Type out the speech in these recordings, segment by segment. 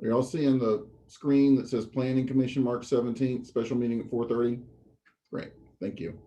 Are y'all seeing the screen that says Planning Commission, March 17th, special meeting at 4:30? Great, thank you.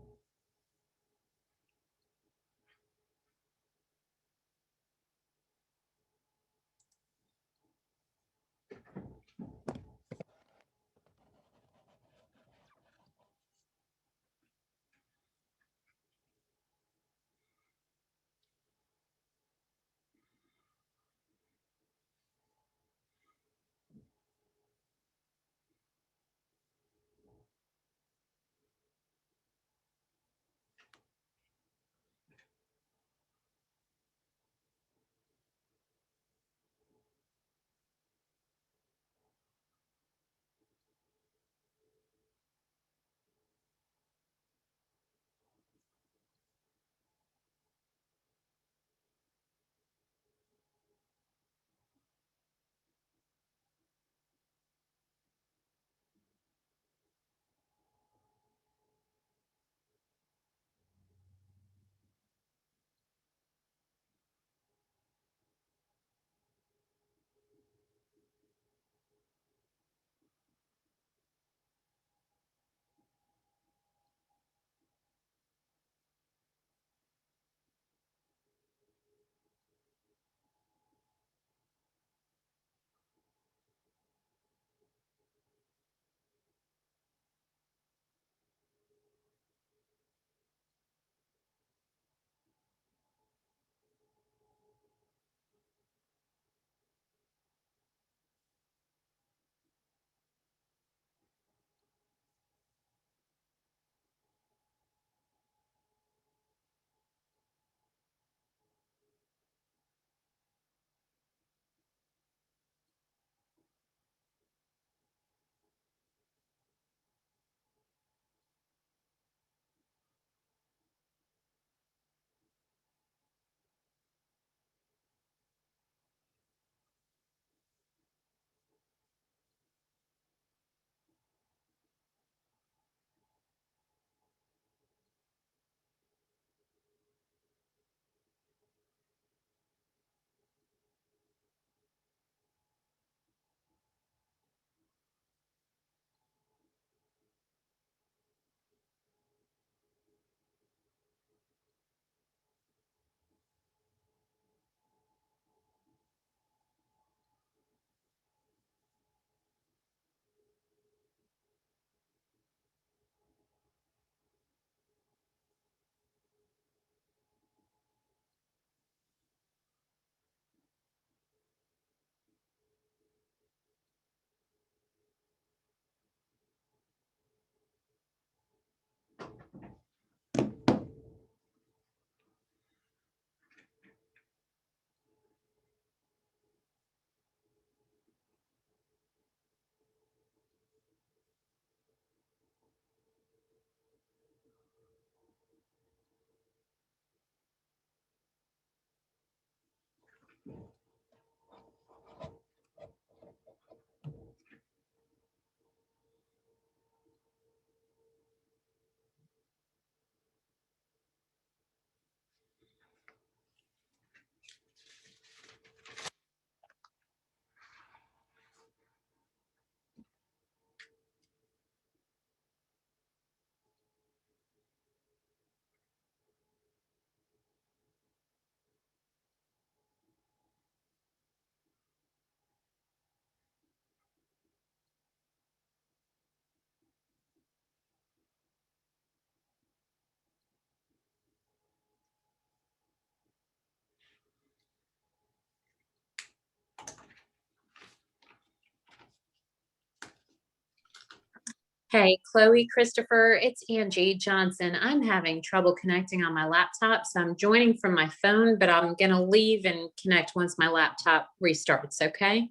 Hey, Chloe, Christopher, it's Angie Johnson. I'm having trouble connecting on my laptop, so I'm joining from my phone, but I'm going to leave and connect once my laptop restarts, okay?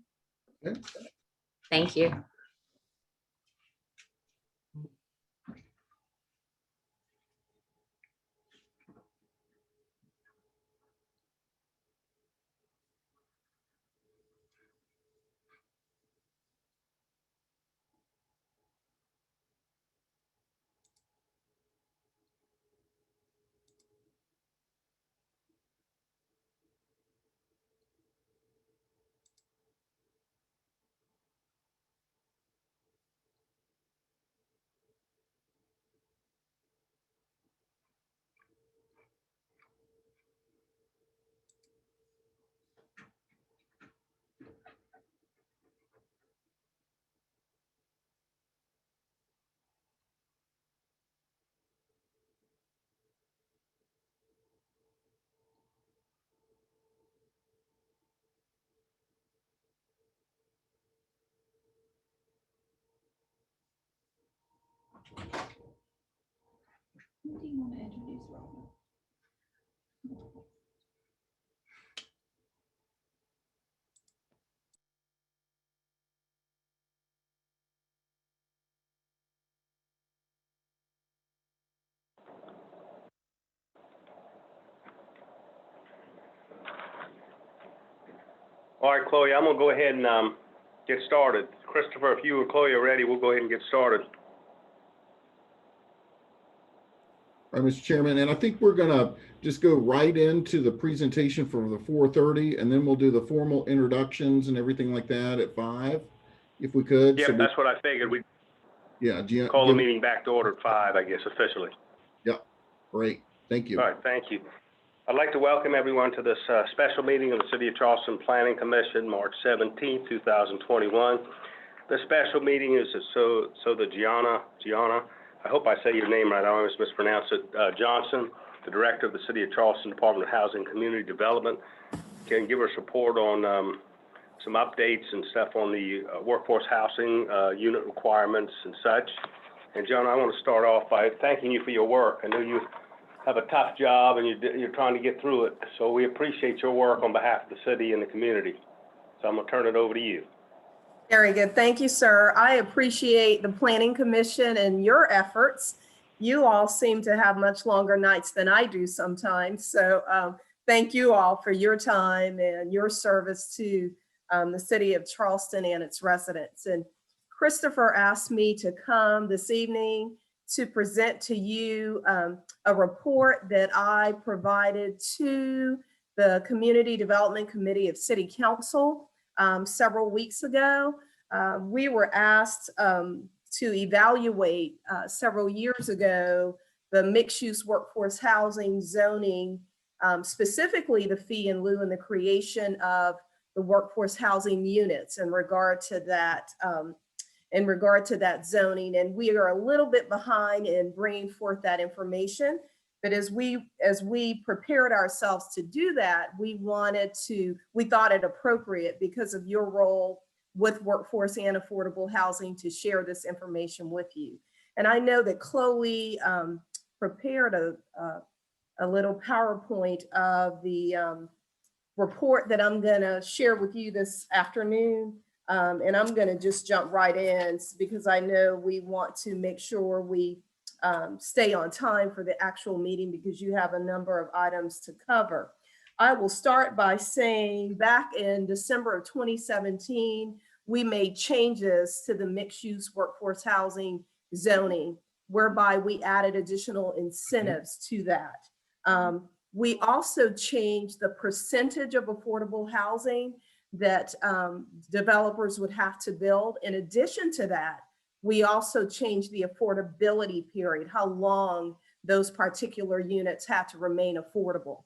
Okay. Thank you. Who do you want to introduce, Robert? All right, Chloe, I'm gonna go ahead and get started. Christopher, if you and Chloe are ready, we'll go ahead and get started. All right, Mr. Chairman, and I think we're gonna just go right into the presentation for the 4:30, and then we'll do the formal introductions and everything like that at 5, if we could. Yep, that's what I figured. We'd Yeah. call the meeting back to order at 5, I guess, officially. Yep, great, thank you. All right, thank you. I'd like to welcome everyone to this special meeting of the City of Charleston Planning Commission, March 17th, 2021. This special meeting is so that Gianna, I hope I say your name right, I always mispronounce it, Johnson, the Director of the City of Charleston Department of Housing and Community Development, can give us report on some updates and stuff on the workforce housing unit requirements and such. And John, I want to start off by thanking you for your work. I know you have a tough job and you're trying to get through it. So we appreciate your work on behalf of the city and the community. So I'm gonna turn it over to you. Very good. Thank you, sir. I appreciate the Planning Commission and your efforts. You all seem to have much longer nights than I do sometimes. So thank you all for your time and your service to the city of Charleston and its residents. And Christopher asked me to come this evening to present to you a report that I provided to the Community Development Committee of City Council several weeks ago. We were asked to evaluate several years ago the mixed-use workforce housing zoning, specifically the fee in lieu and the creation of the workforce housing units in regard to that zoning. And we are a little bit behind in bringing forth that information. But as we prepared ourselves to do that, we thought it appropriate because of your role with workforce and affordable housing to share this information with you. And I know that Chloe prepared a little PowerPoint of the report that I'm gonna share with you this afternoon. And I'm gonna just jump right in because I know we want to make sure we stay on time for the actual meeting because you have a number of items to cover. I will start by saying back in December of 2017, we made changes to the mixed-use workforce housing zoning, whereby we added additional incentives to that. We also changed the percentage of affordable housing that developers would have to build. In addition to that, we also changed the affordability period, how long those particular units had to remain affordable.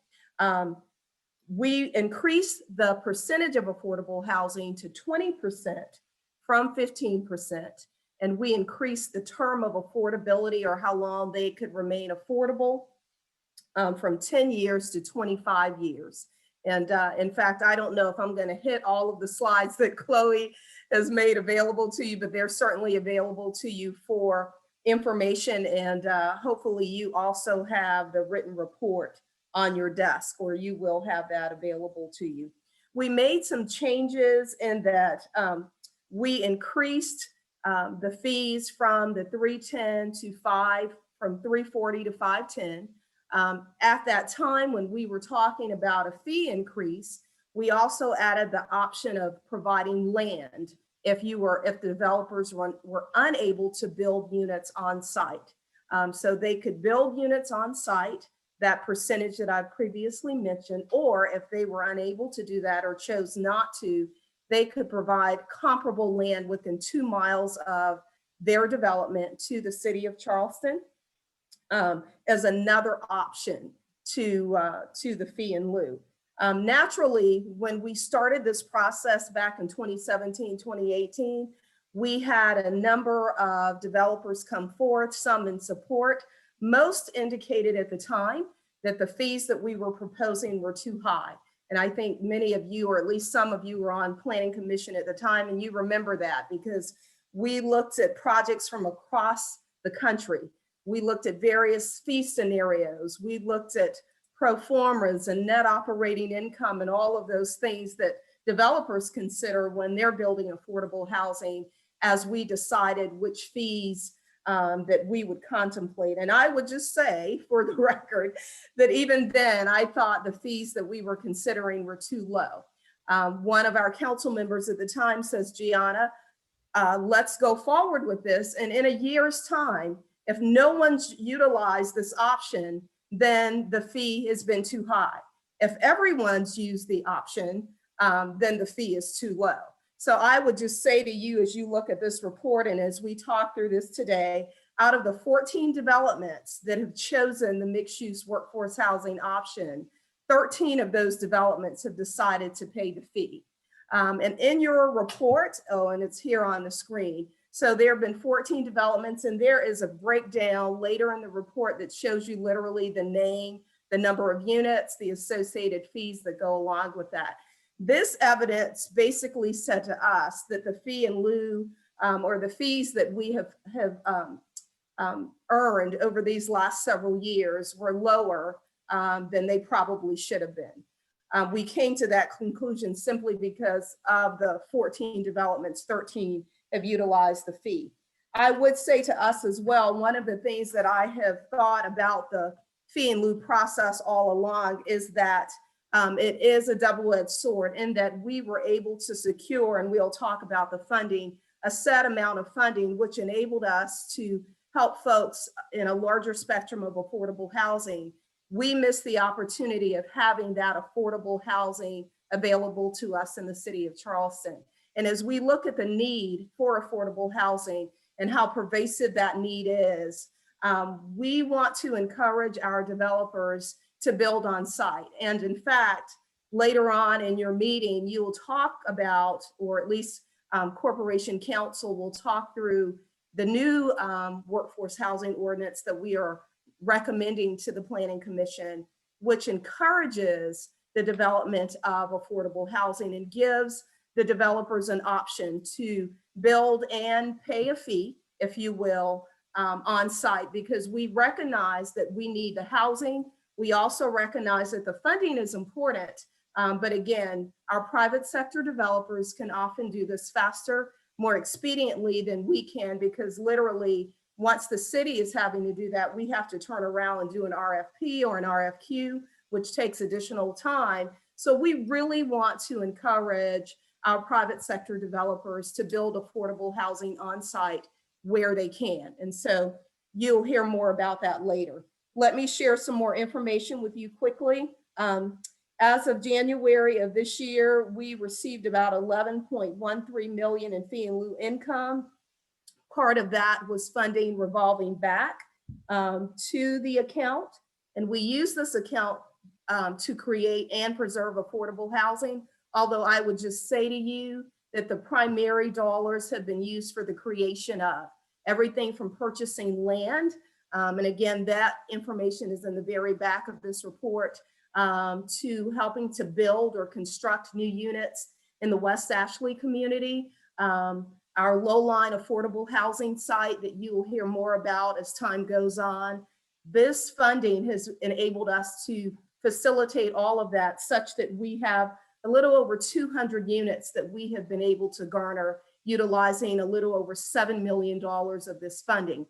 We increased the percentage of affordable housing to 20% from 15%. And we increased the term of affordability or how long they could remain affordable from 10 years to 25 years. And in fact, I don't know if I'm going to hit all of the slides that Chloe has made available to you, but they're certainly available to you for information. And hopefully you also have the written report on your desk, or you will have that available to you. We made some changes in that we increased the fees from the 310 to 5, from 340 to 510. At that time, when we were talking about a fee increase, we also added the option of providing land if the developers were unable to build units on site. So they could build units on site, that percentage that I previously mentioned, or if they were unable to do that or chose not to, they could provide comparable land within 2 miles of their development to the city of Charleston as another option to the fee in lieu. Naturally, when we started this process back in 2017, 2018, we had a number of developers come forth, some in support. Most indicated at the time that the fees that we were proposing were too high. And I think many of you, or at least some of you, were on Planning Commission at the time, and you remember that because we looked at projects from across the country. We looked at various fee scenarios. We looked at pro formas and net operating income and all of those things that developers consider when they're building affordable housing, as we decided which fees that we would contemplate. And I would just say, for the record, that even then I thought the fees that we were considering were too low. One of our council members at the time says, Gianna, let's go forward with this. And in a year's time, if no one's utilized this option, then the fee has been too high. If everyone's used the option, then the fee is too low. So I would just say to you, as you look at this report and as we talk through this today, out of the 14 developments that have chosen the mixed-use workforce housing option, 13 of those developments have decided to pay the fee. And in your report, and it's here on the screen, so there have been 14 developments, and there is a breakdown later in the report that shows you literally the name, the number of units, the associated fees that go along with that. This evidence basically said to us that the fee in lieu, or the fees that we have earned over these last several years were lower than they probably should have been. We came to that conclusion simply because of the 14 developments, 13 have utilized the fee. I would say to us as well, one of the things that I have thought about the fee in lieu process all along is that it is a double-edged sword in that we were able to secure, and we'll talk about the funding, a set amount of funding, which enabled us to help folks in a larger spectrum of affordable housing. We missed the opportunity of having that affordable housing available to us in the city of Charleston. And as we look at the need for affordable housing and how pervasive that need is, we want to encourage our developers to build on site. And in fact, later on in your meeting, you will talk about, or at least Corporation Council will talk through the new workforce housing ordinance that we are recommending to the Planning Commission, which encourages the development of affordable housing and gives the developers an option to build and pay a fee, if you will, on site, because we recognize that we need the housing. We also recognize that the funding is important, but again, our private sector developers can often do this faster, more expediently than we can, because literally once the city is having to do that, we have to turn around and do an RFP or an RFQ, which takes additional time. So we really want to encourage our private sector developers to build affordable housing on site where they can. And so you'll hear more about that later. Let me share some more information with you quickly. As of January of this year, we received about $11.13 million in fee in lieu income. Part of that was funding revolving back to the account. And we use this account to create and preserve affordable housing. Although I would just say to you that the primary dollars have been used for the creation of everything from purchasing land. And again, that information is in the very back of this report, to helping to build or construct new units in the West Ashley community. Our low-line affordable housing site that you will hear more about as time goes on. This funding has enabled us to facilitate all of that such that we have a little over 200 units that we have been able to garner utilizing a little over $7 million of this funding.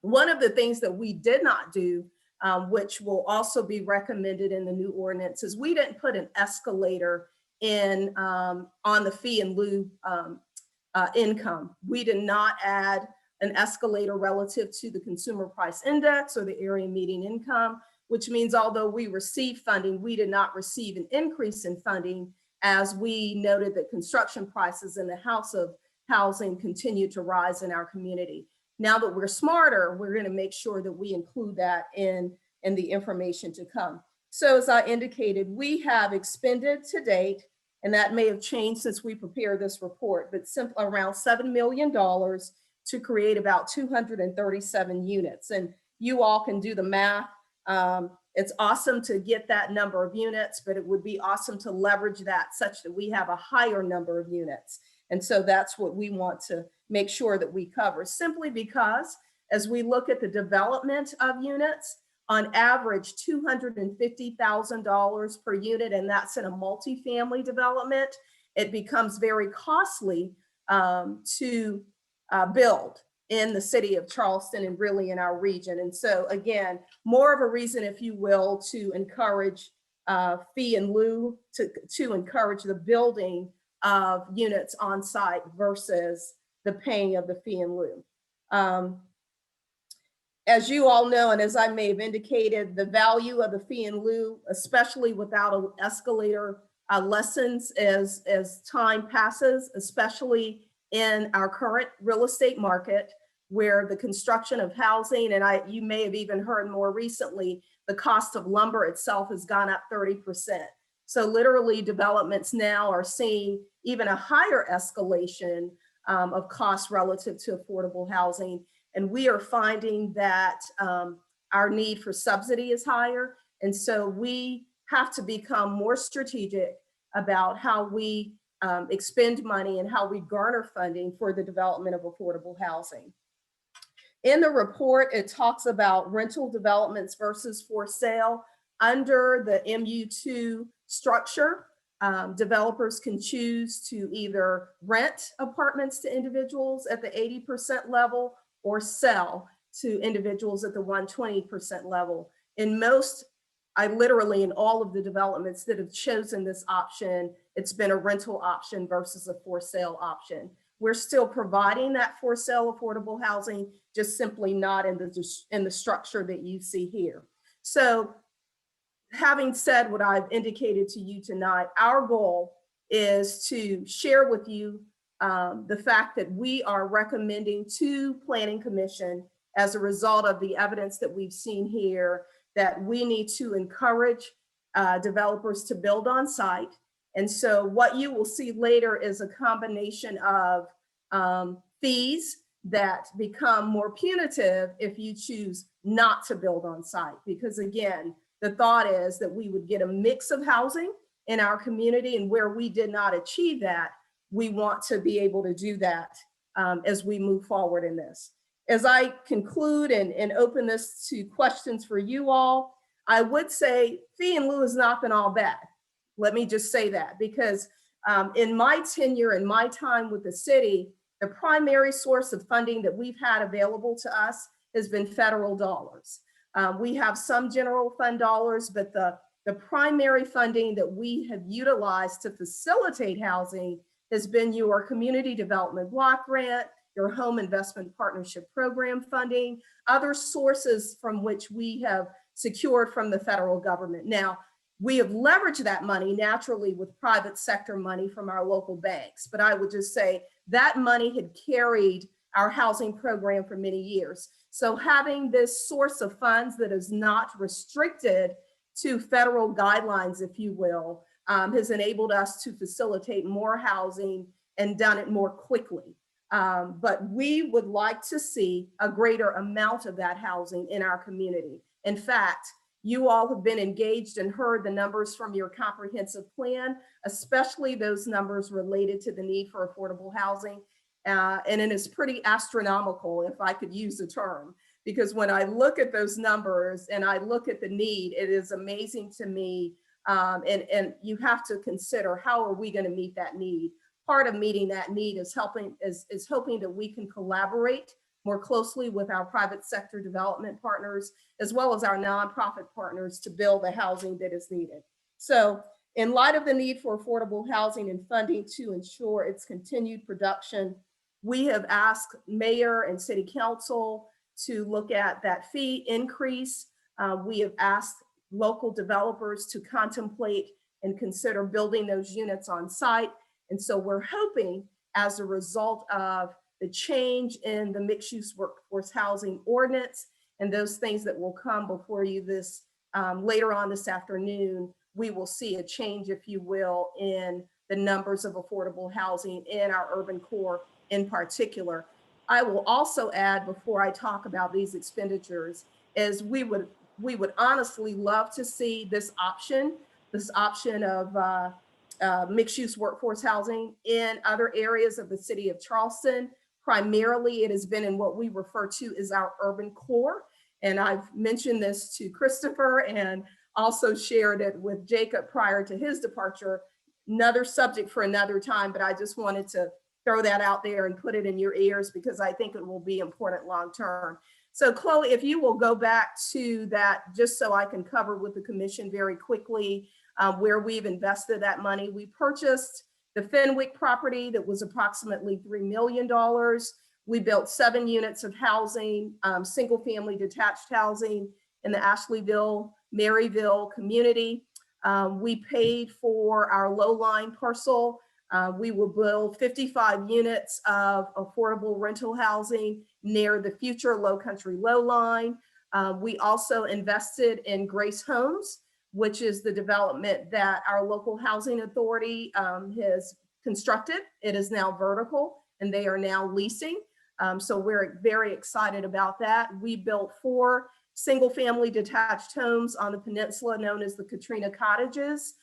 One of the things that we did not do, which will also be recommended in the new ordinance, is we didn't put an escalator in on the fee in lieu income. We did not add an escalator relative to the consumer price index or the area median income, which means although we received funding, we did not receive an increase in funding, as we noted that construction prices in the house of housing continue to rise in our community. Now that we're smarter, we're going to make sure that we include that in the information to come. So as I indicated, we have expended to date, and that may have changed since we prepared this report, but simply around $7 million to create about 237 units. And you all can do the math. It's awesome to get that number of units, but it would be awesome to leverage that such that we have a higher number of units. And so that's what we want to make sure that we cover, simply because as we look at the development of units, on average, $250,000 per unit, and that's in a multifamily development. It becomes very costly to build in the city of Charleston and really in our region. And so again, more of a reason, if you will, to encourage fee in lieu, to encourage the building of units on site versus the paying of the fee in lieu. As you all know, and as I may have indicated, the value of the fee in lieu, especially without an escalator, lessens as time passes, especially in our current real estate market, where the construction of housing, and you may have even heard more recently, the cost of lumber itself has gone up 30%. So literally developments now are seeing even a higher escalation of costs relative to affordable housing. And we are finding that our need for subsidy is higher. And so we have to become more strategic about how we expend money and how we garner funding for the development of affordable housing. In the report, it talks about rental developments versus for sale. Under the MU2 structure, developers can choose to either rent apartments to individuals at the 80% level or sell to individuals at the 120% level. In most, in all of the developments that have chosen this option, it's been a rental option versus a for sale option. We're still providing that for sale affordable housing, just simply not in the structure that you see here. So having said what I've indicated to you tonight, our goal is to share with you the fact that we are recommending to Planning Commission, as a result of the evidence that we've seen here, that we need to encourage developers to build on site. And so what you will see later is a combination of fees that become more punitive if you choose not to build on site. Because again, the thought is that we would get a mix of housing in our community, and where we did not achieve that, we want to be able to do that as we move forward in this. As I conclude and open this to questions for you all, I would say fee in lieu has not been all bad. Let me just say that, because in my tenure and my time with the city, the primary source of funding that we've had available to us has been federal dollars. We have some general fund dollars, but the primary funding that we have utilized to facilitate housing has been your community development block grant, your home investment partnership program funding, other sources from which we have secured from the federal government. Now, we have leveraged that money naturally with private sector money from our local banks, but I would just say that money had carried our housing program for many years. So having this source of funds that is not restricted to federal guidelines, if you will, has enabled us to facilitate more housing and done it more quickly. But we would like to see a greater amount of that housing in our community. In fact, you all have been engaged and heard the numbers from your comprehensive plan, especially those numbers related to the need for affordable housing. And it is pretty astronomical, if I could use the term, because when I look at those numbers and I look at the need, it is amazing to me. And you have to consider, how are we going to meet that need? Part of meeting that need is hoping that we can collaborate more closely with our private sector development partners, as well as our nonprofit partners, to build the housing that is needed. So in light of the need for affordable housing and funding to ensure its continued production, we have asked mayor and city council to look at that fee increase. We have asked local developers to contemplate and consider building those units on site. And so we're hoping, as a result of the change in the mixed-use workforce housing ordinance and those things that will come before you this later on this afternoon, we will see a change, if you will, in the numbers of affordable housing in our urban core in particular. I will also add, before I talk about these expenditures, is we would honestly love to see this option of mixed-use workforce housing in other areas of the city of Charleston. Primarily, it has been in what we refer to as our urban core. And I've mentioned this to Christopher and also shared it with Jacob prior to his departure. Another subject for another time, but I just wanted to throw that out there and put it in your ears because I think it will be important long-term. So Chloe, if you will go back to that, just so I can cover with the commission very quickly where we've invested that money. We purchased the Fenwick property that was approximately $3 million. We built 7 units of housing, single family detached housing in the Ashleyville, Maryville community. We paid for our low-lying parcel. We will build 55 units of affordable rental housing near the future Low Country Low Line. We also invested in Grace Homes, which is the development that our local housing authority has constructed. It is now vertical and they are now leasing. So we're very excited about that. We built 4 single family detached homes on the peninsula known as the Katrina Cottages.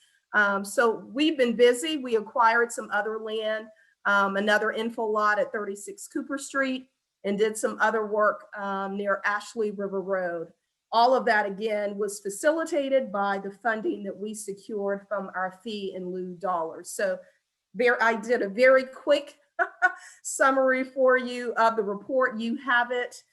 So we've been busy. We acquired some other land, another info lot at 36 Cooper Street, and did some other work near Ashley River Road. All of that, again, was facilitated by the funding that we secured from our fee in lieu dollars. So I did a very quick summary for you of the report. You have it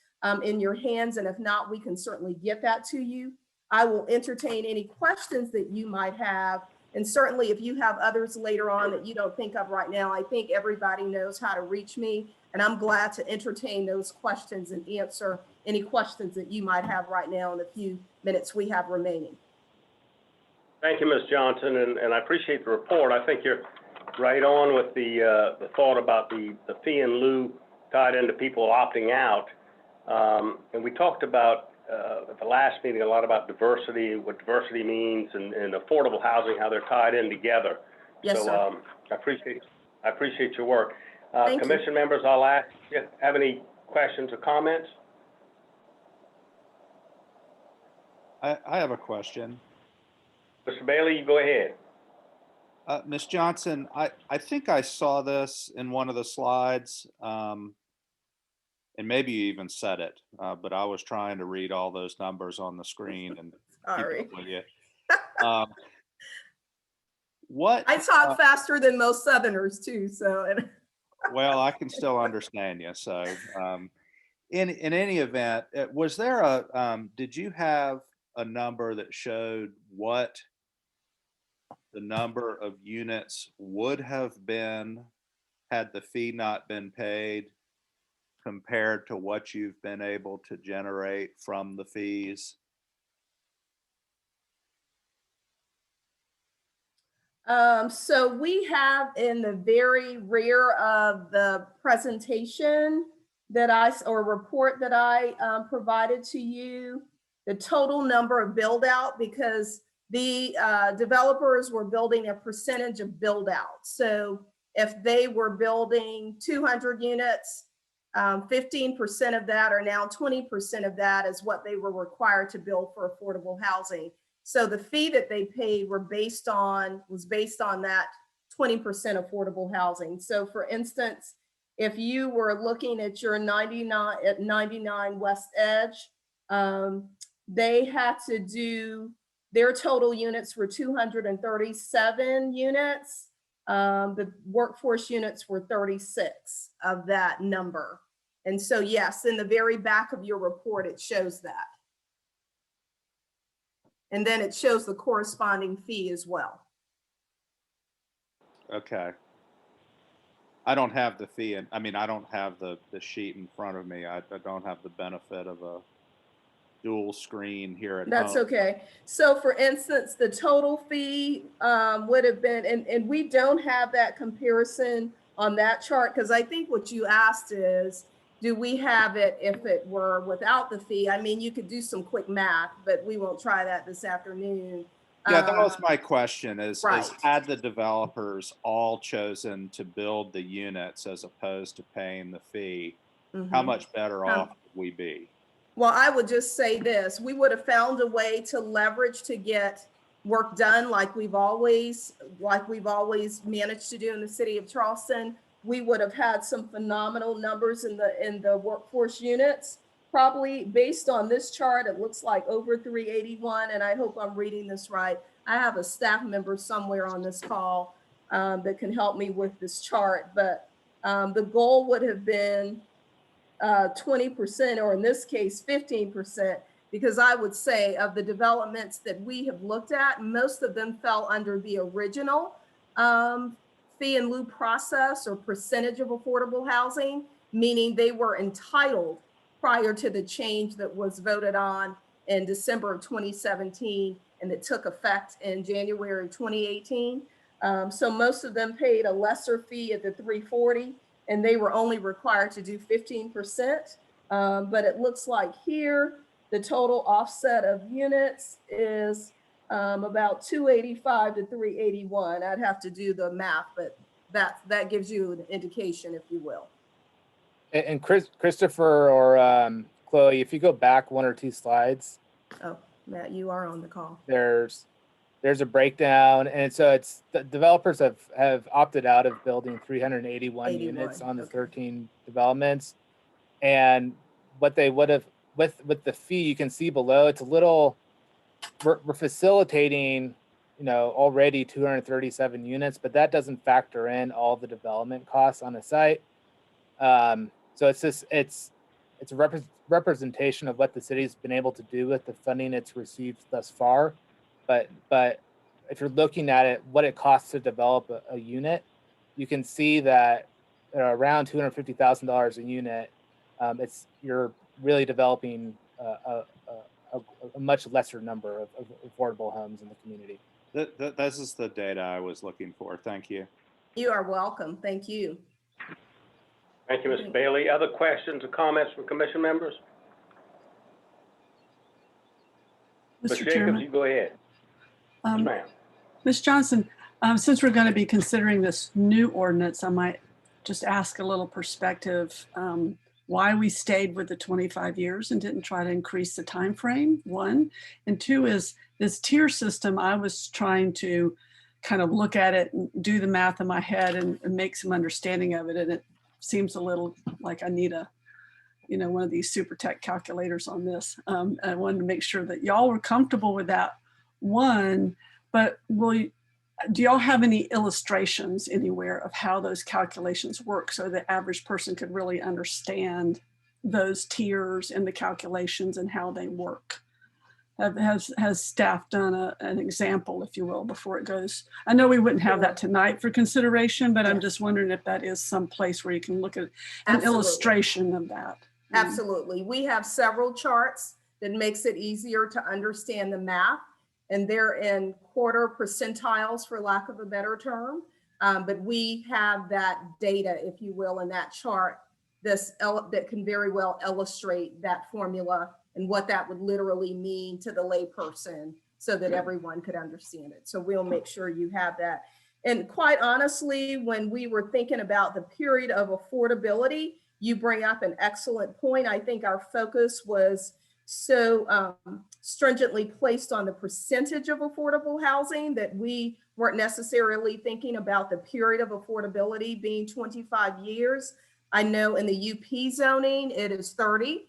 in your hands, and if not, we can certainly get that to you. I will entertain any questions that you might have. And certainly if you have others later on that you don't think of right now, I think everybody knows how to reach me. And I'm glad to entertain those questions and answer any questions that you might have right now in the few minutes we have remaining. Thank you, Ms. Johnson, and I appreciate the report. I think you're right on with the thought about the fee in lieu tied into people opting out. And we talked about at the last meeting a lot about diversity, what diversity means, and affordable housing, how they're tied in together. Yes, so sir. I appreciate your work. Thank Commission you. members, I'll ask if you have any questions or comments. I have a question. Mr. Bailey, you go ahead. Ms. Johnson, I think I saw this in one of the slides, and maybe you even said it, but I was trying to read all those numbers on the screen and Sorry. keep up with you. What? I talk faster than most Southerners too, so. Well, I can still understand you. So, in any event, was there did you have a number that showed what the number of units would have been had the fee not been paid compared to what you've been able to generate from the fees? So we have in the very rear of the presentation that or report that I provided to you, the total number of build out, because the developers were building a percentage of build out. So if they were building 200 units, 15% of that, or now 20% of that is what they were required to build for affordable housing. So the fee that they paid was based on that 20% affordable housing. So for instance, if you were looking at your 99 West Edge, they had to do, their total units were 237 units. The workforce units were 36 of that number. And so yes, in the very back of your report, it shows that. And then it shows the corresponding fee as well. Okay. I don't have the fee, and I mean, I don't have the sheet in front of me. I don't have the benefit of a dual screen here at home. That's okay. So for instance, the total fee would have been, and we don't have that comparison on that chart, because I think what you asked is, do we have it if it were without the fee? I mean, you could do some quick math, but we won't try that this afternoon. Yeah, that was my question is Right. had the developers all chosen to build the units as opposed to paying the fee, how much better off would we be? Well, I would just say this, we would have found a way to leverage to get work done like we've always managed to do in the city of Charleston. we would have had some phenomenal numbers in the workforce units. Probably based on this chart, it looks like over 381, and I hope I'm reading this right. I have a staff member somewhere on this call that can help me with this chart, but the goal would have been 20%, or in this case, 15%, because I would say of the developments that we have looked at, most of them fell under the original fee in lieu process or percentage of affordable housing, meaning they were entitled prior to the change that was voted on in December of 2017 and that took effect in January 2018. So most of them paid a lesser fee at the 340, and they were only required to do 15%. But it looks like here, the total offset of units is about 285 to 381. I'd have to do the math, but that gives you an indication, if you will. And Christopher or Chloe, if you go back one or two slides, Oh, Matt, you are on the call. there's a breakdown, and so it's the developers have opted out of building 381 units on the okay. 13 developments, and what they would have with the fee, you can see below, it's a little, we're facilitating, you know, already 237 units, but that doesn't factor in all the development costs on the site. So it's just it's a representation of what the city's been able to do with the funding it's received thus far. But if you're looking at it, what it costs to develop a unit, you can see that around $250,000 a unit, you're really developing a much lesser number of affordable homes in the community. This is the data I was looking for. Thank you. You are welcome. Thank you. Thank you, Mr. Bailey. Other questions or comments from commission members? Ms. Mr. Jacobs, Chairman, you go ahead. Yes, ma'am. Ms. Johnson, since we're going to be considering this new ordinance, I might just ask a little perspective why we stayed with the 25 years and didn't try to increase the time frame, one. And two is this tier system. I was trying to kind of look at it and do the math in my head and make some understanding of it. And it seems a little like I need one of these super tech calculators on this. I wanted to make sure that y'all were comfortable with that one, but do y'all have any illustrations anywhere of how those calculations work so the average person could really understand those tiers and the calculations and how they work? Has staff done an example, if you will, before it goes? I know we wouldn't have that tonight for consideration, but I'm just wondering if that is some place where you can look at an illustration of that. Absolutely. We have several charts that makes it easier to understand the math, and they're in quarter percentiles, for lack of a better term. But we have that data, if you will, in that chart that can very well illustrate that formula and what that would literally mean to the layperson so that everyone could understand it. So we'll make sure you have that. And quite honestly, when we were thinking about the period of affordability, you bring up an excellent point. I think our focus was so stringently placed on the percentage of affordable housing that we weren't necessarily thinking about the period of affordability being 25 years. I know in the UP zoning, it is 30.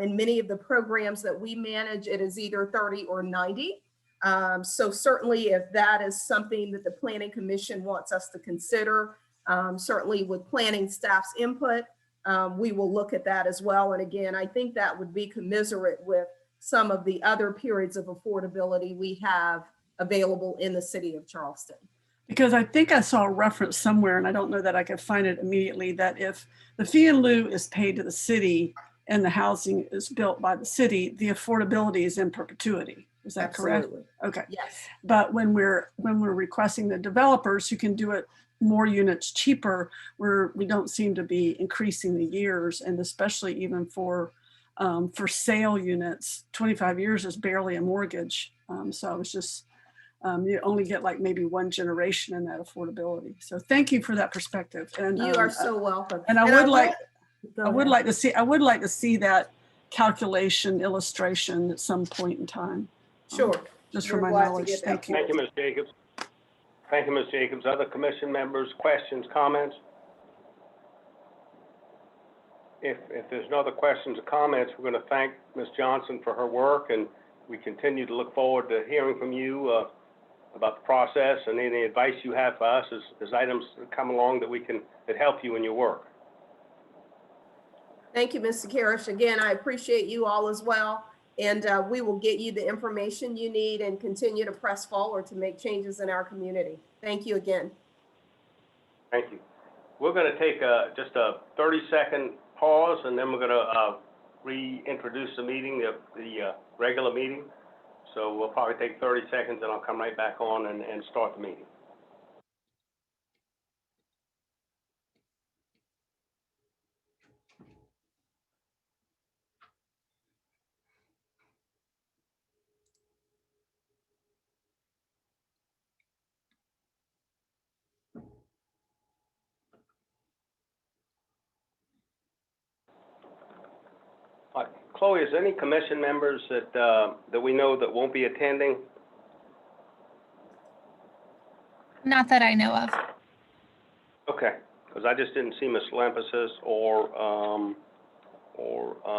In many of the programs that we manage, it is either 30 or 90. So certainly if that is something that the Planning Commission wants us to consider, certainly with planning staff's input, we will look at that as well. And again, I think that would be commensurate with some of the other periods of affordability we have available in the city of Charleston. Because I think I saw a reference somewhere, and I don't know that I could find it immediately, that if the fee in lieu is paid to the city and the housing is built by the city, the affordability is in perpetuity. Is that Absolutely. correct? Okay. Yes. But when we're requesting the developers who can do it more units cheaper, we don't seem to be increasing the years, and especially even for sale units, 25 years is barely a mortgage. So I was just, you only get like maybe one generation in that affordability. So thank you for that perspective. And You are so welcome. And I would like to see that calculation illustration at some point in time. Sure. Just for We're my glad to knowledge. get that. Thank you. Thank you, Ms. Jacobs. Thank you, Ms. Jacobs. Other commission members, questions, comments? if there's no other questions or comments, we're going to thank Ms. Johnson for her work, and we continue to look forward to hearing from you about the process and any advice you have for us as items come along that help you in your work. Thank you, Mr. Karish. Again, I appreciate you all as well. And we will get you the information you need and continue to press forward to make changes in our community. Thank you again. Thank you. We're going to take just a 30-second pause, and then we're going to reintroduce the meeting, the regular meeting. So we'll probably take 30 seconds, and I'll come right back on and start the meeting. Chloe, is there any commission members that we know that won't be attending? Not that I know of. Okay, because I just didn't see Ms. Lampasas or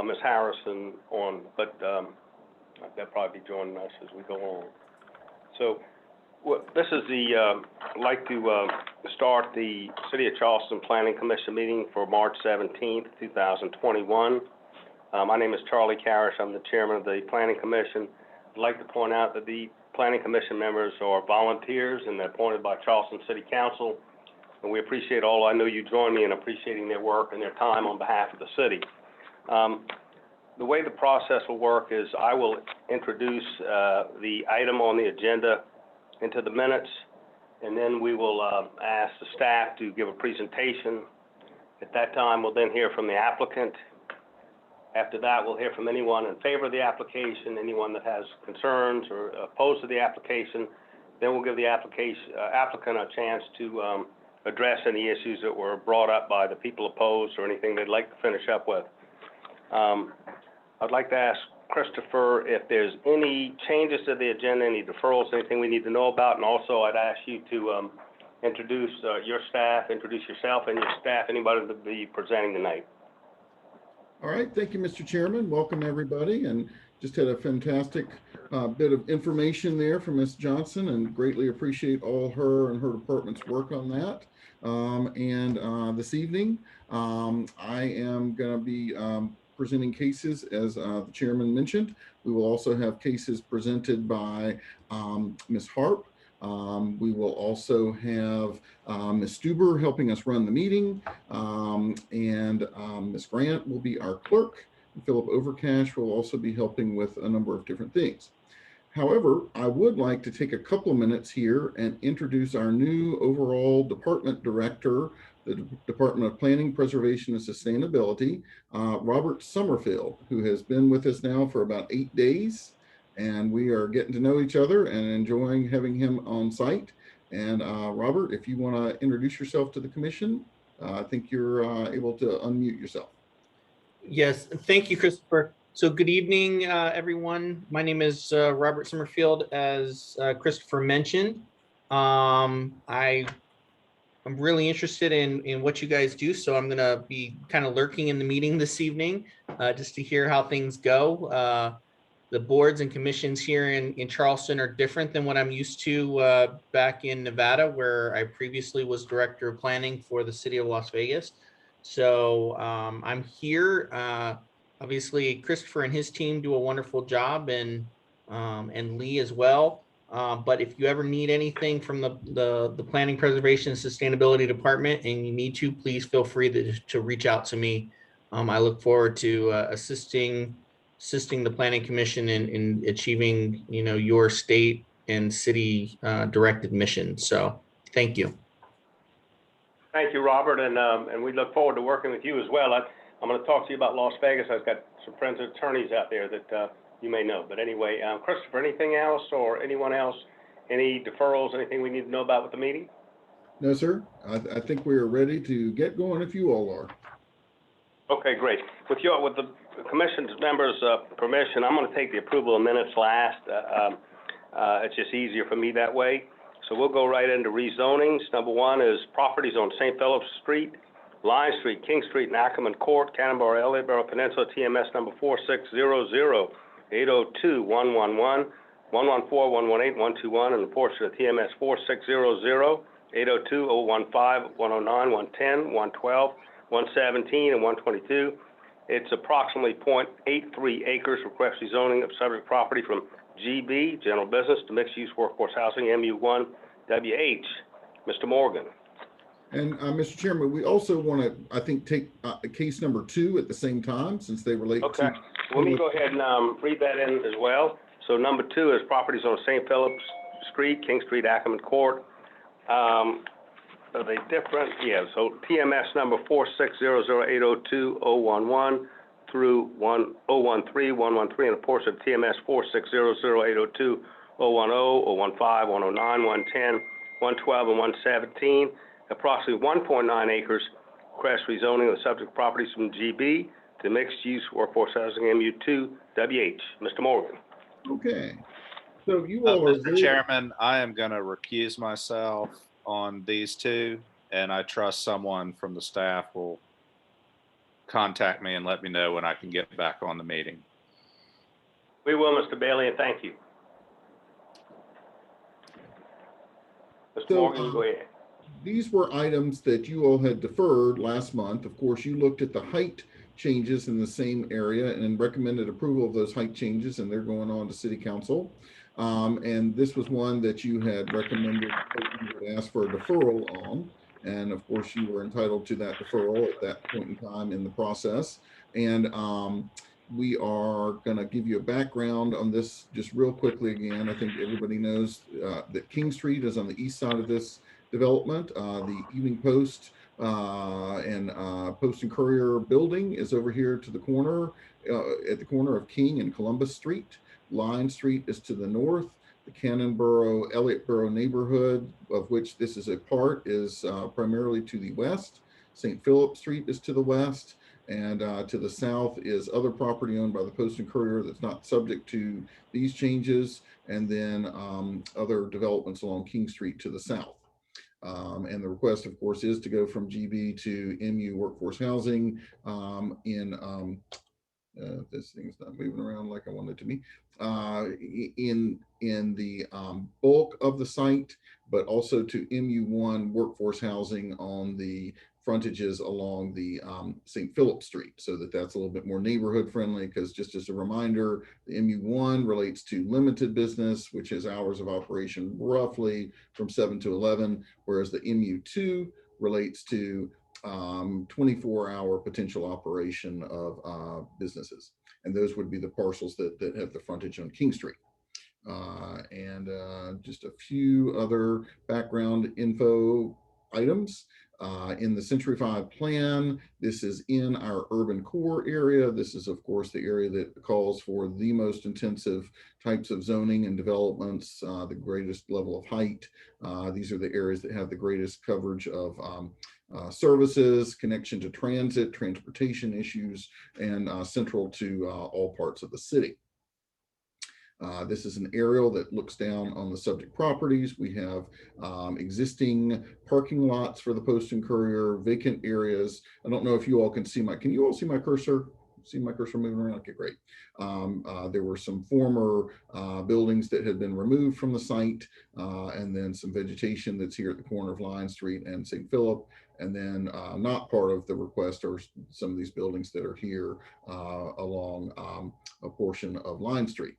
Ms. Harrison on, but they'll probably be joining us as we go on. So this is I'd like to start the City of Charleston Planning Commission meeting for March 17th, 2021. My name is Charlie Karish. I'm the chairman of the Planning Commission. I'd like to point out that the Planning Commission members are volunteers and they're appointed by Charleston City Council. And we appreciate all, I know you join me in appreciating their work and their time on behalf of the city. The way the process will work is I will introduce the item on the agenda into the minutes, and then we will ask the staff to give a presentation. At that time, we'll then hear from the applicant. After that, we'll hear from anyone in favor of the application, anyone that has concerns or opposed to the application. Then we'll give the applicant a chance to address any issues that were brought up by the people opposed or anything they'd like to finish up with. I'd like to ask Christopher if there's any changes to the agenda, any deferrals, anything we need to know about, and also I'd ask you to introduce your staff, introduce yourself and your staff, anybody to be presenting tonight. All right, thank you, Mr. Chairman. Welcome, everybody, and just had a fantastic bit of information there from Ms. Johnson, and greatly appreciate all her and her department's work on that. This evening, I am going to be presenting cases, as the chairman mentioned. We will also have cases presented by Ms. Harp. We will also have Ms. Stuber helping us run the meeting, and Ms. Grant will be our clerk. And Philip Overcash will also be helping with a number of different things. However, I would like to take a couple of minutes here and introduce our new overall department director, the Department of Planning, Preservation, and Sustainability, Robert Summerfield, who has been with us now for about 8 days. And we are getting to know each other and enjoying having him on site. And Robert, if you want to introduce yourself to the commission, I think you're able to unmute yourself. Yes, thank you, Christopher. So good evening, everyone. My name is Robert Summerfield, as Christopher mentioned. I'm really interested in what you guys do, so I'm going to be kind of lurking in the meeting this evening just to hear how things go. The boards and commissions here in Charleston are different than what I'm used to back in Nevada, where I previously was director of planning for the city of Las Vegas. So I'm here. Obviously, Christopher and his team do a wonderful job, and Lee as well. But if you ever need anything from the Planning, Preservation, and Sustainability Department and you need to, please feel free to reach out to me. I look forward to assisting the Planning Commission in achieving, your state and city directed mission. So thank you. Thank you, Robert, and we look forward to working with you as well. I'm going to talk to you about Las Vegas. I've got some friends attorneys out there that you may know. But anyway, Christopher, anything else or anyone else, any deferrals, anything we need to know about with the meeting? No, sir. I think we are ready to get going if you all are. Okay, great. With the commission's members' permission, I'm going to take the approval of minutes last. It's just easier for me that way. So we'll go right into rezonings. Number one is properties on St. Philip's Street. Line Street, King Street, and Ackerman Court, Cannonboro, Elliotboro Peninsula, TMS number 4600-802-111, 114-118-121, and a portion of TMS 4600-802-015, 109, 110, 112, 117, and 122. It's approximately 0.83 acres, request rezoning of subject property from GB, general business, to mixed-use workforce housing, MU1, WH. Mr. Morgan. And Mr. Chairman, we also want to, I think, take case number 2 at the same time, since they relate Okay, to. let me go ahead and read that in as well. So number 2 is properties on St. Philip's Street, King Street, Ackerman Court. Are they different? Yeah, so TMS number 4600-802-011 through 013, 113, and a portion of TMS 4600-802-010, 015, 109, 110, 112, and 117. Approximately 1.9 acres, request rezoning of the subject properties from GB to mixed-use workforce housing, MU2, WH. Mr. Morgan. Okay. So you all are Mr. Chairman, I am going to recuse myself on these 2, and I trust someone from the staff will contact me and let me know when I can get back on the meeting. We will, Mr. Bailey, and thank you. Mr. Morgan, you go ahead. These were items that you all had deferred last month. Of course, you looked at the height changes in the same area and recommended approval of those height changes, and they're going on to City Council. And this was one that you had recommended you would ask for a deferral on. And of course, you were entitled to that deferral at that point in time in the process. And we are going to give you a background on this just real quickly again. I think everybody knows that King Street is on the east side of this development. The Evening Post and Post and Courier building is over here to the corner, at the corner of King and Columbus Street. Line Street is to the north. The Cannonboro, Elliotboro neighborhood, of which this is a part, is primarily to the west. St. Philip Street is to the west. And to the south is other property owned by the Post and Courier that's not subject to these changes. And then other developments along King Street to the south. And the request, of course, is to go from GB to MU workforce housing this thing's not moving around like I want it to be, in the bulk of the site, but also to MU1 workforce housing on the frontages along the St. Philip Street, so that's a little bit more neighborhood friendly, because just as a reminder, the MU1 relates to limited business, which has hours of operation roughly from 7 to 11, whereas the MU2 relates to 24-hour potential operation of businesses. And those would be the parcels that have the frontage on King Street. Just a few other background info items. In the Century 5 plan, this is in our urban core area. This is, of course, the area that calls for the most intensive types of zoning and developments, the greatest level of height. These are the areas that have the greatest coverage of services, connection to transit, transportation issues, and central to all parts of the city. This is an aerial that looks down on the subject properties. We have existing parking lots for the Post and Courier, vacant areas. I don't know if you all can see can you all see my cursor? See my cursor moving around? Okay, great. There were some former buildings that had been removed from the site, and then some vegetation that's here at the corner of Line Street and St. Philip. And then not part of the request are some of these buildings that are here along a portion of Line Street.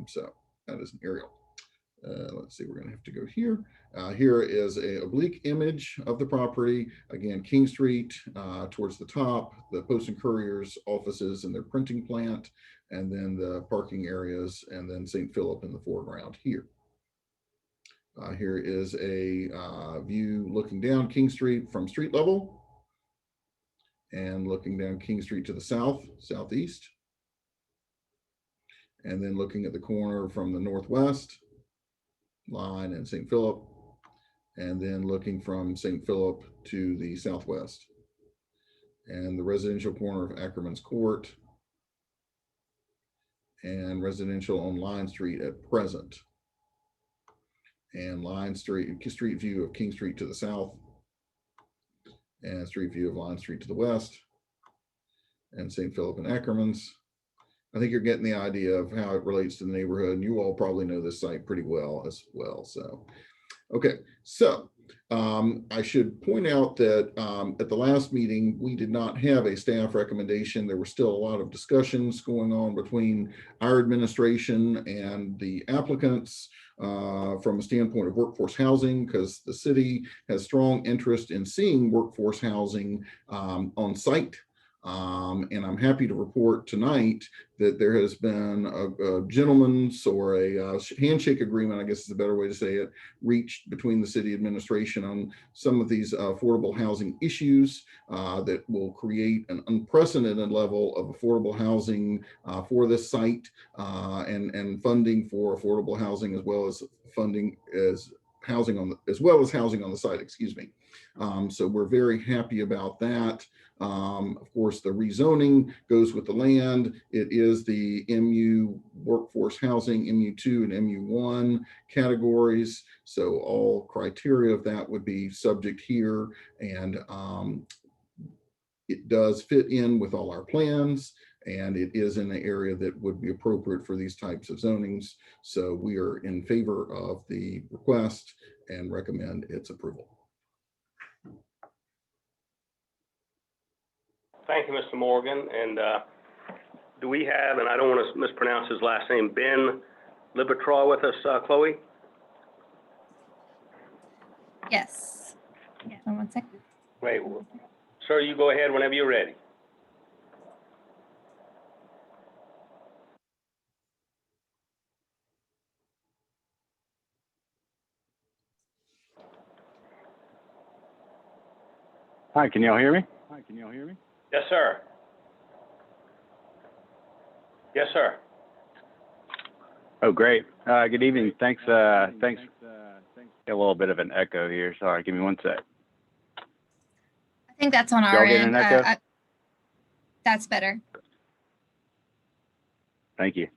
So that is an aerial. Let's see, we're going to have to go here. Here is a oblique image of the property. Again, King Street towards the top, the Post and Courier's offices and their printing plant, and then the parking areas, and then St. Philip in the foreground here. Here is a view looking down King Street from street level, and looking down King Street to the south, southeast. And then looking at the corner from the northwest, Line and St. Philip, and then looking from St. Philip to the southwest. And the residential corner of Ackerman's Court, and residential on Line Street at present. And Line Street view of King Street to the south, and street view of Line Street to the west and St. Philip and Ackerman's. I think you're getting the idea of how it relates to the neighborhood, and you all probably know this site pretty well as well. So, okay, so I should point out that at the last meeting, we did not have a staff recommendation. There were still a lot of discussions going on between our administration and the applicants from a standpoint of workforce housing, because the city has strong interest in seeing workforce housing on site. And I'm happy to report tonight that there has been a gentleman's or a handshake agreement, I guess is a better way to say it, reached between the city administration on some of these affordable housing issues that will create an unprecedented level of affordable housing for this site and funding for affordable housing, as well as funding as housing on the site, excuse me. So we're very happy about that. Of course, the rezoning goes with the land. It is the MU workforce housing, MU2 and MU1 categories. So all criteria of that would be subject here. And it does fit in with all our plans. And it is in the area that would be appropriate for these types of zonings. So we are in favor of the request and recommend its approval. Thank you, Mr. Morgan. And do we have, and I don't want to mispronounce his last name, Ben Libertraw with us, Chloe? Yes. One second. Great. Sir, you go ahead whenever you're ready. Hi, can y'all hear me? Yes, sir. Yes, sir. Oh, great. Good evening. Thanks. A little bit of an echo here. Sorry, give me one sec. I think that's on Y'all our getting end. an echo? That's better. Thank you.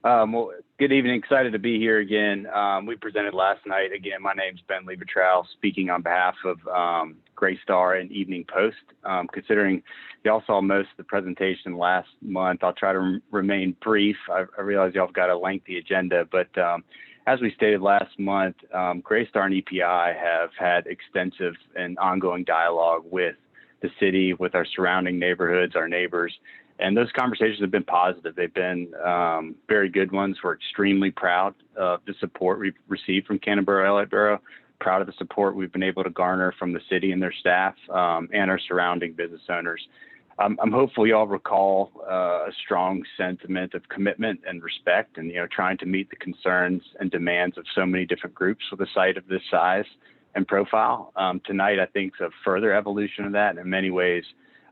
Well, good evening. Excited to be here again. We presented last night. Again, my name's Ben Liebertrau, speaking on behalf of Gray Star and Evening Post. Considering y'all saw most of the presentation last month, I'll try to remain brief. I realize y'all have got a lengthy agenda, but as we stated last month, Gray Star and EPI have had extensive and ongoing dialogue with the city, with our surrounding neighborhoods, our neighbors. And those conversations have been positive. They've been very good ones. We're extremely proud of the support we've received from Cannon-Borough-Elliott Borough, proud of the support we've been able to garner from the city and their staff and our surrounding business owners. I'm hopeful you all recall a strong sentiment of commitment and respect and, trying to meet the concerns and demands of so many different groups with a site of this size and profile. Tonight, I think, is a further evolution of that, and in many ways,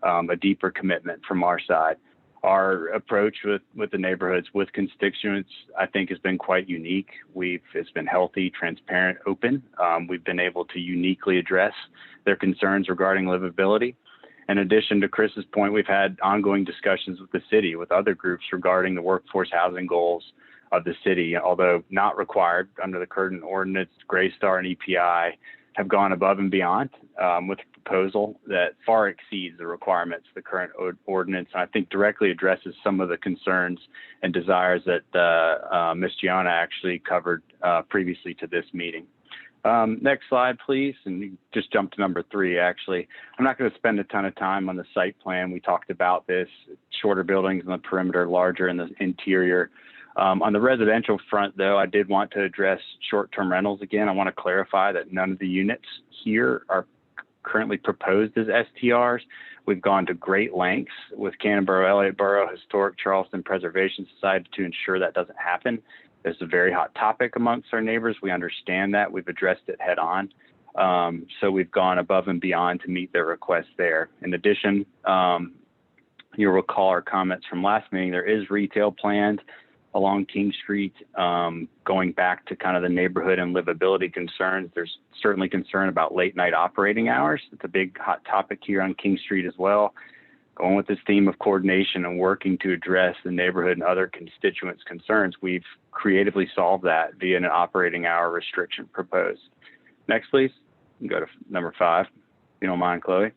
a deeper commitment from our side. Our approach with the neighborhoods, with constituents, I think has been quite unique. It's been healthy, transparent, open. We've been able to uniquely address their concerns regarding livability. In addition to Chris's point, we've had ongoing discussions with the city, with other groups regarding the workforce housing goals of the city. Although not required under the current ordinance, Gray Star and EPI have gone above and beyond with a proposal that far exceeds the requirements of the current ordinance, and I think directly addresses some of the concerns and desires that Ms. Gianna actually covered previously to this meeting. Next slide, please, and you just jump to number 3, actually. I'm not going to spend a ton of time on the site plan. We talked about this, shorter buildings in the perimeter, larger in the interior. On the residential front, though, I did want to address short-term rentals again. I want to clarify that none of the units here are currently proposed as STRs. We've gone to great lengths with Cannon-Borough-Elliott Borough Historic Charleston Preservation Society to ensure that doesn't happen. It's a very hot topic amongst our neighbors. We understand that. We've addressed it head on. So we've gone above and beyond to meet their requests there. In addition, you'll recall our comments from last meeting. There is retail planned along King Street, going back to kind of the neighborhood and livability concerns. There's certainly concern about late night operating hours. It's a big hot topic here on King Street as well. Going with this theme of coordination and working to address the neighborhood and other constituents' concerns, we've creatively solved that via an operating hour restriction proposed. Next, please. You can go to number 5, if you don't mind, Chloe.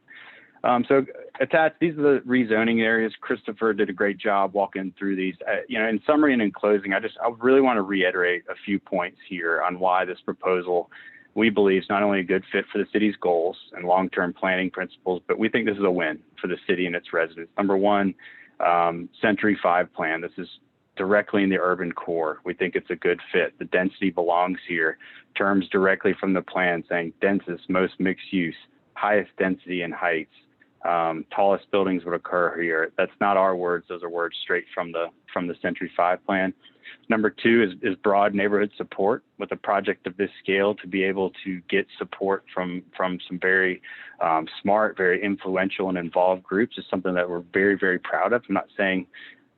So attached, these are the rezoning areas. Christopher did a great job walking through these. In summary and in closing, I really want to reiterate a few points here on why this proposal, we believe, is not only a good fit for the city's goals and long-term planning principles, but we think this is a win for the city and its residents. Number one, Century 5 plan. This is directly in the urban core. We think it's a good fit. The density belongs here. Terms directly from the plan saying densest, most mixed use, highest density and heights. Tallest buildings would occur here. That's not our words. Those are words straight from the Century 5 plan. Number two is broad neighborhood support. With a project of this scale, to be able to get support from some very smart, very influential and involved groups is something that we're very, very proud of. I'm not saying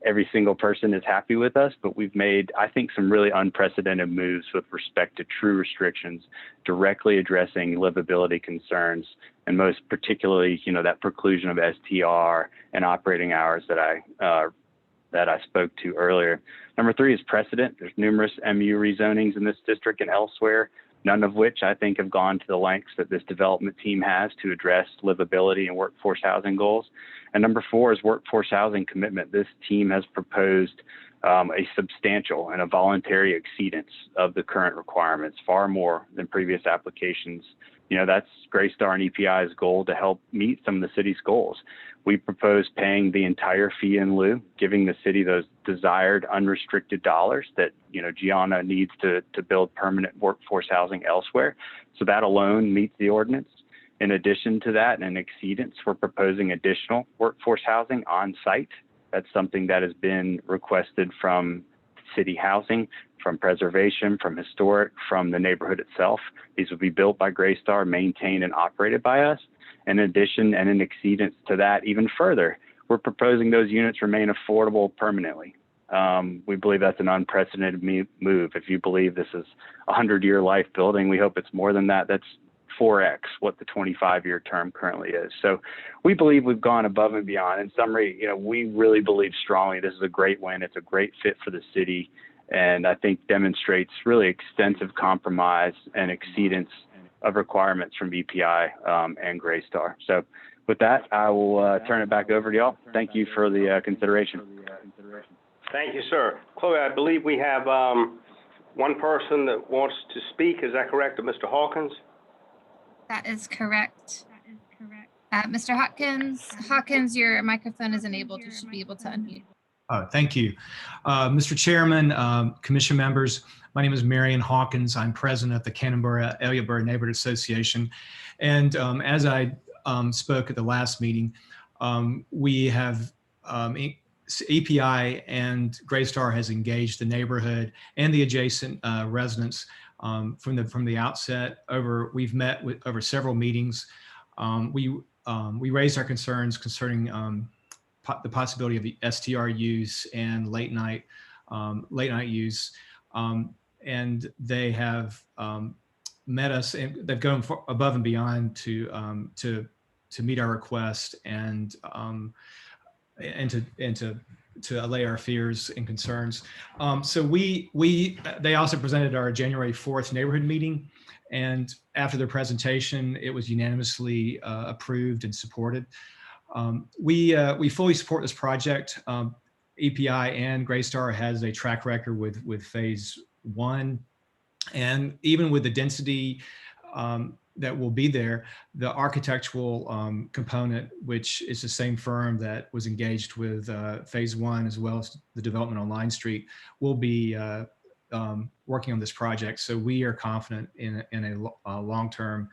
every single person is happy with us, but we've made, I think, some really unprecedented moves with respect to true restrictions, directly addressing livability concerns, and most particularly, that preclusion of STR and operating hours that I spoke to earlier. Number three is precedent. There's numerous MU rezonings in this district and elsewhere, none of which I think have gone to the lengths that this development team has to address livability and workforce housing goals. And number four is workforce housing commitment. This team has proposed a substantial and a voluntary exceedance of the current requirements, far more than previous applications. That's Greystar and EPI's goal to help meet some of the city's goals. We propose paying the entire fee in lieu, giving the city those desired unrestricted dollars that, Gianna needs to build permanent workforce housing elsewhere. So that alone meets the ordinance. In addition to that, and an exceedance, we're proposing additional workforce housing on site. That's something that has been requested from city housing, from preservation, from historic, from the neighborhood itself. These will be built by Greystar, maintained and operated by us. In addition, and in exceedance to that even further, we're proposing those units remain affordable permanently. We believe that's an unprecedented move. If you believe this is a 100-year life building, we hope it's more than that. That's 4x what the 25-year term currently is. So we believe we've gone above and beyond. In summary, we really believe strongly this is a great win. It's a great fit for the city, and I think demonstrates really extensive compromise and exceedance of requirements from EPI and Greystar. So with that, I will turn it back over to y'all. Thank you for the consideration. Thank you, sir. Chloe, I believe we have one person that wants to speak. Is that correct, Mr. Hawkins? That is correct. Mr. Hawkins, your microphone is enabled. You should be able to unmute. Oh, thank you. Mr. Chairman, commission members, my name is Marion Hawkins. I'm president of the Canberra-Elliotburg Neighborhood Association. And as I spoke at the last meeting, we have EPI and Greystar has engaged the neighborhood and the adjacent residents from the outset. We've met with over several meetings. We raised our concerns concerning the possibility of the STR use and late night use, and they have met us, and they've gone above and beyond to meet our request and to allay our fears and concerns. So they also presented our January 4th neighborhood meeting, and after their presentation, it was unanimously approved and supported. We fully support this project. EPI and Greystar has a track record with phase 1, and even with the density that will be there, the architectural component, which is the same firm that was engaged with phase 1 as well as the development on Line Street, will be working on this project. So we are confident in a long-term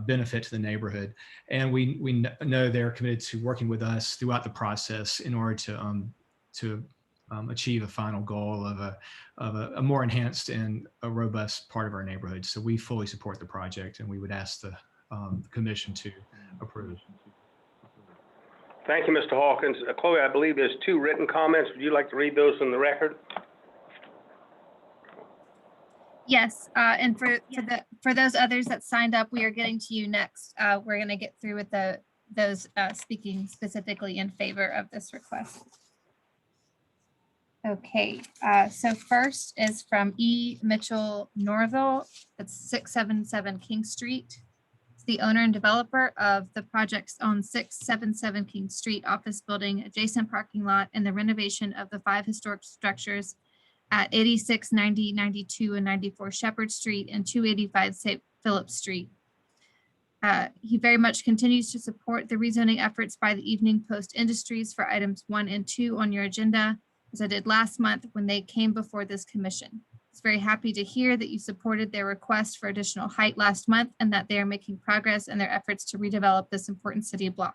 benefit to the neighborhood, and we know they're committed to working with us throughout the process in order to achieve a final goal of a more enhanced and a robust part of our neighborhood. So we fully support the project, and we would ask the commission to approve. Thank you, Mr. Hawkins. Chloe, I believe there's 2 written comments. Would you like to read those in the record? Yes, and for those others that signed up, we are getting to you next. We're going to get through with those speaking specifically in favor of this request. Okay, so first is from E. Mitchell Norville. It's 677 King Street. the owner and developer of the projects on 677 King Street office building, adjacent parking lot, and the renovation of the 5 historic structures at 86, 90, 92, and 94 Shepherd Street and 285 St. Philip Street. He very much continues to support the rezoning efforts by the Evening Post Industries for items 1 and 2 on your agenda, as I did last month when they came before this commission. It's very happy to hear that you supported their request for additional height last month and that they are making progress in their efforts to redevelop this important city block.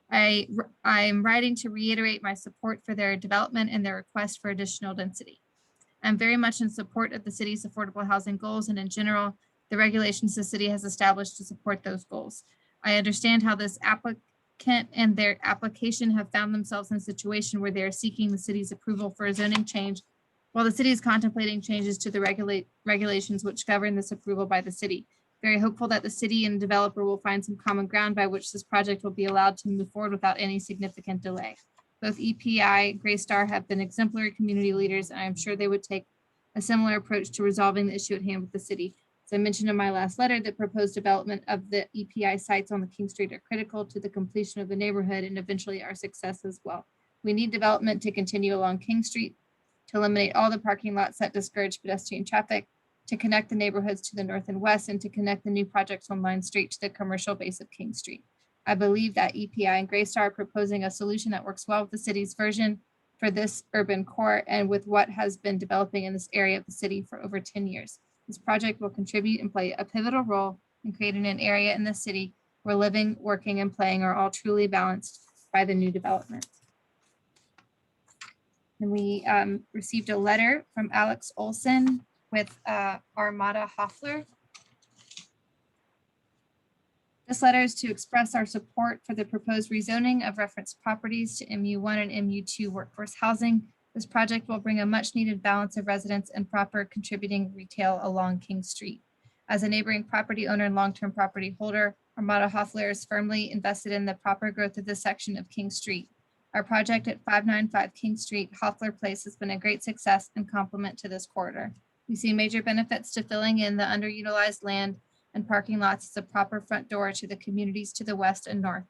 I'm writing to reiterate my support for their development and their request for additional density. I'm very much in support of the city's affordable housing goals and in general, the regulations the city has established to support those goals. I understand how this applicant and their application have found themselves in a situation where they are seeking the city's approval for a zoning change while the city is contemplating changes to the regulations which govern this approval by the city. Very hopeful that the city and developer will find some common ground by which this project will be allowed to move forward without any significant delay. Both EPI and Greystar have been exemplary community leaders, and I'm sure they would take a similar approach to resolving the issue at hand with the city. As I mentioned in my last letter, the proposed development of the EPI sites on the King Street are critical to the completion of the neighborhood and eventually our success as well. We need development to continue along King Street, to eliminate all the parking lots that discourage pedestrian traffic, to connect the neighborhoods to the north and west, and to connect the new projects on Line Street to the commercial base of King Street. I believe that EPI and Greystar are proposing a solution that works well with the city's version for this urban core and with what has been developing in this area of the city for over 10 years. This project will contribute and play a pivotal role in creating an area in the city where living, working, and playing are all truly balanced by the new development. And we received a letter from Alex Olson with Armada Hoffler. This letter is to express our support for the proposed rezoning of reference properties to MU1 and MU2 workforce housing. This project will bring a much needed balance of residents and proper contributing retail along King Street. As a neighboring property owner and long-term property holder, Armada Hoffler is firmly invested in the proper growth of this section of King Street. Our project at 595 King Street, Hoffler Place, has been a great success and complement to this corridor. We see major benefits to filling in the underutilized land and parking lots as a proper front door to the communities to the west and north.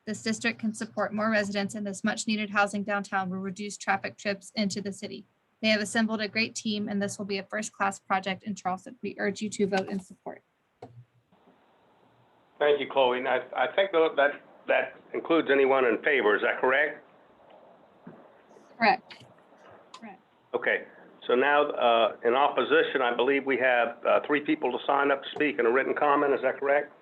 This district can support more residents, and this much needed housing downtown will reduce traffic trips into the city. They have assembled a great team, and this will be a first-class project in Charleston. We urge you to vote in support. Thank you, Chloe. And I think that includes anyone in favor. Is that correct? Correct. Okay. So now, in opposition, I believe we have 3 people to sign up to speak in a written comment. Is that correct?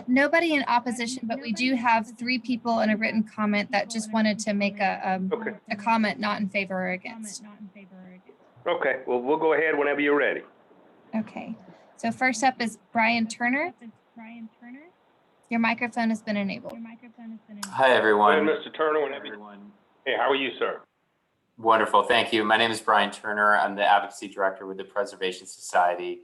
Nobody in opposition, but we do have 3 people in a written comment that just wanted to make a comment not in favor or against. Okay. Well, we'll go ahead whenever you're ready. Okay. So first up is Brian Turner. Your microphone has been enabled. Hi, Go everyone. ahead, Mr. Turner, whenever you. Hey, how are you, sir? Wonderful. Thank you. My name is Brian Turner. I'm the Advocacy Director with the Preservation Society.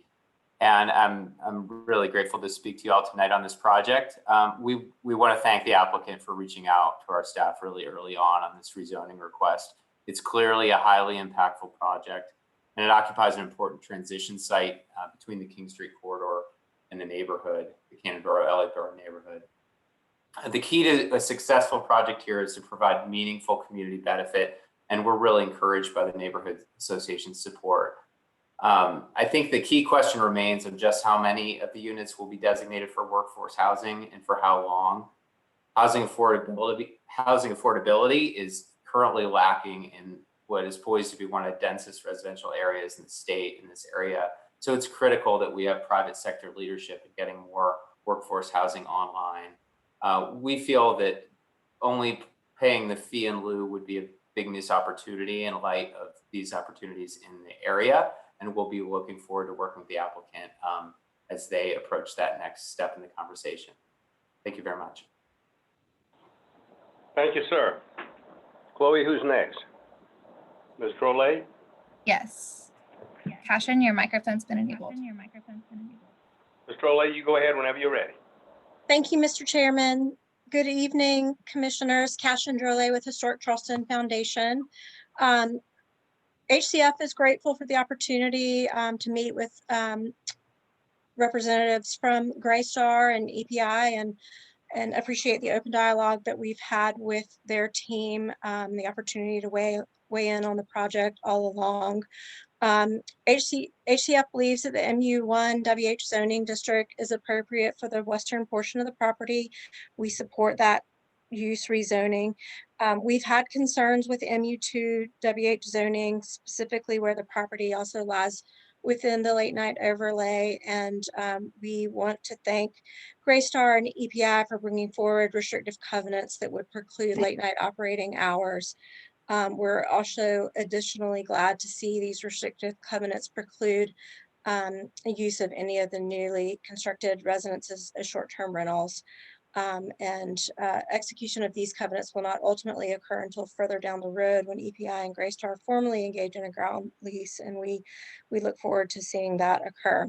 And I'm really grateful to speak to you all tonight on this project. We want to thank the applicant for reaching out to our staff really early on this rezoning request. It's clearly a highly impactful project, and it occupies an important transition site between the King Street corridor and the neighborhood, the Cannonboro-Elliotboro neighborhood. The key to a successful project here is to provide meaningful community benefit, and we're really encouraged by the neighborhood association's support. I think the key question remains of just how many of the units will be designated for workforce housing and for how long. Housing affordability is currently lacking in what is poised to be one of the densest residential areas in the state in this area. So it's critical that we have private sector leadership in getting more workforce housing online. We feel that only paying the fee in lieu would be a big missed opportunity in light of these opportunities in the area. And we'll be looking forward to working with the applicant as they approach that next step in the conversation. Thank you very much. Thank you, sir. Chloe, who's next? Ms. Drolet? Yes. Cashin, your microphone's been enabled. Ms. Drolet, you go ahead whenever you're ready. Thank you, Mr. Chairman. Good evening, Commissioners. Cashin Drolet with Historic Charleston Foundation. HCF is grateful for the opportunity to meet with representatives from Greystar and EPI and appreciate the open dialogue that we've had with their team, the opportunity to weigh in on the project all along. HCF believes that the MU1 WH zoning district is appropriate for the western portion of the property. We support that use rezoning. We've had concerns with MU2 WH zoning, specifically where the property also lies within the late night overlay. And we want to thank Greystar and EPI for bringing forward restrictive covenants that would preclude late night operating hours. We're also additionally glad to see these restrictive covenants preclude use of any of the newly constructed residences as short-term rentals. Execution of these covenants will not ultimately occur until further down the road when EPI and Greystar formally engage in a ground lease, and we look forward to seeing that occur.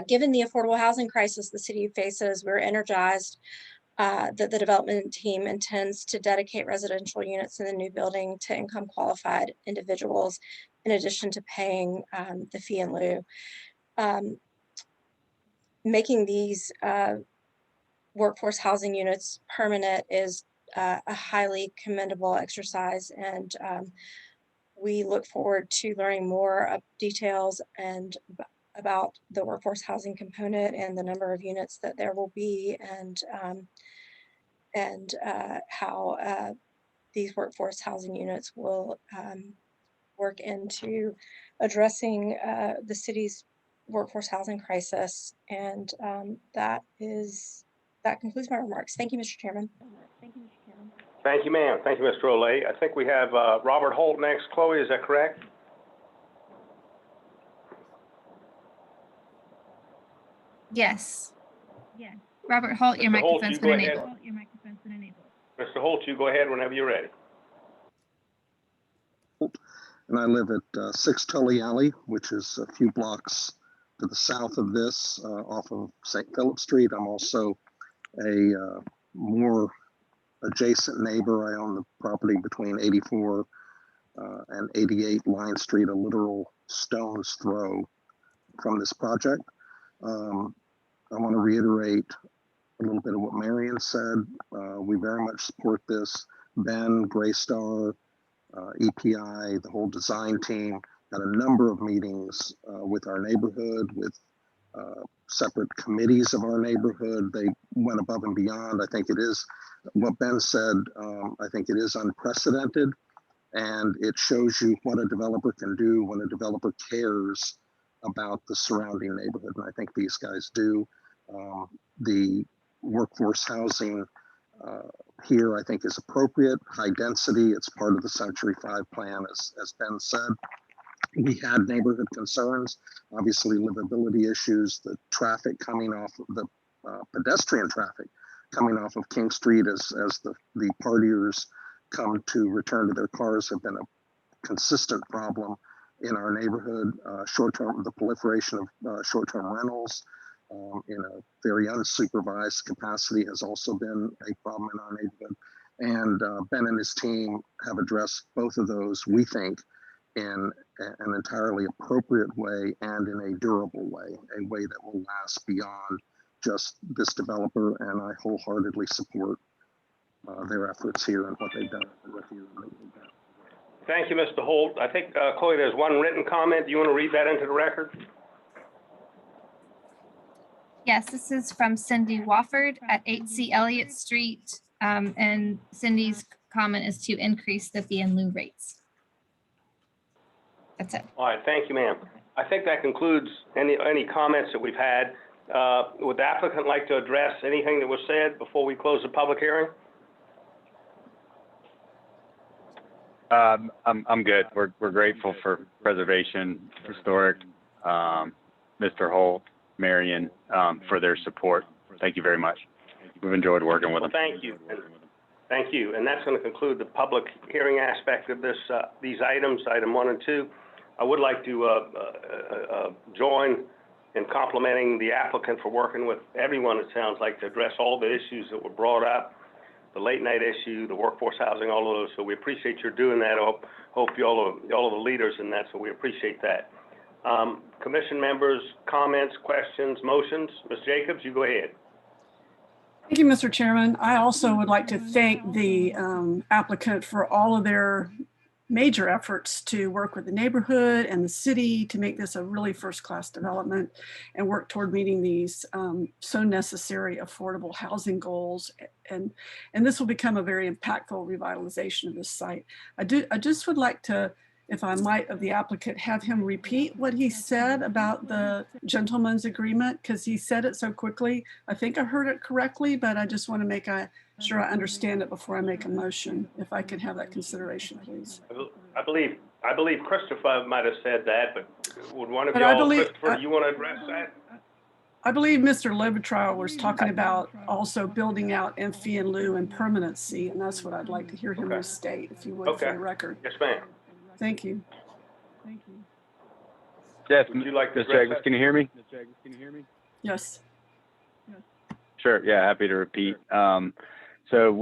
Given the affordable housing crisis the city faces, we're energized that the development team intends to dedicate residential units in the new building to income qualified individuals, in addition to paying the fee in lieu. Making these workforce housing units permanent is a highly commendable exercise, and we look forward to learning more of details and about the workforce housing component and the number of units that there will be, and how these workforce housing units will work into addressing the city's workforce housing crisis. And that concludes my remarks. Thank you, Mr. Chairman. Thank you, ma'am. Thank you, Mr. Olay. I think we have Robert Holt next. Chloe, is that correct? Yes. Robert Holt, your Mr. Holt, microphone's you been go ahead. enabled. Mr. Holt, you go ahead whenever you're ready. And I live at 6 Tully Alley, which is a few blocks to the south of this, off of St. Philip Street. I'm also a more adjacent neighbor. I own the property between 84 and 88 Line Street, a literal stone's throw from this project. I want to reiterate a little bit of what Marion said. We very much support this. Ben, Greystar, EPI, the whole design team had a number of meetings with our neighborhood, with separate committees of our neighborhood. They went above and beyond. I think it is what Ben said. I think it is unprecedented, and it shows you what a developer can do when a developer cares about the surrounding neighborhood. And I think these guys do. The workforce housing here, I think, is appropriate, high density. It's part of the Century 5 plan, as Ben said. We had neighborhood concerns, obviously livability issues, the traffic coming off of the pedestrian traffic coming off of King Street as the partiers come to return to their cars have been a consistent problem in our neighborhood. The proliferation of short-term rentals in a very unsupervised capacity has also been a problem in our neighborhood. And Ben and his team have addressed both of those, we think, in an entirely appropriate way and in a durable way, a way that will last beyond just this developer. And I wholeheartedly support their efforts here and what they've done with you. Thank you, Mr. Holt. I think, Chloe, there's one written comment. Do you want to read that into the record? Yes, this is from Cindy Wofford at 8C Elliott Street. And Cindy's comment is to increase the fee and lieu rates. That's it. All right, thank you, ma'am. I think that concludes any comments that we've had. Would the applicant like to address anything that was said before we close the public hearing? I'm good. We're grateful for preservation, historic, Mr. Holt, Marion, for their support. Thank you very much. We've enjoyed working with them. Thank you. Thank you. And that's going to conclude the public hearing aspect of this, these items, item 1 and 2. I would like to join in complimenting the applicant for working with everyone, it sounds like, to address all the issues that were brought up, the late night issue, the workforce housing, all of those. So we appreciate your doing that. I hope you all of the leaders in that, so we appreciate that. Commission members, comments, questions, motions? Ms. Jacobs, you go ahead. Thank you, Mr. Chairman. I also would like to thank the applicant for all of their major efforts to work with the neighborhood and the city to make this a really first-class development and work toward meeting these so necessary affordable housing goals. And this will become a very impactful revitalization of this site. I just would like to, if I might, of the applicant, have him repeat what he said about the gentleman's agreement, because he said it so quickly. I think I heard it correctly, but I just want to make sure I understand it before I make a motion. If I could have that consideration, please. I believe Christopher might have said that, but would one of But I y'all, believe- Christopher, do you want to address that? I believe Mr. Levitrau was talking about also building out in fee and lieu and permanency, and that's what I'd like to hear him Okay. restate, if you would, for Okay. the record. Yes, ma'am. Thank you. Yes, Would you like to Ms. address Jacobs, that? can you hear me? Yes. Sure, yeah, happy to repeat. So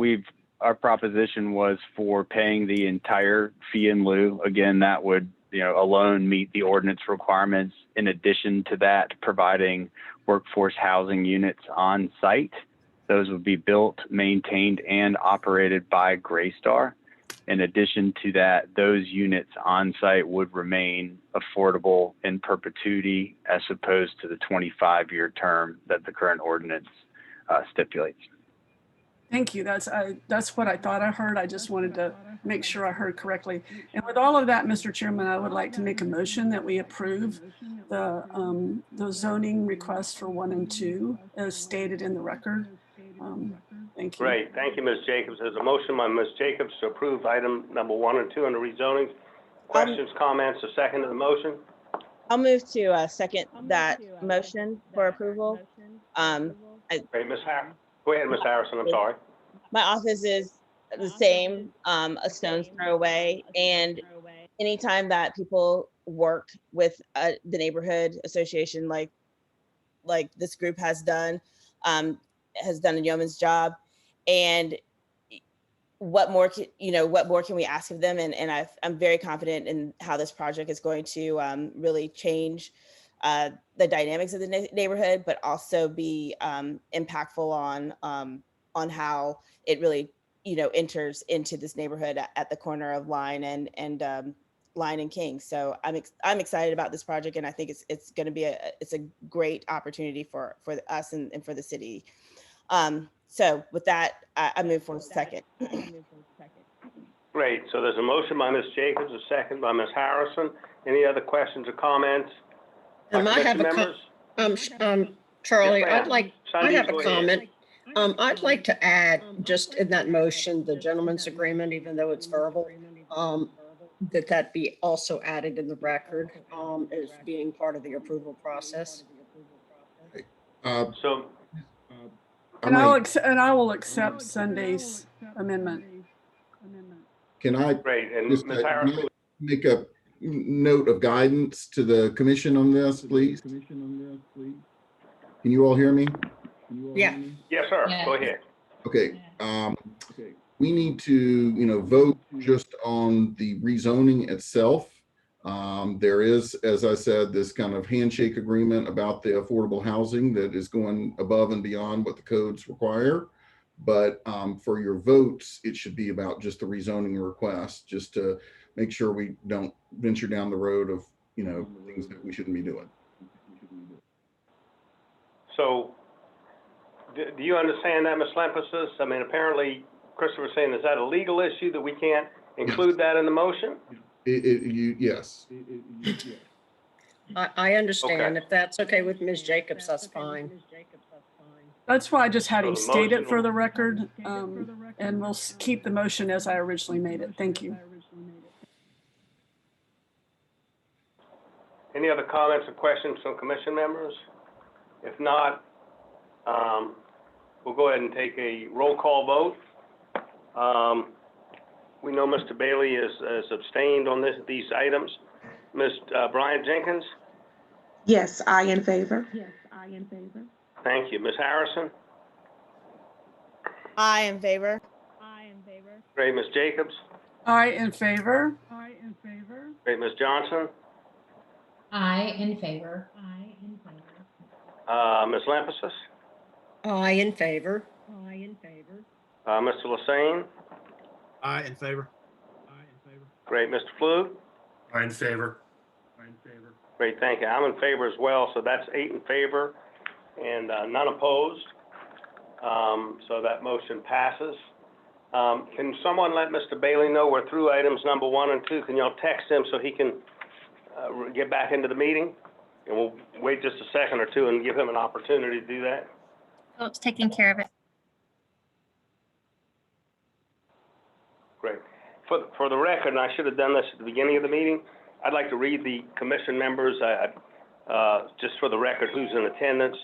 our proposition was for paying the entire fee in lieu. Again, that would, alone meet the ordinance requirements. In addition to that, providing workforce housing units on site. Those would be built, maintained, and operated by Greystar. In addition to that, those units on site would remain affordable in perpetuity as opposed to the 25-year term that the current ordinance stipulates. Thank you. That's what I thought I heard. I just wanted to make sure I heard correctly. And with all of that, Mr. Chairman, I would like to make a motion that we approve the zoning request for 1 and 2 as stated in the record. Thank you. Great. Thank you, Ms. Jacobs. There's a motion by Ms. Jacobs to approve item number 1 and 2 on the rezoning. Questions, comments, a second to the motion? I'll move to second that motion for approval. Great, Ms. Harrison. Go ahead, Ms. Harrison, I'm sorry. My office is the same, a stone's throw away. And anytime that people work with the neighborhood association, like this group has done a yeoman's job. And what more can we ask of them? And I'm very confident in how this project is going to really change the dynamics of the neighborhood, but also be impactful on how it really, enters into this neighborhood at the corner of Line and Line and King. So I'm excited about this project, and I think it's going to be a great opportunity for us and for the city. So with that, I move for a second. Great. So there's a motion by Ms. Jacobs, a second by Ms. Harrison. Any other questions or comments? I have Commission members? Charlie, Yes, ma'am. I have Sandeep, go a ahead. comment. I'd like to add, just in that motion, the gentleman's agreement, even though it's verbal, that be also added in the record, as being part of the approval process. So, And I will accept Sunday's amendment. Can I great. And just Ms. Harrison, make a note of guidance to the commission on this, please? Can you all hear me? Yeah. yes, sir. Yeah. Go ahead. Okay, we need to, vote just on the rezoning itself. There is, as I said, this kind of handshake agreement about the affordable housing that is going above and beyond what the codes require. But for your votes, it should be about just the rezoning request, just to make sure we don't venture down the road of, things that we shouldn't be doing. So, do you understand that, Ms. Lampasas? I mean, apparently, Christopher's saying, is that a legal issue that we can't include that in the motion? Yes. I understand. Okay. If that's okay with Ms. Jacobs, that's fine. That's why I just had So him the state it motion- for the record, and we'll keep the motion as I originally made it. Thank you. Any other comments or questions from commission members? If not, we'll go ahead and take a roll call vote. We know Mr. Bailey is abstained on these items. Ms. Bryant Jenkins? Yes, I in favor. Thank you. Ms. Harrison? I in favor. Great. Ms. Jacobs? I in favor. Great. Ms. Johnson? I in favor. Ms. Lampasas? I in favor. Mr. Lassane? Aye, in favor. Great. Mr. Flug? Aye, in favor. Great, thank you. I'm in favor as well, so that's 8 in favor and none opposed. So that motion passes. Can someone let Mr. Bailey know we're through items number 1 and 2? Can y'all text him so he can get back into the meeting? And we'll wait just a second or two and give him an opportunity to do that. Philip's taking care of it. Great. For the record, and I should have done this at the beginning of the meeting, I'd like to read the commission members, just for the record, who's in attendance.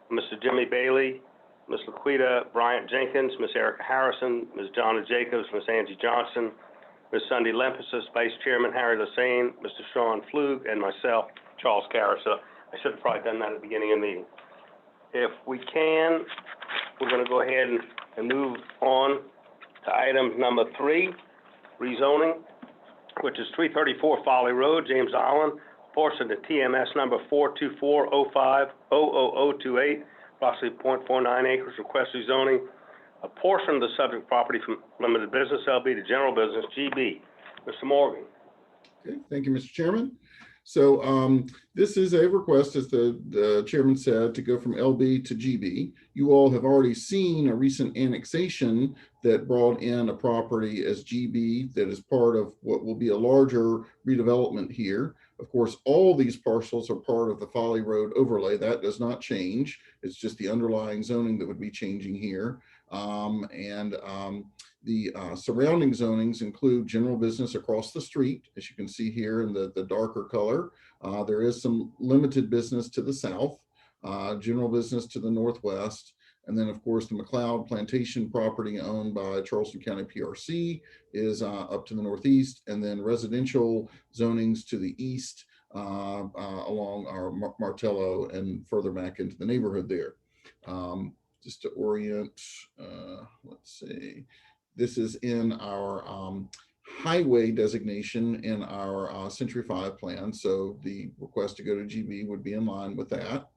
Mr. Jimmy Bailey, Ms. Laquita Bryant Jenkins, Ms. Erica Harrison, Ms. Donna Jacobs, Ms. Angie Johnson, Ms. Sunday Lemphasis, Vice Chairman Harry Lassane, Mr. Sean Flug, and myself, Charles Carr. So I should have probably done that at the beginning of the meeting. If we can, we're going to go ahead and move on to item number 3, rezoning, which is 334 Folly Road, James Island, portion of TMS number 42405-00028, approximately 0.49 acres, request rezoning a portion of the subject property from limited business LB to general business GB. Mr. Morgan. Okay, thank you, Mr. Chairman. So this is a request, as the chairman said, to go from LB to GB. You all have already seen a recent annexation that brought in a property as GB that is part of what will be a larger redevelopment here. Of course, all these parcels are part of the Folly Road overlay. That does not change. It's just the underlying zoning that would be changing here. The surrounding zonings include general business across the street, as you can see here in the darker color. There is some limited business to the south, general business to the northwest, and then of course the McLeod Plantation property owned by Charleston County PRC is up to the northeast, and then residential zonings to the east along our Martello and further back into the neighborhood there. Just to orient, let's see. This is in our highway designation in our Century 5 plan. So the request to go to GB would be in line with that.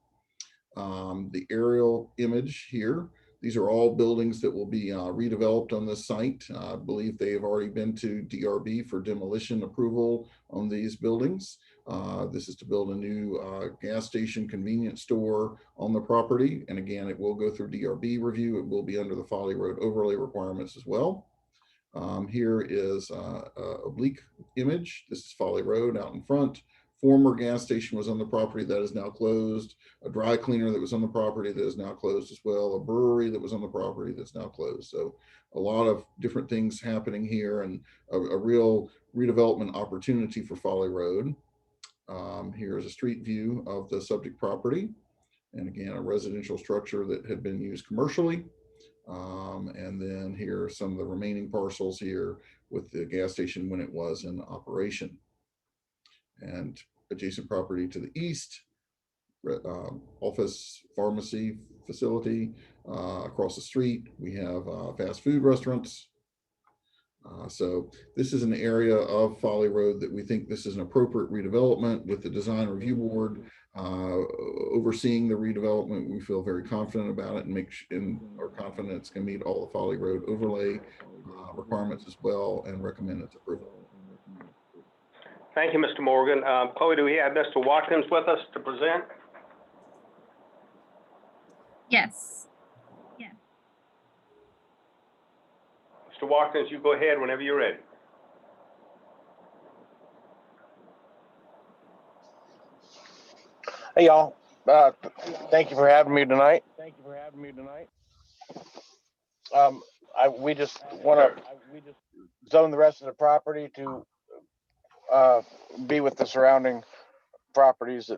The aerial image here, these are all buildings that will be redeveloped on this site. I believe they have already been to DRB for demolition approval on these buildings. This is to build a new gas station convenience store on the property. And again, it will go through DRB review. It will be under the Folly Road overlay requirements as well. Here is a oblique image. This is Folly Road out in front. Former gas station was on the property that is now closed. A dry cleaner that was on the property that is now closed as well. A brewery that was on the property that's now closed. So a lot of different things happening here and a real redevelopment opportunity for Folly Road. Here's a street view of the subject property. And again, a residential structure that had been used commercially. And then here are some of the remaining parcels here with the gas station when it was in operation. And adjacent property to the east, office, pharmacy facility. Across the street, we have fast food restaurants. So this is an area of Folly Road that we think this is an appropriate redevelopment with the Design Review Board overseeing the redevelopment. We feel very confident about it and are confident it's going to meet all the Folly Road overlay requirements as well and recommend its approval. Thank you, Mr. Morgan. Chloe, do we have Mr. Watkins with us to present? Yes. Mr. Watkins, you go ahead whenever you're ready. Hey, y'all. Thank you for having me tonight. We just want to zone the rest of the property to be with the surrounding properties,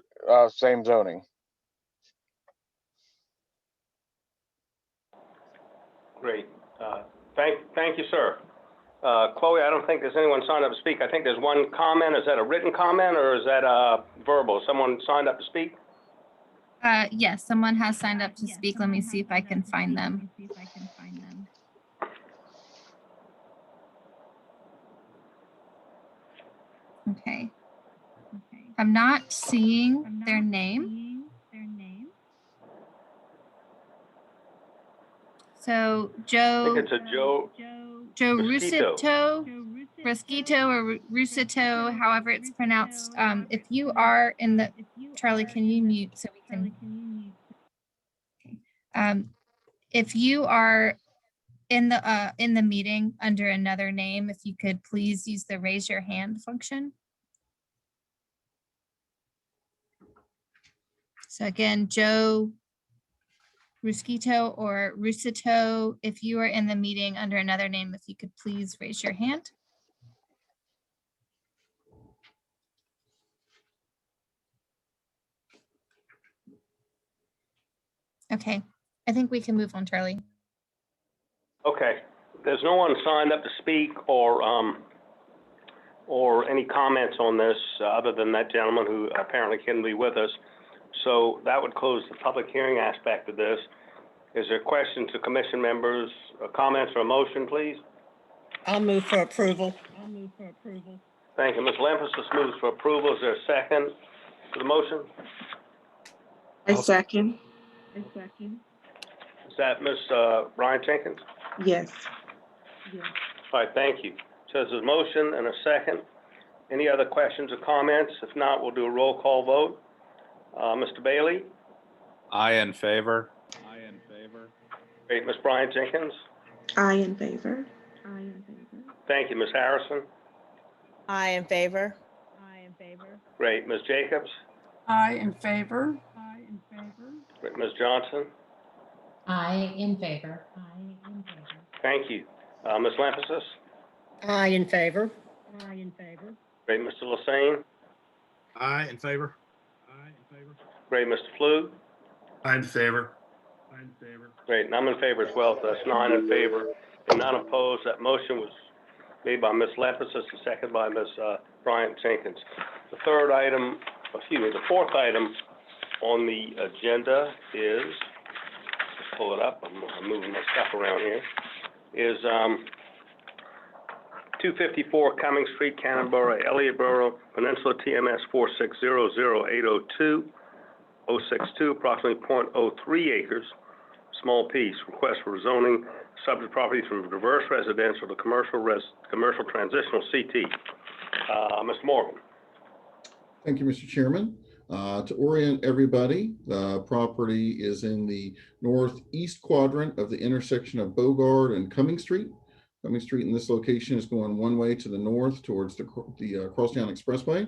same zoning. Great. Thank you, sir. Chloe, I don't think there's anyone signed up to speak. I think there's one comment. Is that a written comment or is that verbal? Someone signed up to speak? Yes, someone has signed up to speak. Let me see if I can find them. Okay. I'm not seeing their name. So I Joe. think it's a Joe. Joe Rusquito. Rusquito or Rusito, however it's pronounced. If you are in the, Charlie, can you mute so we can? If you are in the meeting under another name, if you could please use the raise your hand function. So again, Joe Rusquito or Rusito, if you are in the meeting under another name, if you could please raise your hand. Okay, I think we can move on, Charlie. Okay, there's no one signed up to speak or any comments on this other than that gentleman who apparently couldn't be with us. So that would close the public hearing aspect of this. Is there questions to commission members, comments or a motion, please? I'll move for approval. Thank you. Ms. Lemphasis moves for approval. Is there a second to the motion? I second. Is that Ms. Brian Jenkins? Yes. All right, thank you. So there's a motion and a second. Any other questions or comments? If not, we'll do a roll call vote. Mr. Bailey? I in favor. Great. Ms. Brian Jenkins? I in favor. Thank you. Ms. Harrison? I in favor. Great. Ms. Jacobs? I in favor. Great. Ms. Johnson? I in favor. Thank you. Ms. Lemphasis? I in favor. Great. Mr. Lassane? Aye, in favor. Great. Mr. Flug? I in favor. Great. And I'm in favor as well. So that's 9 in favor and none opposed. That motion was made by Ms. Lemphasis and seconded by Ms. Bryant Jenkins. The fourth item on the agenda is, let's pull it up, I'm moving my stuff around here, is 254 Cumming Street, Canberra, Elliottboro, Peninsula TMS 4600802, approximately 0.03 acres, small piece. Request for zoning subject property from diverse residential to commercial transitional CT. Mr. Morgan. Thank you, Mr. Chairman. To orient everybody, the property is in the northeast quadrant of the intersection of Bogard and Cumming Street. Cumming Street in this location is going one way to the north towards the Crosstown Expressway.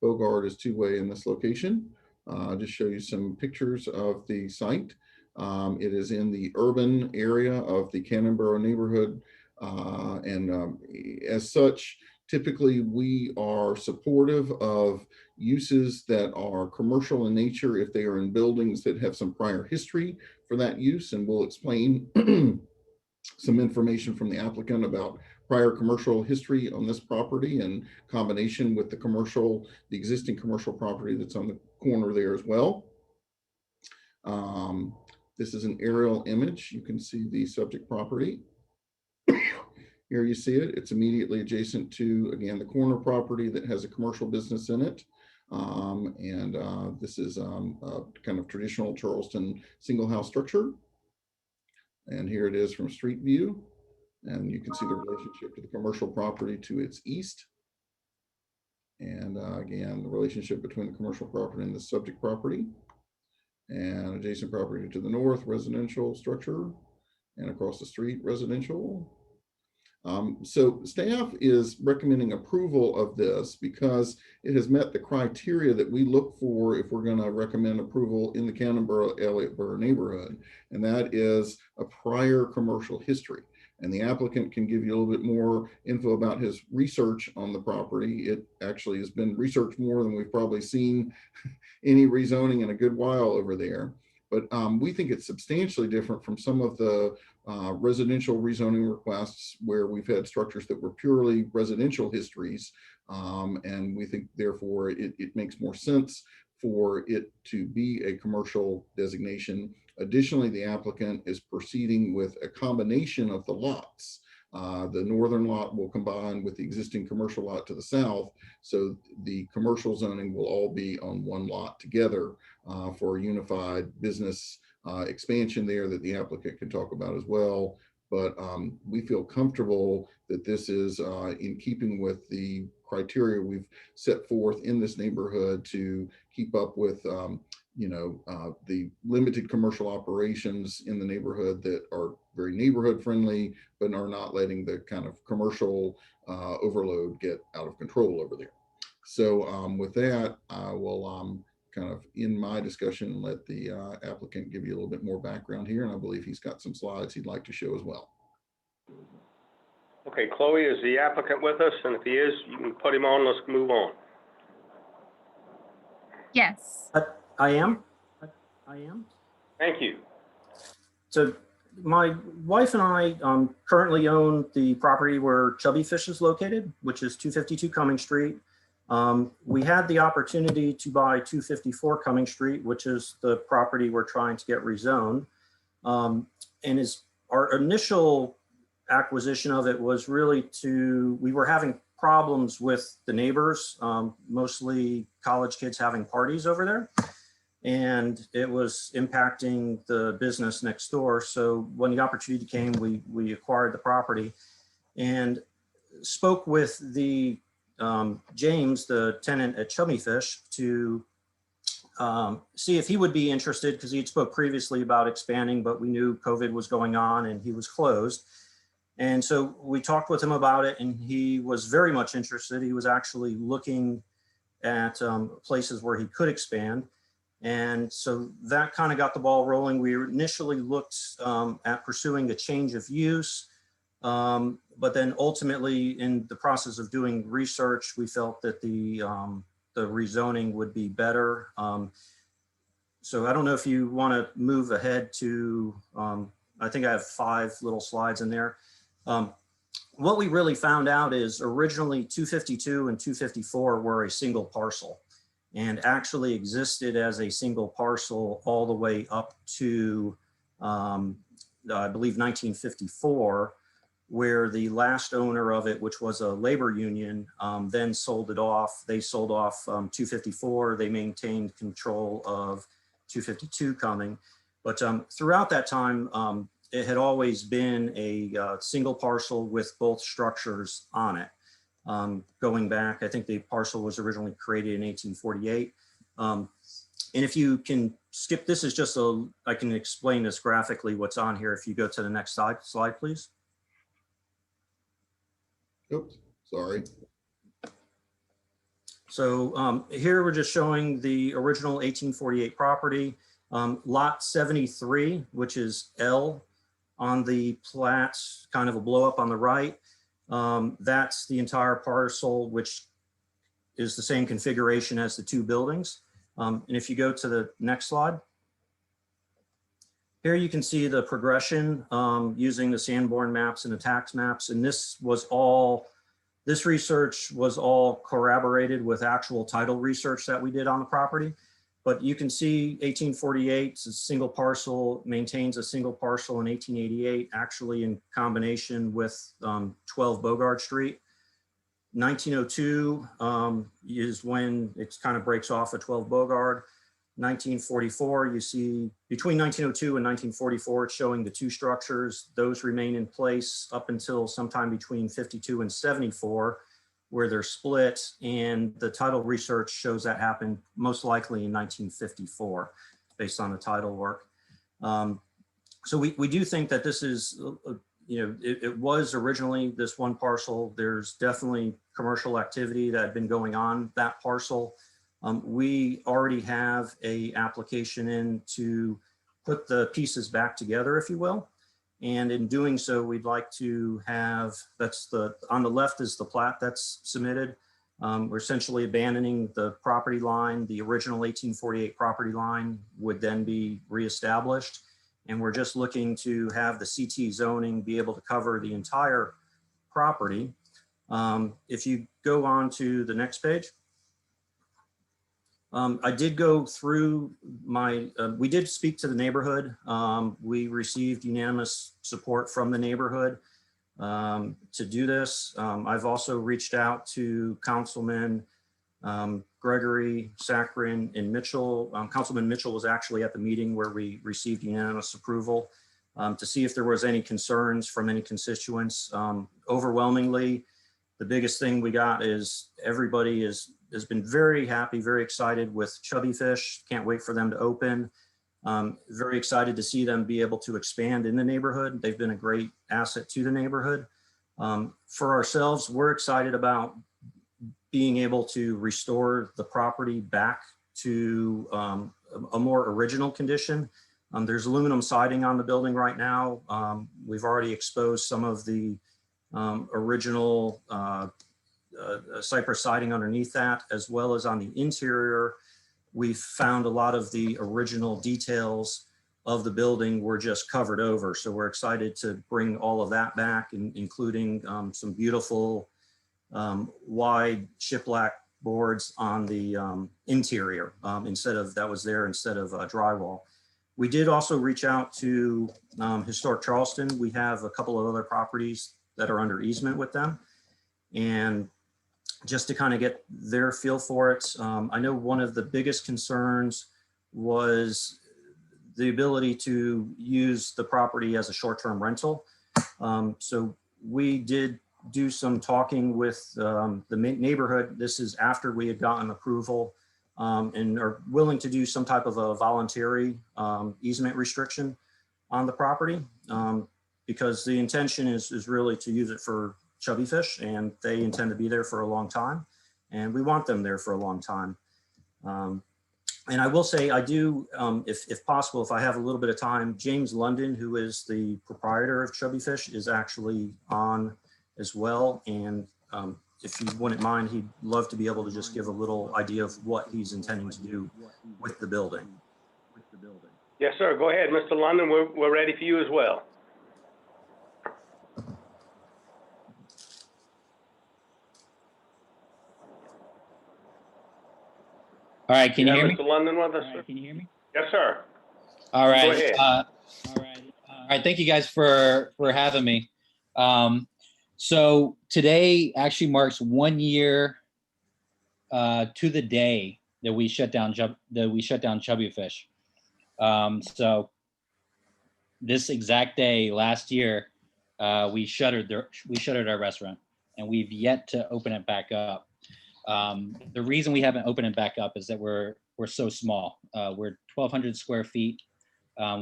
Bogard is two-way in this location. I'll just show you some pictures of the site. It is in the urban area of the Canberra neighborhood, and as such, typically we are supportive of uses that are commercial in nature if they are in buildings that have some prior history for that use, and we'll explain some information from the applicant about prior commercial history on this property in combination with the existing commercial property that's on the corner there as well. This is an aerial image. You can see the subject property. Here you see it. It's immediately adjacent to, again, the corner property that has a commercial business in it. This is a kind of traditional Charleston single house structure. And here it is from street view. And you can see the relationship to the commercial property to its east. And again, the relationship between the commercial property and the subject property. And adjacent property to the north, residential structure. And across the street, residential. So staff is recommending approval of this because it has met the criteria that we look for if we're going to recommend approval in the Canberra-Elliottboro neighborhood, and that is a prior commercial history. And the applicant can give you a little bit more info about his research on the property. It actually has been researched more than we've probably seen any rezoning in a good while over there. But we think it's substantially different from some of the residential rezoning requests where we've had structures that were purely residential histories. And we think, therefore, it makes more sense for it to be a commercial designation. Additionally, the applicant is proceeding with a combination of the lots. The northern lot will combine with the existing commercial lot to the south. So the commercial zoning will all be on one lot together for a unified business expansion there that the applicant can talk about as well. But we feel comfortable that this is in keeping with the criteria we've set forth in this neighborhood to keep up with the limited commercial operations in the neighborhood that are very neighborhood friendly, but are not letting the kind of commercial overload get out of control over there. So with that, I will kind of in my discussion and let the applicant give you a little bit more background here. And I believe he's got some slides he'd like to show as well. Okay, Chloe, is the applicant with us? And if he is, you can put him on. Let's move on. Yes. I am. Thank you. So my wife and I currently own the property where Chubby Fish is located, which is 252 Cumming Street. We had the opportunity to buy 254 Cumming Street, which is the property we're trying to get rezoned. And our initial acquisition of it was really we were having problems with the neighbors, mostly college kids having parties over there. And it was impacting the business next door. So when the opportunity came, we acquired the property and spoke with the James, the tenant at Chubby Fish, to see if he would be interested, because he had spoke previously about expanding, but we knew COVID was going on and he was closed. And so we talked with him about it and he was very much interested. He was actually looking at places where he could expand. And so that kind of got the ball rolling. We initially looked at pursuing a change of use, but then ultimately in the process of doing research, we felt that the rezoning would be better. So I don't know if you want to move ahead to, I think I have 5 little slides in there. What we really found out is originally 252 and 254 were a single parcel and actually existed as a single parcel all the way up to, I believe, 1954, where the last owner of it, which was a labor union, then sold it off. They sold off 254. They maintained control of 252 Cumming. But throughout that time, it had always been a single parcel with both structures on it. Going back, I think the parcel was originally created in 1848. And if you can skip, this is just I can explain this graphically what's on here. If you go to the next slide, please. Oops, sorry. So here we're just showing the original 1848 property. Lot 73, which is L on the plat, kind of a blow up on the right. That's the entire parcel, which is the same configuration as the 2 buildings. And if you go to the next slide, here you can see the progression using the Sanborn maps and the tax maps. And this research was all corroborated with actual title research that we did on the property. But you can see 1848, it's a single parcel, maintains a single parcel in 1888, actually in combination with 12 Bogart Street. 1902 is when it kind of breaks off at 12 Bogart. 1944, you see between 1902 and 1944, it's showing the 2 structures. Those remain in place up until sometime between 52 and 74, where they're split, and the title research shows that happened most likely in 1954 based on the title work. So we do think that this is, it was originally this one parcel. There's definitely commercial activity that had been going on that parcel. We already have a application in to put the pieces back together, if you will. And in doing so, we'd like to have, on the left is the plat that's submitted. We're essentially abandoning the property line. The original 1848 property line would then be reestablished. And we're just looking to have the CT zoning be able to cover the entire property. If you go on to the next page. I did go through we did speak to the neighborhood. We received unanimous support from the neighborhood. to do this. I've also reached out to Councilman Gregory, Saccharin, and Mitchell. Councilman Mitchell was actually at the meeting where we received unanimous approval to see if there was any concerns from any constituents. Overwhelmingly, the biggest thing we got is everybody has been very happy, very excited with Chubby Fish. Can't wait for them to open. Very excited to see them be able to expand in the neighborhood. They've been a great asset to the neighborhood. For ourselves, we're excited about being able to restore the property back to a more original condition. There's aluminum siding on the building right now. We've already exposed some of the original cypress siding underneath that, as well as on the interior. We found a lot of the original details of the building were just covered over. So we're excited to bring all of that back, including some beautiful wide shiplap boards on the interior instead of drywall. We did also reach out to Historic Charleston. We have a couple of other properties that are under easement with them. And just to kind of get their feel for it, I know one of the biggest concerns was the ability to use the property as a short-term rental. So we did do some talking with the neighborhood. This is after we had gotten approval and are willing to do some type of a voluntary easement restriction on the property because the intention is really to use it for chubby fish, and they intend to be there for a long time, and we want them there for a long time. And I will say, I do, if possible, if I have a little bit of time, James London, who is the proprietor of Chubby Fish, is actually on as well. And if you wouldn't mind, he'd love to be able to just give a little idea of what he's intending to do with the building. Yes, sir. Go ahead, Mr. London. We're ready for you as well. All right, can you hear me? Mr. London with us, sir? Can you hear me? Yes, sir. All right. Go ahead. All right. Thank you guys for having me. So today actually marks 1 year to the day that we shut down Chubby Fish. So this exact day last year, we shuttered our restaurant, and we've yet to open it back up. The reason we haven't opened it back up is that we're so small. We're 1,200 square feet.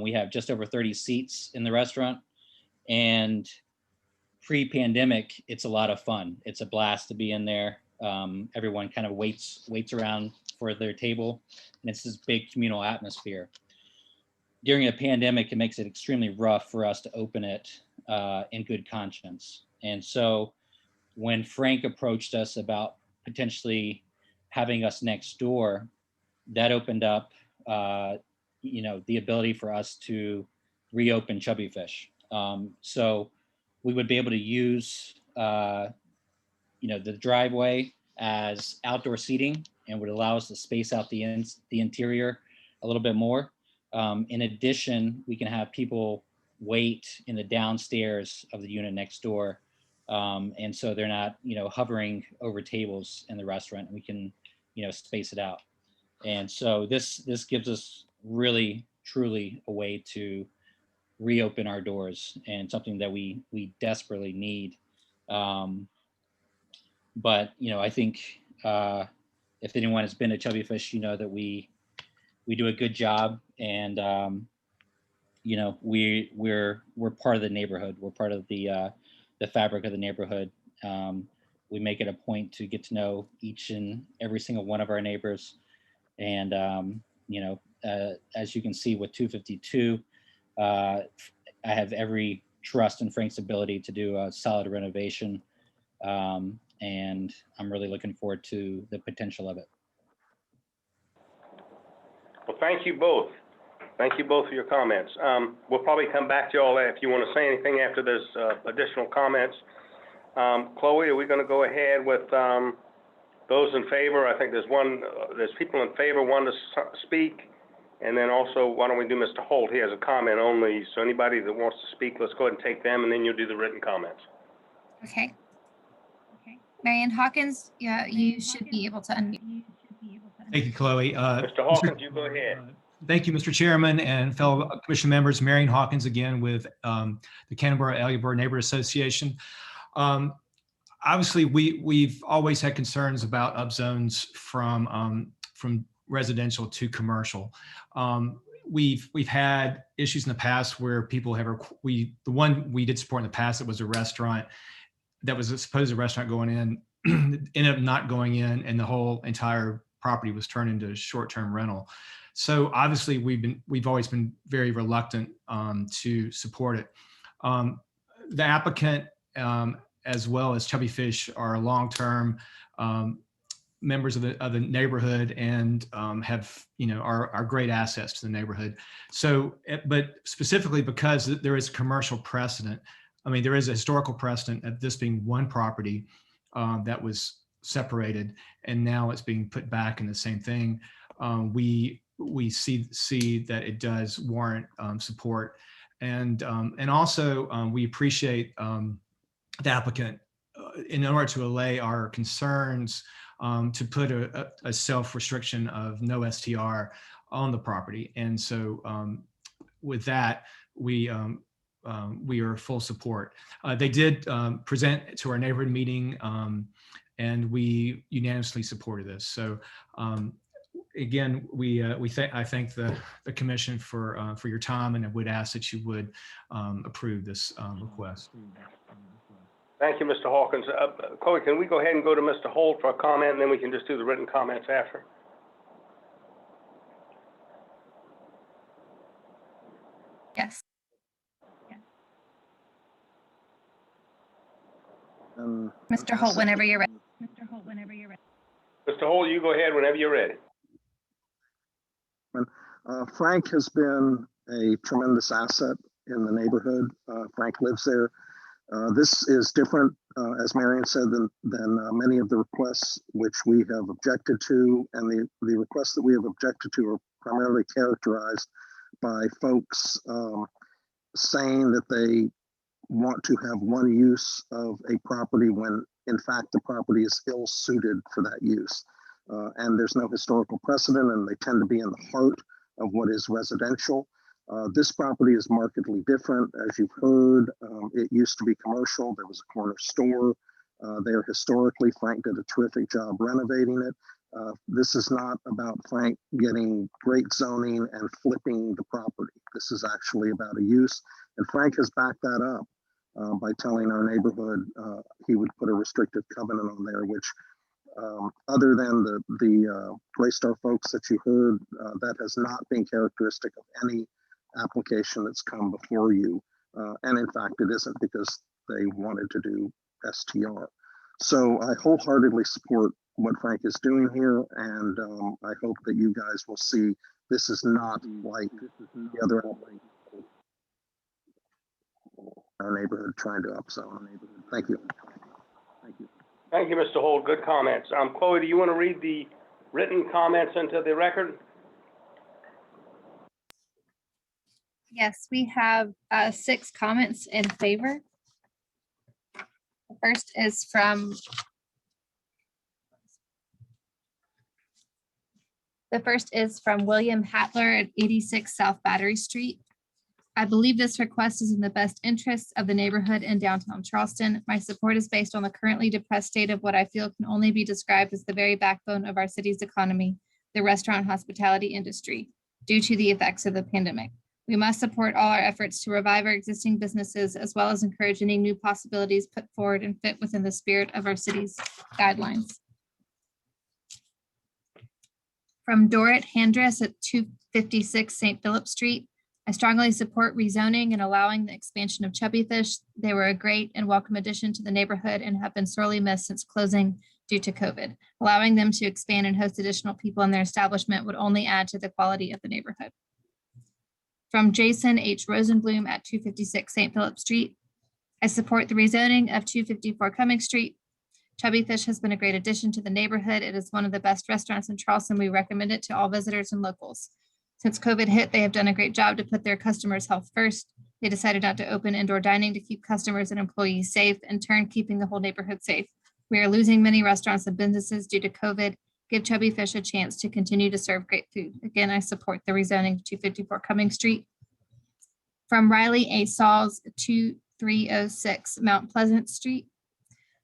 We have just over 30 seats in the restaurant, and pre-pandemic, it's a lot of fun. It's a blast to be in there. Everyone kind of waits around for their table, and it's this big communal atmosphere. During a pandemic, it makes it extremely rough for us to open it in good conscience. And so when Frank approached us about potentially having us next door, that opened up, the ability for us to reopen Chubby Fish. So we would be able to use, the driveway as outdoor seating, and would allow us to space out the interior a little bit more. In addition, we can have people wait in the downstairs of the unit next door. And so they're not, hovering over tables in the restaurant. We can, space it out. And so this gives us really, truly a way to reopen our doors, and something that we desperately need. But, I think if anyone has been to Chubby Fish, that we do a good job, and, we're part of the neighborhood. We're part of the fabric of the neighborhood. We make it a point to get to know each and every single one of our neighbors. And, as you can see with 252, I have every trust in Frank's ability to do a solid renovation. And I'm really looking forward to the potential of it. Well, thank you both. Thank you both for your comments. We'll probably come back to you all if you want to say anything after there's additional comments. Chloe, are we going to go ahead with those in favor? I think there's people in favor wanting to speak. And then also, why don't we do Mr. Holt? He has a comment only. So anybody that wants to speak, let's go ahead and take them, and then you'll do the written comments. Okay. Marianne Hawkins, yeah, you should be able to unmute. Thank you, Chloe. Mr. Hawkins, you go ahead. Thank you, Mr. Chairman and fellow commission members. Marion Hawkins again with the Canberra-Algebra Neighborhood Association. Obviously, we've always had concerns about upzones from residential to commercial. We've had issues in the past where people have the one we did support in the past, it was a restaurant that was a supposed restaurant going in, ended up not going in, and the whole entire property was turned into short-term rental. So obviously we've always been very reluctant to support it. The applicant, as well as Chubby Fish, are long-term members of the neighborhood and have, are great assets to the neighborhood. So, but specifically because there is commercial precedent, I mean, there is a historical precedent of this being one property that was separated, and now it's being put back in the same thing. We see that it does warrant support, and also we appreciate the applicant in order to allay our concerns to put a self-restriction of no STR on the property. And so with that, we are full support. They did present to our neighborhood meeting, and we unanimously supported this. So again, I thank the commission for your time, and I would ask that you would approve this request. Thank you, Mr. Hawkins. Chloe, can we go ahead and go to Mr. Holt for a comment, and then we can just do the written comments after? Yes. Mr. Holt, whenever you're ready. Mr. Holt, you go ahead whenever you're ready. Frank has been a tremendous asset in the neighborhood. Frank lives there. This is different, as Marion said, than many of the requests which we have objected to, and the requests that we have objected to are primarily characterized by folks saying that they want to have one use of a property when in fact the property is ill suited for that use. And there's no historical precedent, and they tend to be in the heart of what is residential. This property is markedly different. As you've heard, it used to be commercial. There was a corner store there historically. Frank did a terrific job renovating it. This is not about Frank getting great zoning and flipping the property. This is actually about a use. And Frank has backed that up by telling our neighborhood he would put a restrictive covenant on there, which other than the Greystar folks that you heard, that has not been characteristic of any application that's come before you. And in fact, it isn't, because they wanted to do STR. So I wholeheartedly support what Frank is doing here. And I hope that you guys will see this is not like the other our neighborhood trying to upzone. Thank you. Thank you, Mr. Holt. Good comments. Chloe, do you want to read the written comments into the record? Yes, we have 6 comments in favor. The first is from William Hatler at 86 South Battery Street. I believe this request is in the best interest of the neighborhood in downtown Charleston. My support is based on the currently depressed state of what I feel can only be described as the very backbone of our city's economy, the restaurant hospitality industry, due to the effects of the pandemic. We must support all our efforts to revive our existing businesses, as well as encourage any new possibilities put forward and fit within the spirit of our city's guidelines. From Dorrit Handress at 256 St. Philip Street. I strongly support rezoning and allowing the expansion of Chubby Fish. They were a great and welcome addition to the neighborhood and have been sorely missed since closing due to COVID. Allowing them to expand and host additional people in their establishment would only add to the quality of the neighborhood. From Jason H. Rosenblum at 256 St. Philip Street. I support the rezoning of 254 Cumming Street. Chubby Fish has been a great addition to the neighborhood. It is one of the best restaurants in Charleston. We recommend it to all visitors and locals. Since COVID hit, they have done a great job to put their customers' health first. They decided not to open indoor dining to keep customers and employees safe, in turn keeping the whole neighborhood safe. We are losing many restaurants and businesses due to COVID. Give Chubby Fish a chance to continue to serve great food. Again, I support the rezoning to 254 Cumming Street. From Riley A. Sauls, 2306 Mount Pleasant Street.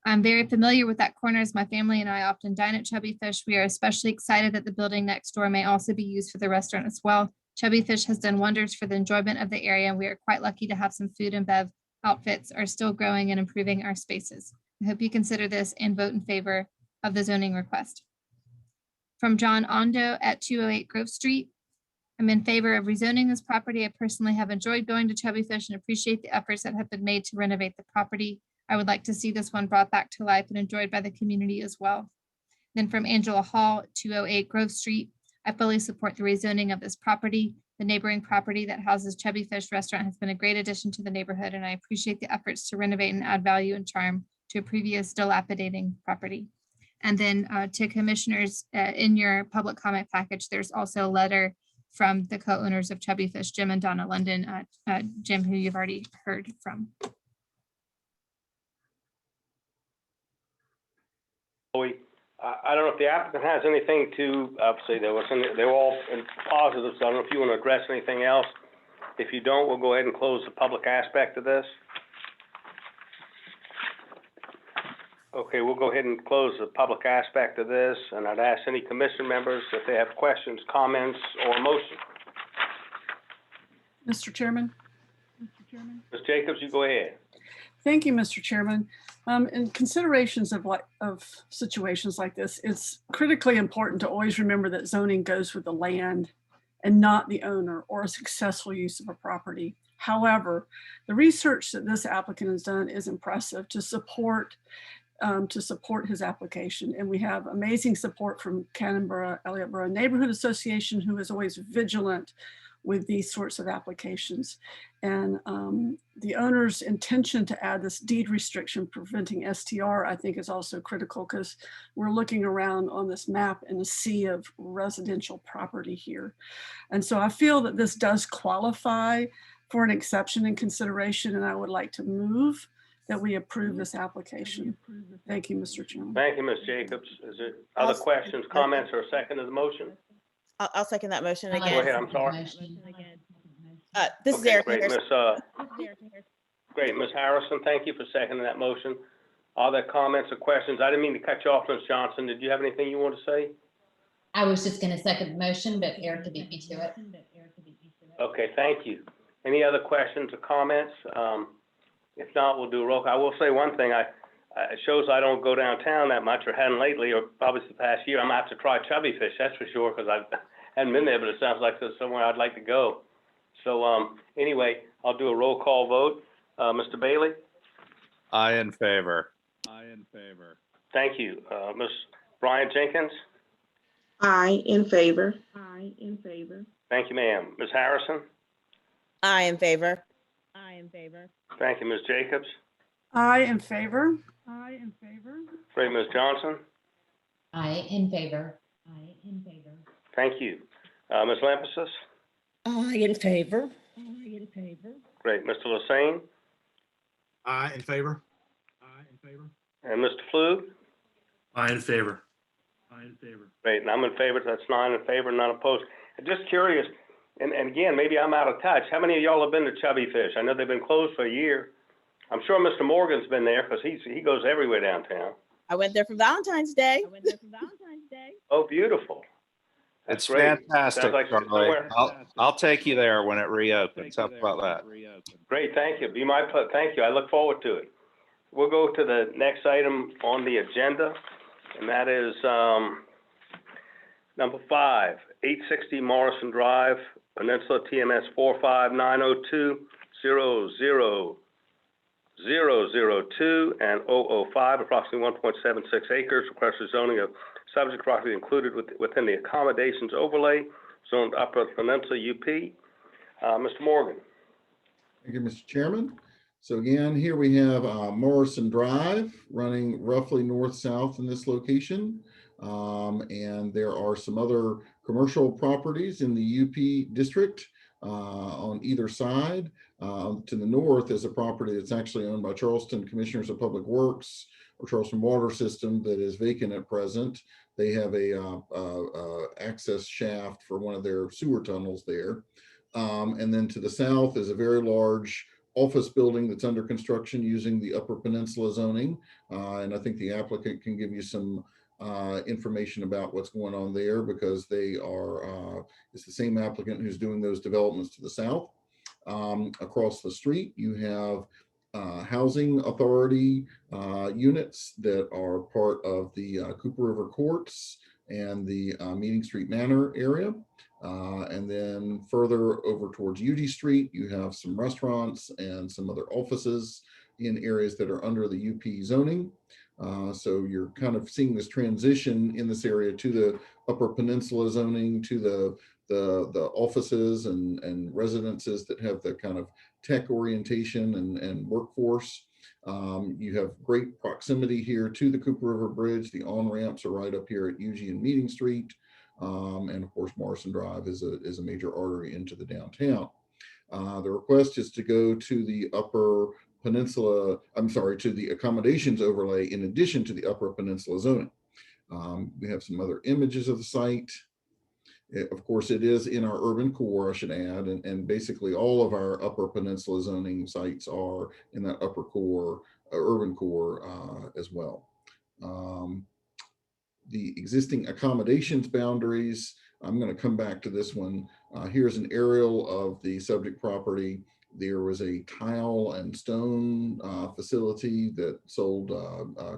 I'm very familiar with that corner as my family and I often dine at Chubby Fish. We are especially excited that the building next door may also be used for the restaurant as well. Chubby Fish has done wonders for the enjoyment of the area, and we are quite lucky to have some food and bev outfits are still growing and improving our spaces. I hope you consider this and vote in favor of the zoning request. From John Ondo at 208 Grove Street. I'm in favor of rezoning this property. I personally have enjoyed going to Chubby Fish and appreciate the efforts that have been made to renovate the property. I would like to see this one brought back to life and enjoyed by the community as well. Then from Angela Hall, 208 Grove Street. I fully support the rezoning of this property. The neighboring property that houses Chubby Fish Restaurant has been a great addition to the neighborhood, and I appreciate the efforts to renovate and add value and charm to a previous dilapidating property. And then to commissioners, in your public comment package, there's also a letter from the co-owners of Chubby Fish, Jim and Donna London, Jim, who you've already heard from. I don't know if the applicant has anything to, obviously they were all in positive, so I don't know if you want to address anything else. If you don't, we'll go ahead and close the public aspect of this. Okay, we'll go ahead and close the public aspect of this, and I'd ask any commission members if they have questions, comments, or motion. Mr. Chairman. Ms. Jacobs, you go ahead. Thank you, Mr. Chairman. In considerations of situations like this, it's critically important to always remember that zoning goes with the land and not the owner or a successful use of a property. However, the research that this applicant has done is impressive to support his application. And we have amazing support from Canberra Elliott Borough Neighborhood Association, who is always vigilant with these sorts of applications. And the owner's intention to add this deed restriction preventing STR, I think, is also critical, because we're looking around on this map in a sea of residential property here. And so I feel that this does qualify for an exception in consideration, and I would like to move that we approve this application. Thank you, Mr. Chairman. Thank you, Ms. Jacobs. Is there other questions, comments, or a second of the motion? I'll second that motion again. Go ahead, I'm sorry. This is Erica Great, Harrison. Great, Ms. Harrison, thank you for seconding that motion. Are there comments or questions? I didn't mean to cut you off, Ms. Johnson. Did you have anything you want to say? I was just going to second the motion, but Erica beat me to it. Okay, thank you. Any other questions or comments? If not, we'll do a roll call. I will say one thing. It shows I don't go downtown that much, or hadn't lately, or probably the past year. I'm gonna have to try Chubby Fish, that's for sure, because I hadn't been there, but it sounds like there's somewhere I'd like to go. So anyway, I'll do a roll call vote. Mr. Bailey? I in favor. Thank you. Ms. Brian Jenkins? I in favor. Thank you, ma'am. Ms. Harrison? I in favor. Thank you, Ms. Jacobs. I in favor. Great, Ms. Johnson? I in favor. Thank you. Ms. Lampasas? I in favor. Great. Mr. Lassane? I in favor. And Mr. Flug? I in favor. Great, and I'm in favor. That's 9 in favor, none opposed. I'm just curious, and again, maybe I'm out of touch. How many of y'all have been to Chubby Fish? I know they've been closed for a year. I'm sure Mr. Morgan's been there because he goes everywhere downtown. I went there for Valentine's Day. Oh, beautiful. It's great. fantastic, Sounds like Charlie. somewhere- I'll take you there when it reopens. How about that? Great, thank you. Thank you. I look forward to it. We'll go to the next item on the agenda, and that is number 5, 860 Morrison Drive, Peninsula TMS 45902-000002 and 005, approximately 1.76 acres. Request for zoning of subject property included within the accommodations overlay, zoned Upper Peninsula UP. Mr. Morgan. Thank you, Mr. Chairman. So again, here we have Morrison Drive running roughly north-south in this location. And there are some other commercial properties in the UP district on either side. To the north is a property that's actually owned by Charleston Commissioners of Public Works or Charleston Water System that is vacant at present. They have a access shaft for one of their sewer tunnels there. And then to the south is a very large office building that's under construction using the Upper Peninsula zoning. And I think the applicant can give you some information about what's going on there, because they are, it's the same applicant who's doing those developments to the south. Across the street, you have housing authority units that are part of the Cooper River Courts and the Meeting Street Manor area. And then further over towards UG Street, you have some restaurants and some other offices in areas that are under the UP zoning. So you're kind of seeing this transition in this area to the Upper Peninsula zoning, to the offices and residences that have the kind of tech orientation and workforce. You have great proximity here to the Cooper River Bridge. The on-ramps are right up here at UG and Meeting Street. And of course, Morrison Drive is a major artery into the downtown. The request is to go to the Upper Peninsula, I'm sorry, to the accommodations overlay in addition to the Upper Peninsula zoning. We have some other images of the site. Of course, it is in our urban core, I should add, and basically all of our Upper Peninsula zoning sites are in that upper core, urban core as well. The existing accommodations boundaries, I'm going to come back to this one. Here's an aerial of the subject property. There was a tile and stone facility that sold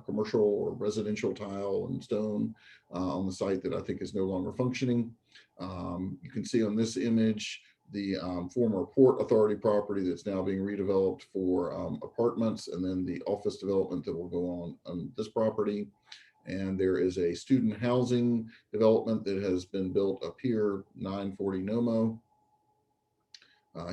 commercial or residential tile and stone on the site that I think is no longer functioning. You can see on this image the former Port Authority property that's now being redeveloped for apartments, and then the office development that will go on this property. And there is a student housing development that has been built up here, 940 Nomo.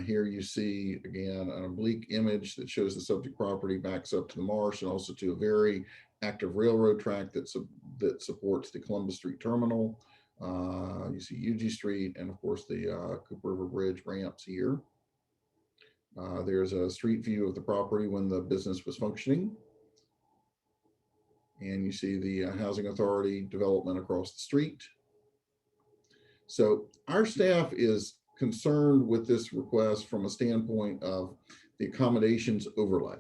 Here you see, again, an oblique image that shows the subject property backs up to the marsh and also to a very active railroad track that supports the Columbus Street Terminal. You see UG Street and of course the Cooper River Bridge ramps here. There's a street view of the property when the business was functioning. And you see the Housing Authority development across the street. So our staff is concerned with this request from a standpoint of the accommodations overlay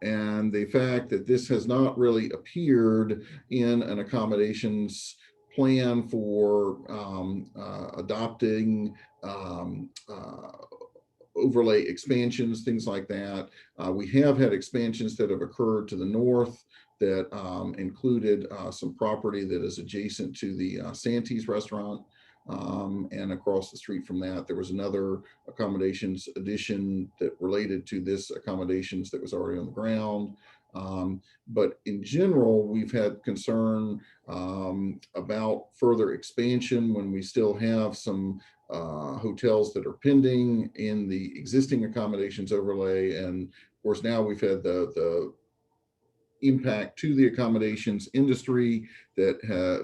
and the fact that this has not really appeared in an accommodations plan for adopting overlay expansions, things like that. We have had expansions that have occurred to the north that included some property that is adjacent to the Santee's restaurant. And across the street from that, there was another accommodations addition that related to this accommodations that was already on the ground. But in general, we've had concern about further expansion when we still have some hotels that are pending in the existing accommodations overlay. And of course, now we've had the impact to the accommodations industry that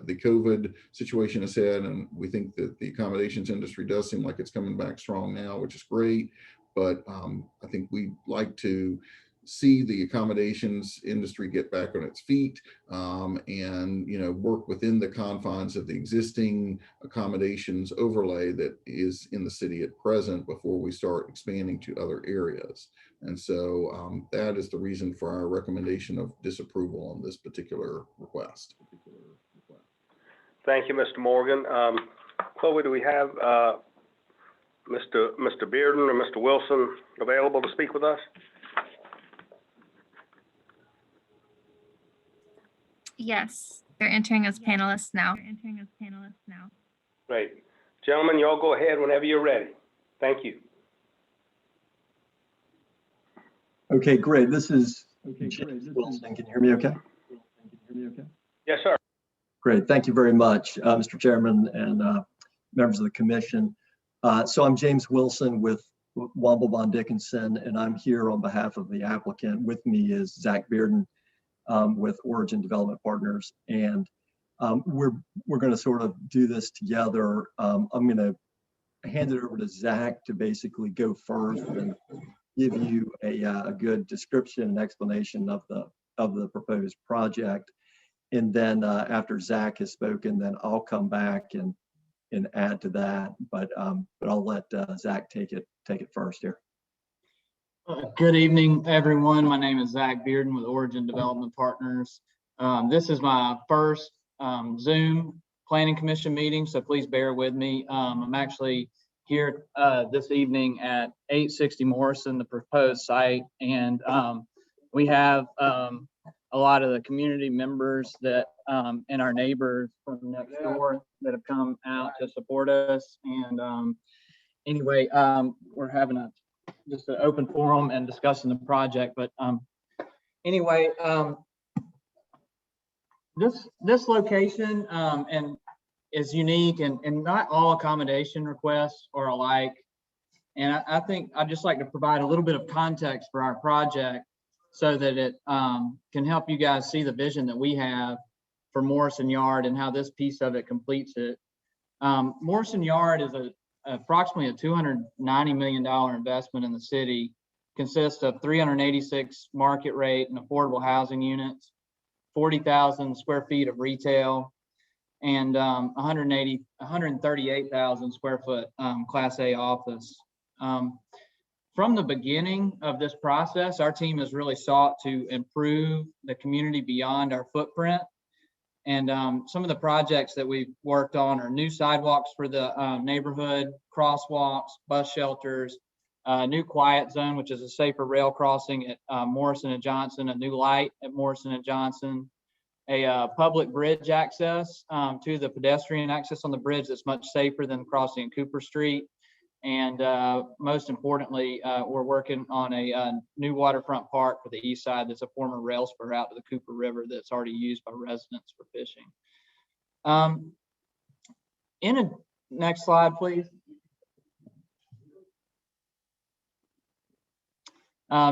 the COVID situation has had. And we think that the accommodations industry does seem like it's coming back strong now, which is great. But I think we'd like to see the accommodations industry get back on its feet and, you know, work within the confines of the existing accommodations overlay that is in the city at present before we start expanding to other areas. And so that is the reason for our recommendation of disapproval on this particular request. Thank you, Mr. Morgan. Chloe, do we have Mr. Bearden or Mr. Wilson available to speak with us? Yes, they're entering as panelists now. Great. Gentlemen, y'all go ahead whenever you're ready. Thank you. Okay, great. This is James Wilson. Can you hear me okay? Yes, sir. Great. Thank you very much, Mr. Chairman and members of the commission. So I'm James Wilson with Womble Bond Dickinson, and I'm here on behalf of the applicant. With me is Zach Bearden with Origin Development Partners. And we're going to sort of do this together. I'm going to hand it over to Zach to basically go first and give you a good description and explanation of the proposed project. And then after Zach has spoken, then I'll come back and add to that. But I'll let Zach take it first here. Good evening, everyone. My name is Zach Bearden with Origin Development Partners. This is my first Zoom Planning Commission meeting, so please bear with me. I'm actually here this evening at 860 Morrison, the proposed site, and we have a lot of the community members that and our neighbors from next door that have come out to support us. And anyway, we're having just an open forum and discussing the project. But anyway, this location and is unique, and not all accommodation requests are alike. And I think I'd just like to provide a little bit of context for our project so that it can help you guys see the vision that we have for Morrison Yard and how this piece of it completes it. Morrison Yard is approximately a $290 million investment in the city, consists of 386 market rate and affordable housing units, 40,000 square feet of retail, and 138,000 square foot Class A office. From the beginning of this process, our team has really sought to improve the community beyond our footprint. And some of the projects that we've worked on are new sidewalks for the neighborhood, crosswalks, bus shelters, new quiet zone, which is a safer rail crossing at Morrison and Johnson, a new light at Morrison and Johnson, a public bridge access to the pedestrian access on the bridge that's much safer than crossing at Cooper Street. And most importantly, we're working on a new waterfront park for the east side that's a former rail spur out to the Cooper River that's already used by residents for fishing. Next slide, please.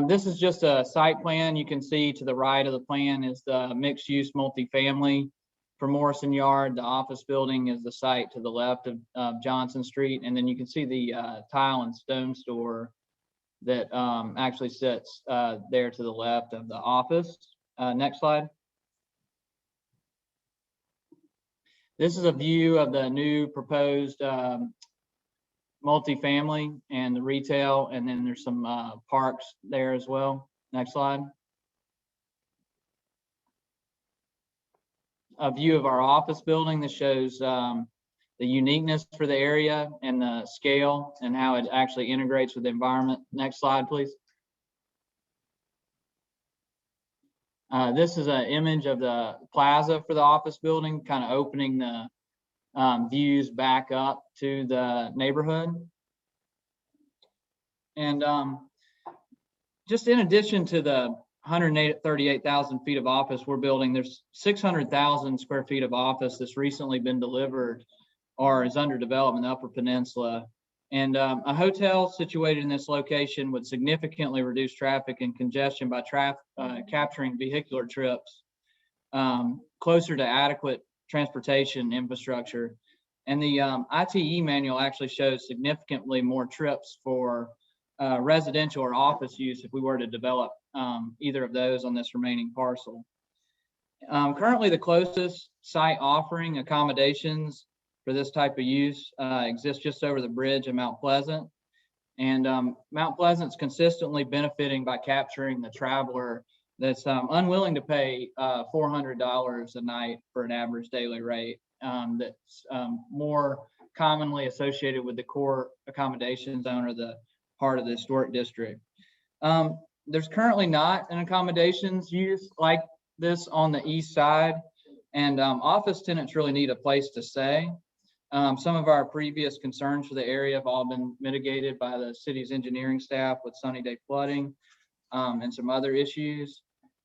This is just a site plan. You can see to the right of the plan is the mixed-use multifamily for Morrison Yard. The office building is the site to the left of Johnson Street. And then you can see the tile and stone store that actually sits there to the left of the office. Next slide. This is a view of the new proposed multifamily and the retail, and then there's some parks there as well. Next slide. A view of our office building that shows the uniqueness for the area and the scale and how it actually integrates with the environment. Next slide, please. This is an image of the plaza for the office building, kind of opening the views back up to the neighborhood. And just in addition to the 138,000 feet of office we're building, there's 600,000 square feet of office that's recently been delivered or is under development in the Upper Peninsula. And a hotel situated in this location would significantly reduce traffic and congestion by capturing vehicular trips closer to adequate transportation infrastructure. And the ITE manual actually shows significantly more trips for residential or office use if we were to develop either of those on this remaining parcel. Currently, the closest site offering accommodations for this type of use exists just over the bridge in Mount Pleasant. And Mount Pleasant's consistently benefiting by capturing the traveler that's unwilling to pay $400 a night for an average daily rate that's more commonly associated with the core accommodation zone or the part of the historic district. There's currently not an accommodations use like this on the east side, and office tenants really need a place to stay. Some of our previous concerns for the area have all been mitigated by the city's engineering staff with sunny day flooding and some other issues.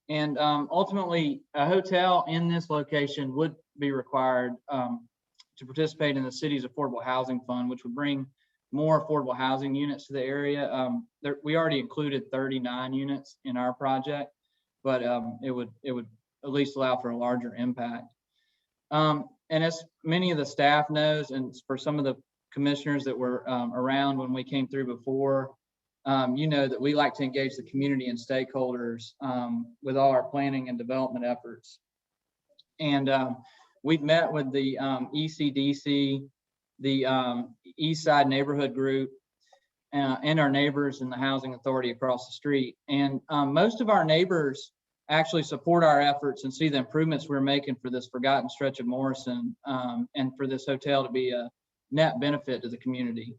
And ultimately, a hotel in this location would be required to participate in the city's affordable housing fund, which would bring more affordable housing units to the area. We already included 39 units in our project, but it would at least allow for a larger impact. And as many of the staff knows, and for some of the commissioners that were around when we came through before, you know that we like to engage the community and stakeholders with all our planning and development efforts. And we've met with the ECDC, the East Side Neighborhood Group, and our neighbors in the Housing Authority across the street. And most of our neighbors actually support our efforts and see the improvements we're making for this forgotten stretch of Morrison, and for this hotel to be a net benefit to the community.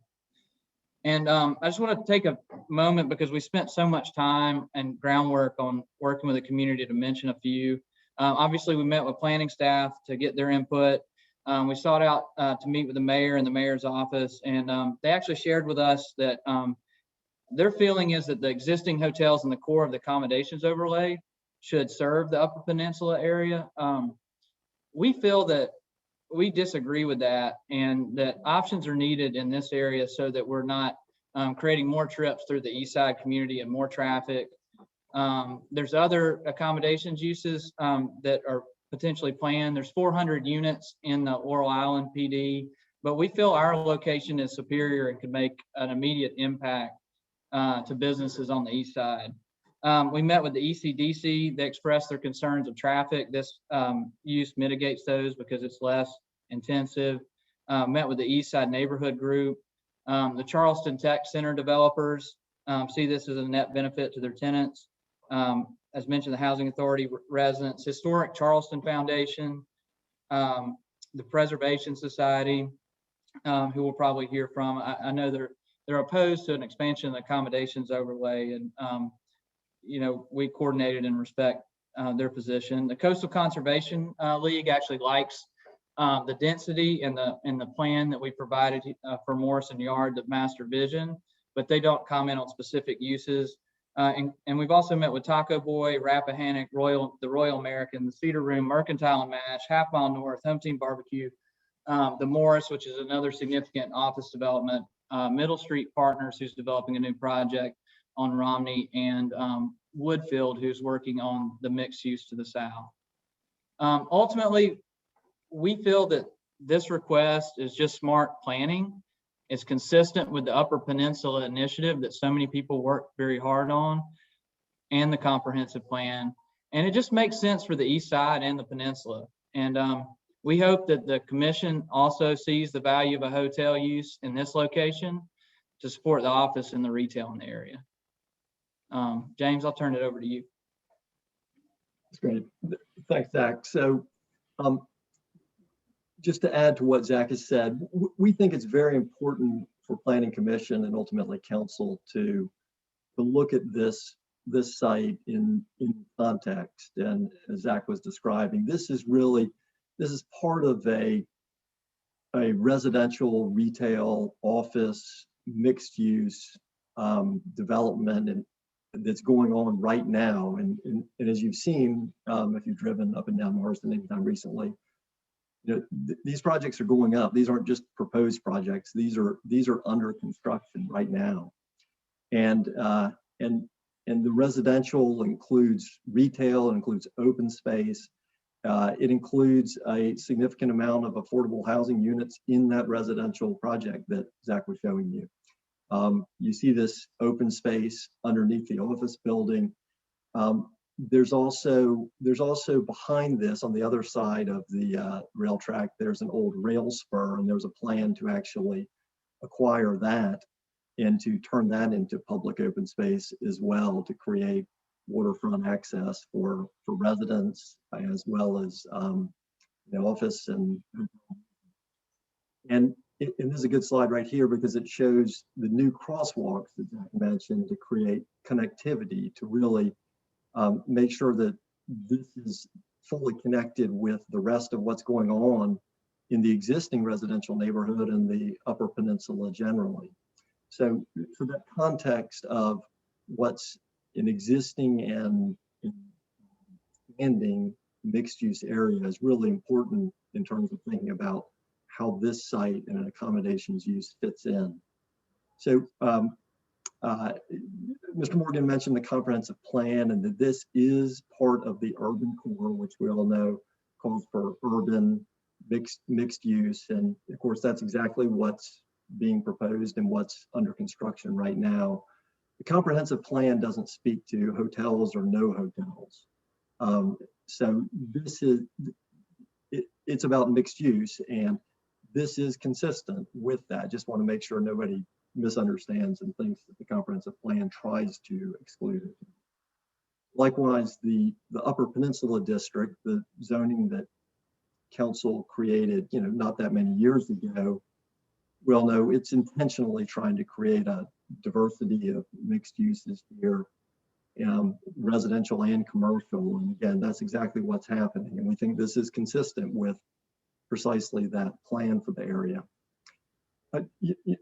And I just want to take a moment, because we spent so much time and groundwork on working with the community, to mention a few. Obviously, we met with planning staff to get their input. We sought out to meet with the mayor and the mayor's office, and they actually shared with us that their feeling is that the existing hotels in the core of the accommodations overlay should serve the Upper Peninsula area. We feel that we disagree with that, and that options are needed in this area so that we're not creating more trips through the East Side community and more traffic. There's other accommodations uses that are potentially planned. There's 400 units in the Laurel Island PD, but we feel our location is superior and could make an immediate impact to businesses on the East Side. We met with the ECDC. They expressed their concerns of traffic. This use mitigates those because it's less intensive. Met with the East Side Neighborhood Group. The Charleston Tech Center developers see this as a net benefit to their tenants. As mentioned, the Housing Authority residents, Historic Charleston Foundation, the Preservation Society, who we'll probably hear from. I know they're opposed to an expansion of the accommodations overlay, and you know, we coordinated and respect their position. The Coastal Conservation League actually likes the density and the plan that we provided for Morrison Yard, the master vision, but they don't comment on specific uses. And we've also met with Taco Boy, Rappahannock, the Royal American, the Cedar Room, Mercantile and Mash, Half Mile North, Home Team Barbecue, the Morris, which is another significant office development, Middle Street Partners, who's developing a new project on Romney, and Woodfield, who's working on the mixed use to the south. Ultimately, we feel that this request is just smart planning. It's consistent with the Upper Peninsula initiative that so many people work very hard on, and the comprehensive plan. And it just makes sense for the East Side and the Peninsula. And we hope that the commission also sees the value of a hotel use in this location to support the office and the retail in the area. James, I'll turn it over to you. That's great. Thanks, Zach. So just to add to what Zach has said, we think it's very important for Planning Commission and ultimately Council to look at this site in context. And as Zach was describing, this is part of a residential, retail, office, mixed use development and that's going on right now. And as you've seen, if you've driven up and down Marsden anytime recently, you know, these projects are going up. These aren't just proposed projects. These are under construction right now. And the residential includes retail, it includes open space. It includes a significant amount of affordable housing units in that residential project that Zach was showing you. You see this open space underneath the office building. There's also behind this, on the other side of the rail track, there's an old rail spur, and there's a plan to actually acquire that and to turn that into public open space as well, to create waterfront access for residents as well as the office. And this is a good slide right here because it shows the new crosswalks that Zach mentioned to create connectivity, to really make sure that this is fully connected with the rest of what's going on in the existing residential neighborhood and the Upper Peninsula generally. So that context of what's an existing and expanding mixed use area is really important in terms of thinking about how this site and an accommodations use fits in. So Mr. Morgan mentioned the comprehensive plan, and that this is part of the urban core, which we all know calls for urban mixed use. And of course, that's exactly what's being proposed and what's under construction right now. The comprehensive plan doesn't speak to hotels or no hotels. So this is, it's about mixed use, and this is consistent with that. Just want to make sure nobody misunderstands and thinks that the comprehensive plan tries to exclude it. Likewise, the Upper Peninsula District, the zoning that council created, not that many years ago, well, no, it's intentionally trying to create a diversity of mixed uses here, residential and commercial. And again, that's exactly what's happening. And we think this is consistent with precisely that plan for the area.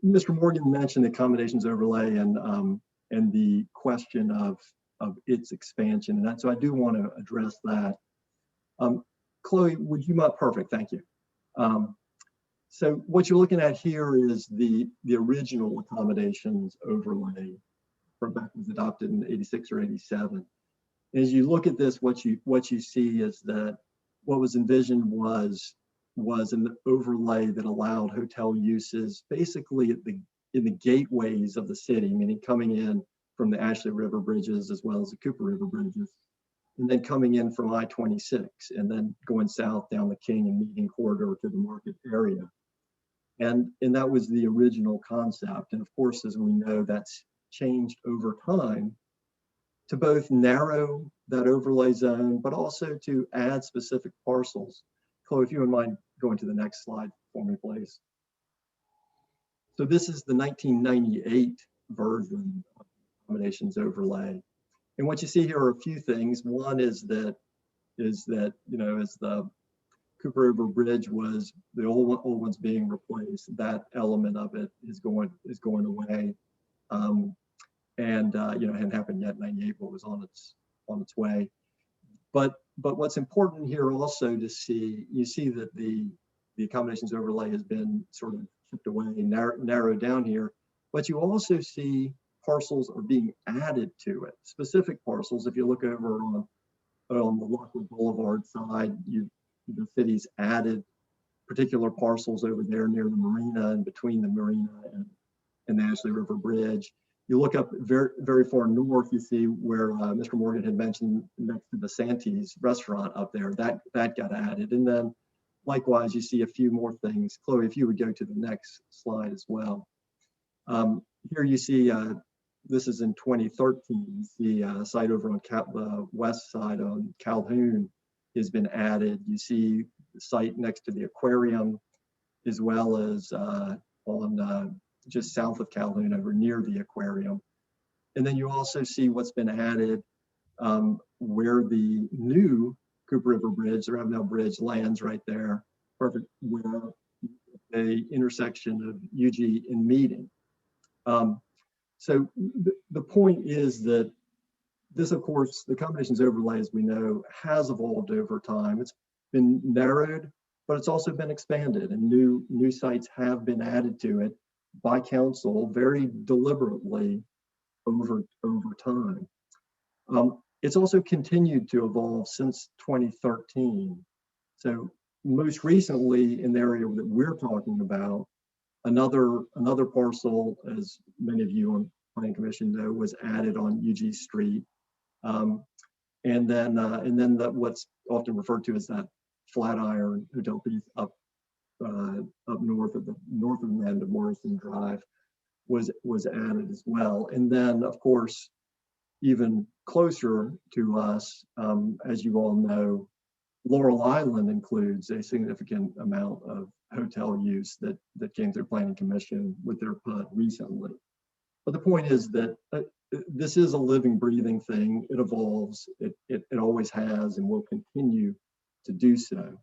Mr. Morgan mentioned accommodations overlay and the question of its expansion. And so I do want to address that. Chloe, would you mind? Perfect, thank you. So what you're looking at here is the original accommodations overlay from back was adopted in 86 or 87. As you look at this, what you see is that what was envisioned was an overlay that allowed hotel uses basically in the gateways of the city, meaning coming in from the Ashley River bridges as well as the Cooper River bridges, and then coming in from I-26 and then going south down the King and Meeting corridor to the market area. And that was the original concept. And of course, as we know, that's changed over time to both narrow that overlay zone, but also to add specific parcels. Chloe, if you wouldn't mind going to the next slide for me, please. So this is the 1998 version of accommodations overlay. And what you see here are a few things. One is that, as the Cooper River Bridge was the old ones being replaced, that element of it is going away. Hadn't happened yet. 98, but was on its way. But what's important here also to see, you see that the accommodations overlay has been sort of chipped away, narrowed down here. But you also see parcels are being added to it, specific parcels. If you look over on the Lockwood Boulevard side, the city's added particular parcels over there near the marina and between the marina and the Ashley River Bridge. You look up very, very far north, you see where Mr. Morgan had mentioned next to the Santee's restaurant up there, that got added. And then likewise, you see a few more things. Chloe, if you would go to the next slide as well. Here you see, this is in 2013, the site over on the west side on Calhoun has been added. You see the site next to the aquarium, as well as on just south of Calhoun over near the aquarium. And then you also see what's been added where the new Cooper River Bridge, the Ravenel Bridge, lands right there, perfect, where the intersection of UG and Meeting. So the point is that this, of course, the accommodations overlay, as we know, has evolved over time. It's been narrowed, but it's also been expanded, and new sites have been added to it by council very deliberately over time. It's also continued to evolve since 2013. So most recently, in the area that we're talking about, another parcel, as many of you on Planning Commission know, was added on UG Street. And then what's often referred to as that Flatiron hotel piece up north of the end of Morrison Drive was added as well. And then, of course, even closer to us, as you all know, Laurel Island includes a significant amount of hotel use that came through Planning Commission with their PUD recently. But the point is that this is a living, breathing thing. It evolves. It always has and will continue to do so.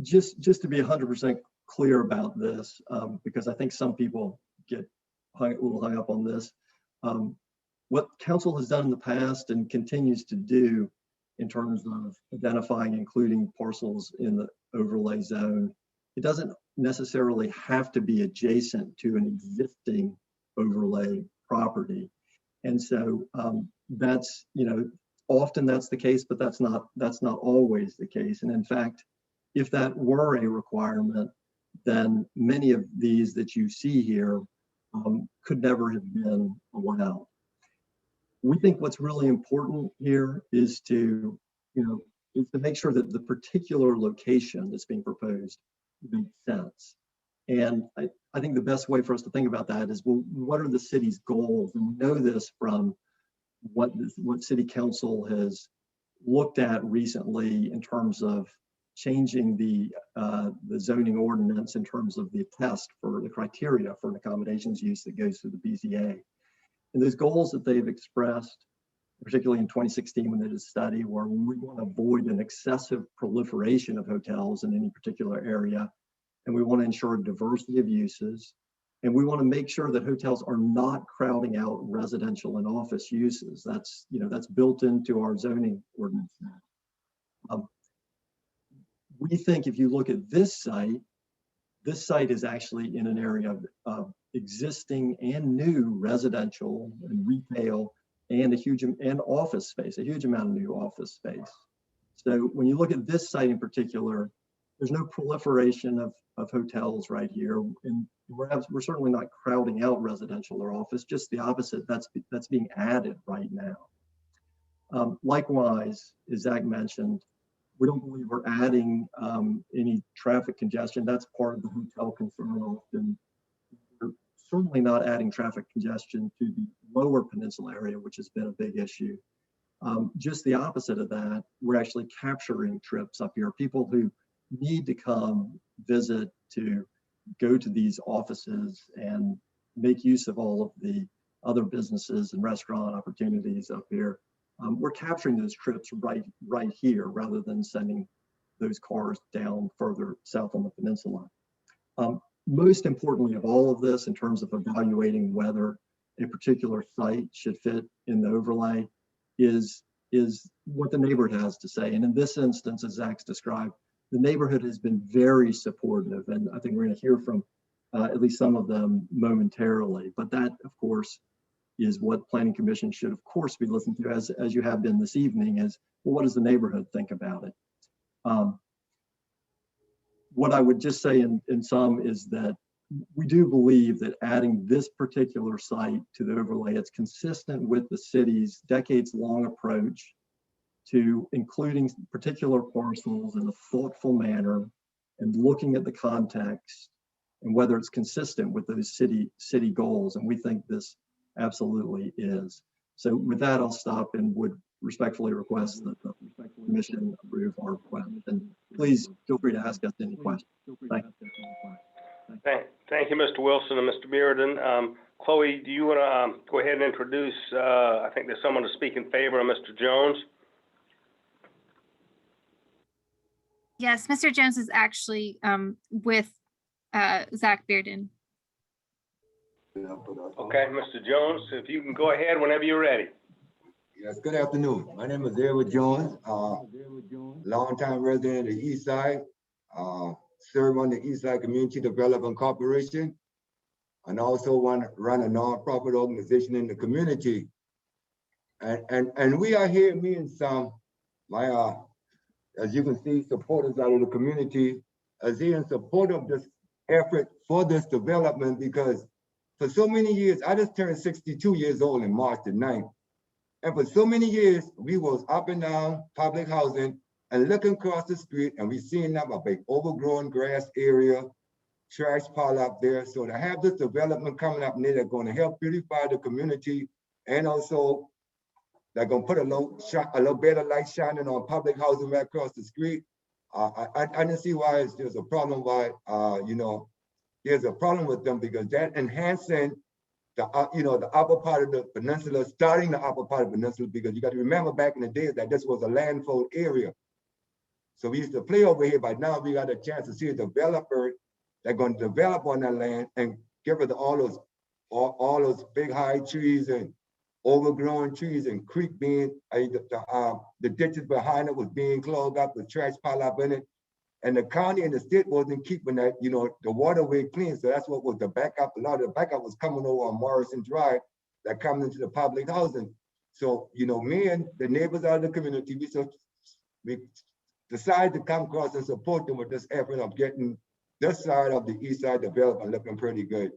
Just to be 100% clear about this, because I think some people get a little hung up on this. What council has done in the past and continues to do in terms of identifying, including parcels in the overlay zone, it doesn't necessarily have to be adjacent to an existing overlay property. And so that's, often that's the case, but that's not always the case. And in fact, if that were a requirement, then many of these that you see here could never have been allowed. We think what's really important here is to, is to make sure that the particular location that's being proposed makes sense. And I think the best way for us to think about that is, well, what are the city's goals? And we know this from what City Council has looked at recently in terms of changing the zoning ordinance in terms of the test for the criteria for an accommodations use that goes through the BZA. And those goals that they've expressed, particularly in 2016 when they did a study, where we want to avoid an excessive proliferation of hotels in any particular area, and we want to ensure diversity of uses, and we want to make sure that hotels are not crowding out residential and office uses. That's, that's built into our zoning ordinance now. We think if you look at this site is actually in an area of existing and new residential and retail and and office space, a huge amount of new office space. So when you look at this site in particular, there's no proliferation of hotels right here, and we're certainly not crowding out residential or office, just the opposite. That's being added right now. Likewise, as Zach mentioned, we don't believe we're adding any traffic congestion. That's part of the hotel concern often. We're certainly not adding traffic congestion to the lower peninsula area, which has been a big issue. Just the opposite of that, we're actually capturing trips up here. People who need to come visit to go to these offices and make use of all of the other businesses and restaurant opportunities up here. We're capturing those trips right here rather than sending those cars down further south on the peninsula. Most importantly of all of this, in terms of evaluating whether a particular site should fit in the overlay, is what the neighborhood has to say. And in this instance, as Zach's described, the neighborhood has been very supportive, and I think we're going to hear from at least some of them momentarily. But that, of course, is what Planning Commission should, of course, be listening to, as you have been this evening, is, well, what does the neighborhood think about it? What I would just say in sum is that we do believe that adding this particular site to the overlay, it's consistent with the city's decades-long approach to including particular parcels in a thoughtful manner and looking at the context and whether it's consistent with those city goals. And we think this absolutely is. So with that, I'll stop and would respectfully request that the commission approve our request. And please feel free to ask us any questions. Thank you. Thank you, Mr. Wilson and Mr. Bearden. Chloe, do you want to go ahead and introduce, I think there's someone to speak in favor of Mr. Jones? Yes, Mr. Jones is actually with Zach Bearden. Okay, Mr. Jones, if you can go ahead whenever you're ready. Yes, good afternoon. My name is Edward Jones, longtime resident of the East Side, serve on the East Side Community Development Corporation, and also run a nonprofit organization in the community. And we are here, me and some, as you can see, supporters out of the community, as here in support of this effort for this development, because for so many years, I just turned 62 years old in March the 9th. And for so many years, we was up and down public housing and looking across the street, and we seen them a big overgrown grass area, trash pile up there. So to have this development coming up near, they're going to help beautify the community, and also they're going to put a little bit of light shining on public housing right across the street. I didn't see why there's a problem. Why there's a problem with them, because that enhancing the the upper part of the peninsula, starting the upper part of the peninsula, because you got to remember back in the days that this was a landfill area. So we used to play over here, but now we got a chance to see a developer that's going to develop on that land and give it all those big high trees and overgrown trees and creek being, the ditches behind it was being clogged up with trash pile up in it. And the county and the state wasn't keeping that, the waterway clean. So that's what was the backup. A lot of the backup was coming over on Morrison Drive that comes into the public housing. So, me and the neighbors out of the community, we decide to come across and support them with this effort of getting this side of the east side development looking pretty good.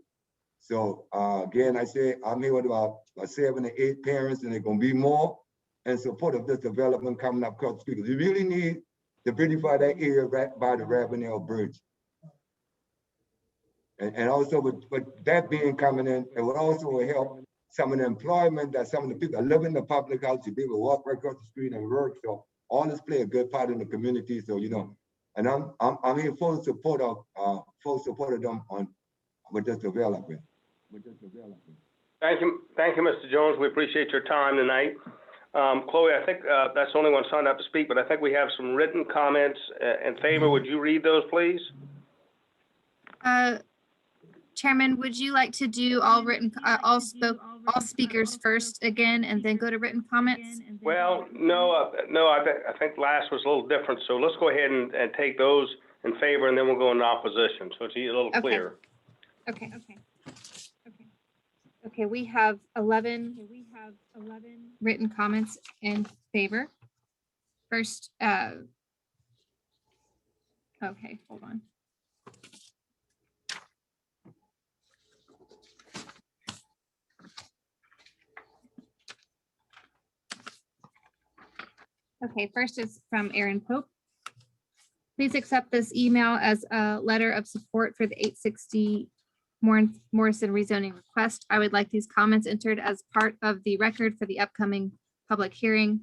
So again, I say I'm here with about 7 to 8 parents, and they're gonna be more in support of this development coming up across the street. We really need to beautify that area right by the Ravenel Bridge. And also with that being coming in, it would also help some of the employment that some of the people that live in the public house to be able to walk right across the street and work. So all this play a good part in the community. So and I'm in full support of them with this development. Thank you, Mr. Jones. We appreciate your time tonight. Chloe, I think that's the only one signed up to speak, but I think we have some written comments in favor. Would you read those, please? Chairman, would you like to do all speakers first again and then go to written comments? Well, no, I think last was a little different. So let's go ahead and take those in favor, and then we'll go into opposition. So it's a little clearer. Okay, we have 11 written comments in favor. First, okay, hold on. Okay, first is from Aaron Pope. Please accept this email as a letter of support for the 860 Morrison rezoning request. I would like these comments entered as part of the record for the upcoming public hearing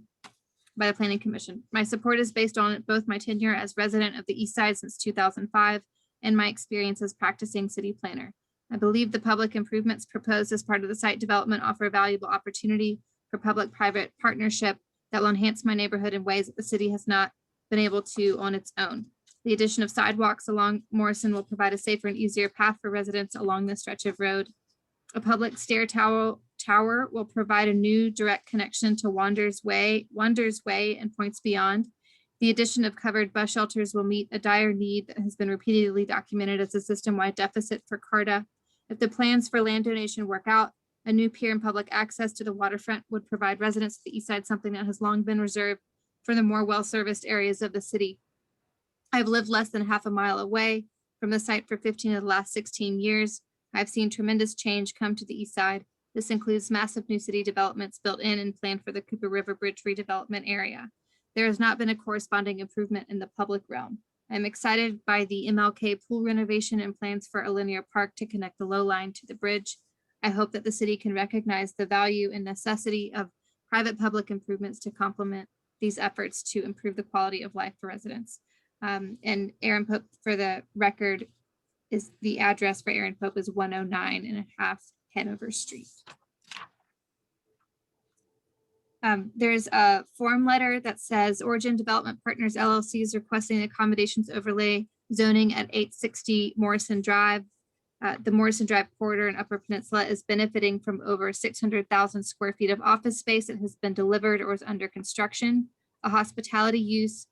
by the Planning Commission. My support is based on both my tenure as resident of the East Side since 2005 and my experience as practicing city planner. I believe the public improvements proposed as part of the site development offer a valuable opportunity for public-private partnership that will enhance my neighborhood in ways that the city has not been able to on its own. The addition of sidewalks along Morrison will provide a safer and easier path for residents along this stretch of road. A public stair tower will provide a new direct connection to Wonders Way and points beyond. The addition of covered bus shelters will meet a dire need that has been repeatedly documented as a system-wide deficit for CARTA. If the plans for land donation work out, a new pier and public access to the waterfront would provide residents of the east side something that has long been reserved for the more well-serviced areas of the city. I've lived less than half a mile away from the site for 15 of the last 16 years. I've seen tremendous change come to the east side. This includes massive new city developments built in and planned for the Cooper River Bridge redevelopment area. There has not been a corresponding improvement in the public realm. I'm excited by the MLK pool renovation and plans for a linear park to connect the low line to the bridge. I hope that the city can recognize the value and necessity of private public improvements to complement these efforts to improve the quality of life for residents. And Aaron Pope, for the record, is the address for Aaron Pope is 109.5 Hanover Street. There's a form letter that says Origin Development Partners LLC is requesting accommodations overlay zoning at 860 Morrison Drive. The Morrison Drive corridor in Upper Peninsula is benefiting from over 600,000 square feet of office space that has been delivered or is under construction. A hospitality use,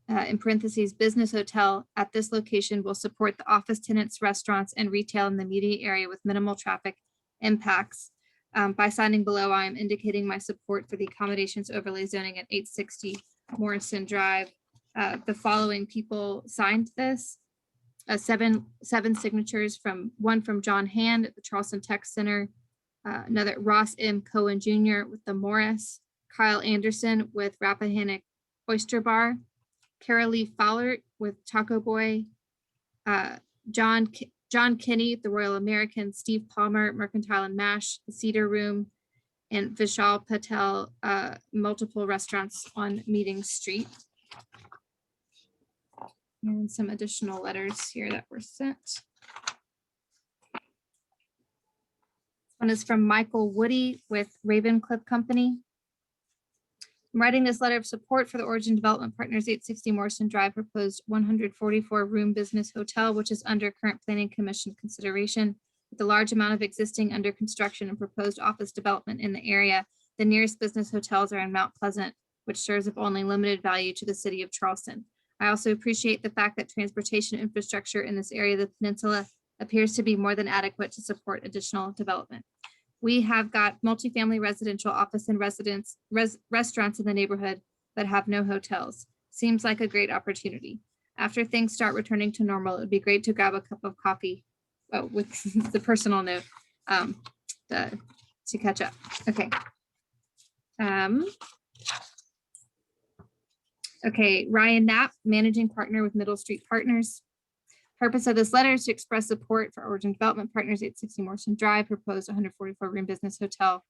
in parentheses, business hotel at this location will support the office tenants, restaurants, and retail in the immediate area with minimal traffic impacts. By signing below, I am indicating my support for the accommodations overlay zoning at 860 Morrison Drive. The following people signed this. Seven signatures, one from John Hand at the Charleston Tech Center, another Ross M. Cohen Jr. with the Morris, Kyle Anderson with Rappahannock Oyster Bar, Kara Lee Fowler with Taco Boy, John Kinney, the Royal American, Steve Palmer, Mercantile and Mash, the Cedar Room, and Vishal Patel, multiple restaurants on Meeting Street. And some additional letters here that were sent. One is from Michael Woody with Ravencliff Company. I'm writing this letter of support for the Origin Development Partners 860 Morrison Drive proposed 144 room business hotel, which is under current planning commission consideration. With a large amount of existing under construction and proposed office development in the area, the nearest business hotels are in Mount Pleasant, which serves of only limited value to the city of Charleston. I also appreciate the fact that transportation infrastructure in this area of the peninsula appears to be more than adequate to support additional development. We have got multifamily residential office and restaurants in the neighborhood, but have no hotels. Seems like a great opportunity. After things start returning to normal, it would be great to grab a cup of coffee with the personal note to catch up. Okay. Okay, Ryan Knapp, Managing Partner with Middle Street Partners. Purpose of this letter is to express support for Origin Development Partners, 860 Morrison Drive, proposed 144-room business hotel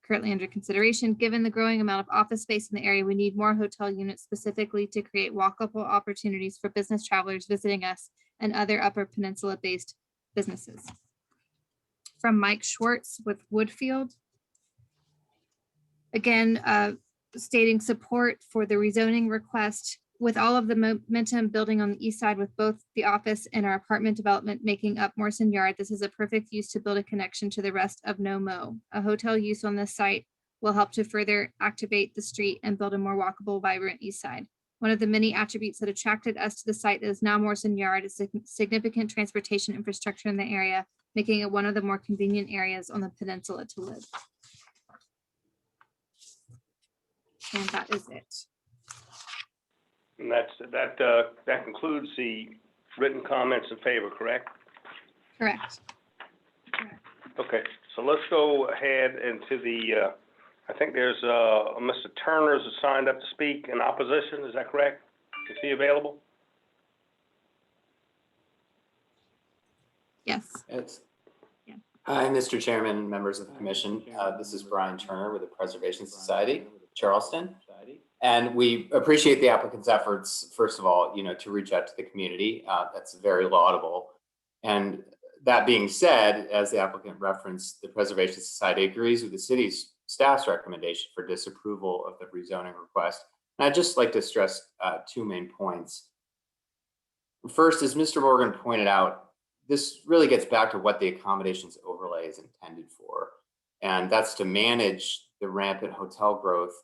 currently under consideration. Given the growing amount of office space in the area, we need more hotel units specifically to create walkable opportunities for business travelers visiting us and other Upper Peninsula-based businesses. From Mike Schwartz with Woodfield. Again, stating support for the rezoning request. With all of the momentum building on the east side with both the office and our apartment development making up Morrison Yard, this is a perfect use to build a connection to the rest of NoMo. A hotel use on this site will help to further activate the street and build a more walkable, vibrant east side. One of the many attributes that attracted us to the site that is now Morrison Yard is significant transportation infrastructure in the area, making it one of the more convenient areas on the peninsula to live. And that is it. And that concludes the written comments in favor, correct? Correct. Okay, so let's go ahead into the, I think there's Mr. Turner's signed up to speak in opposition, is that correct? Is he available? Yes. Hi, Mr. Chairman, members of the commission. This is Brian Turner with the Preservation Society, Charleston. And we appreciate the applicant's efforts, first of all, to reach out to the community. That's very laudable. And that being said, as the applicant referenced, the Preservation Society agrees with the city's staff's recommendation for disapproval of the rezoning request. And I'd just like to stress two main points. First, as Mr. Morgan pointed out, this really gets back to what the accommodations overlay is intended for. And that's to manage the rampant hotel growth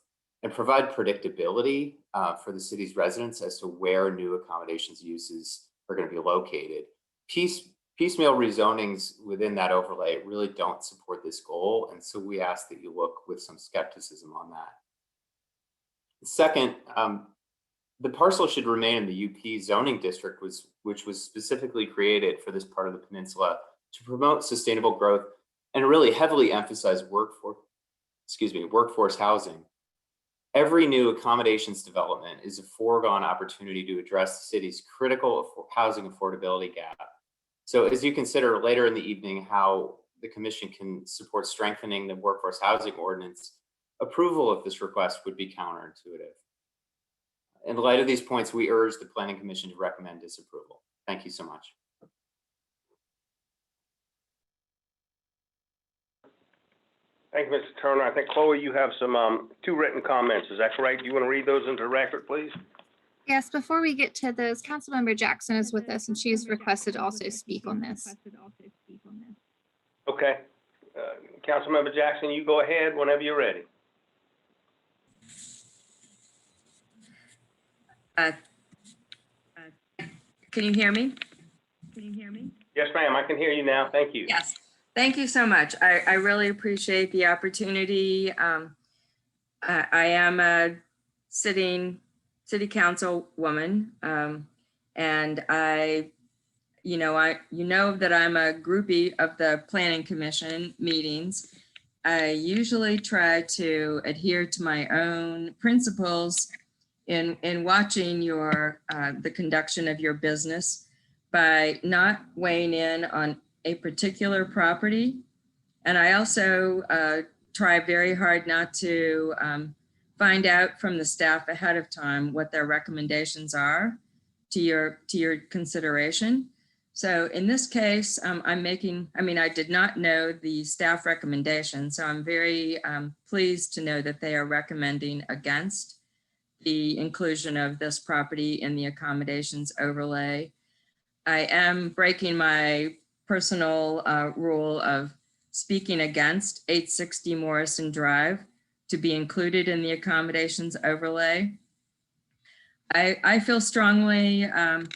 and provide predictability for the city's residents as to where new accommodations uses are going to be located. Piecemeal rezonings within that overlay really don't support this goal, and so we ask that you look with some skepticism on that. Second, the parcel should remain in the UP zoning district, which was specifically created for this part of the peninsula to promote sustainable growth and really heavily emphasize workforce housing. Every new accommodations development is a foregone opportunity to address the city's critical housing affordability gap. So as you consider later in the evening how the commission can support strengthening the workforce housing ordinance, approval of this request would be counterintuitive. In light of these points, we urge the Planning Commission to recommend disapproval. Thank you so much. Thank you, Mr. Turner. I think, Chloe, you have some two written comments. Is that correct? Do you want to read those into the record, please? Yes, before we get to those, Councilmember Jackson is with us and she's requested to also speak on this. Okay. Councilmember Jackson, you go ahead whenever you're ready. Can you hear me? Yes, ma'am. I can hear you now. Thank you. Yes. Thank you so much. I really appreciate the opportunity. I am a sitting city council woman, and you know that I'm a groupie of the Planning Commission meetings. I usually try to adhere to my own principles in watching the conduction of your business by not weighing in on a particular property. And I also try very hard not to find out from the staff ahead of time what their recommendations are to your consideration. So in this case, I did not know the staff recommendation, so I'm very pleased to know that they are recommending against the inclusion of this property in the accommodations overlay. I am breaking my personal rule of speaking against 860 Morrison Drive to be included in the accommodations overlay. I feel strongly in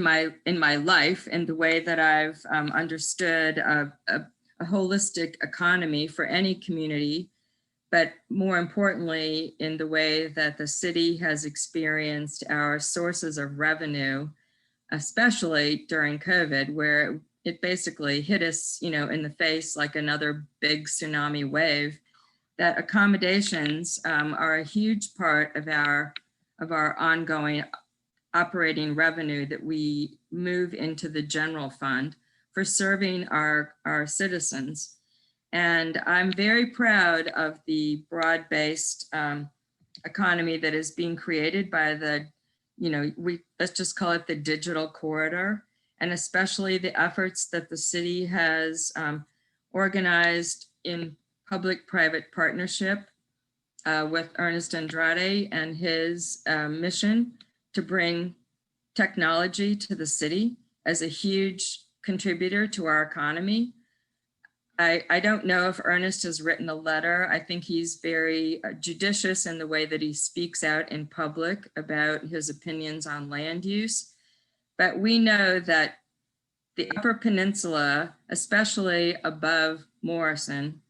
my life and the way that I've understood a holistic economy for any community, but more importantly, in the way that the city has experienced our sources of revenue, especially during COVID, where it basically hit us, you know, in the face like another big tsunami wave, that accommodations are a huge part of our ongoing operating revenue that we move into the general fund for serving our citizens. And I'm very proud of the broad-based economy that is being created by the, you know, let's just call it the digital corridor, and especially the efforts that the city has organized in public-private partnership with Ernest Andrade and his mission to bring technology to the city as a huge contributor to our economy. I don't know if Ernest has written a letter. I think he's very judicious in the way that he speaks out in public about his opinions on land use. But we know that the Upper Peninsula, especially above Morrison,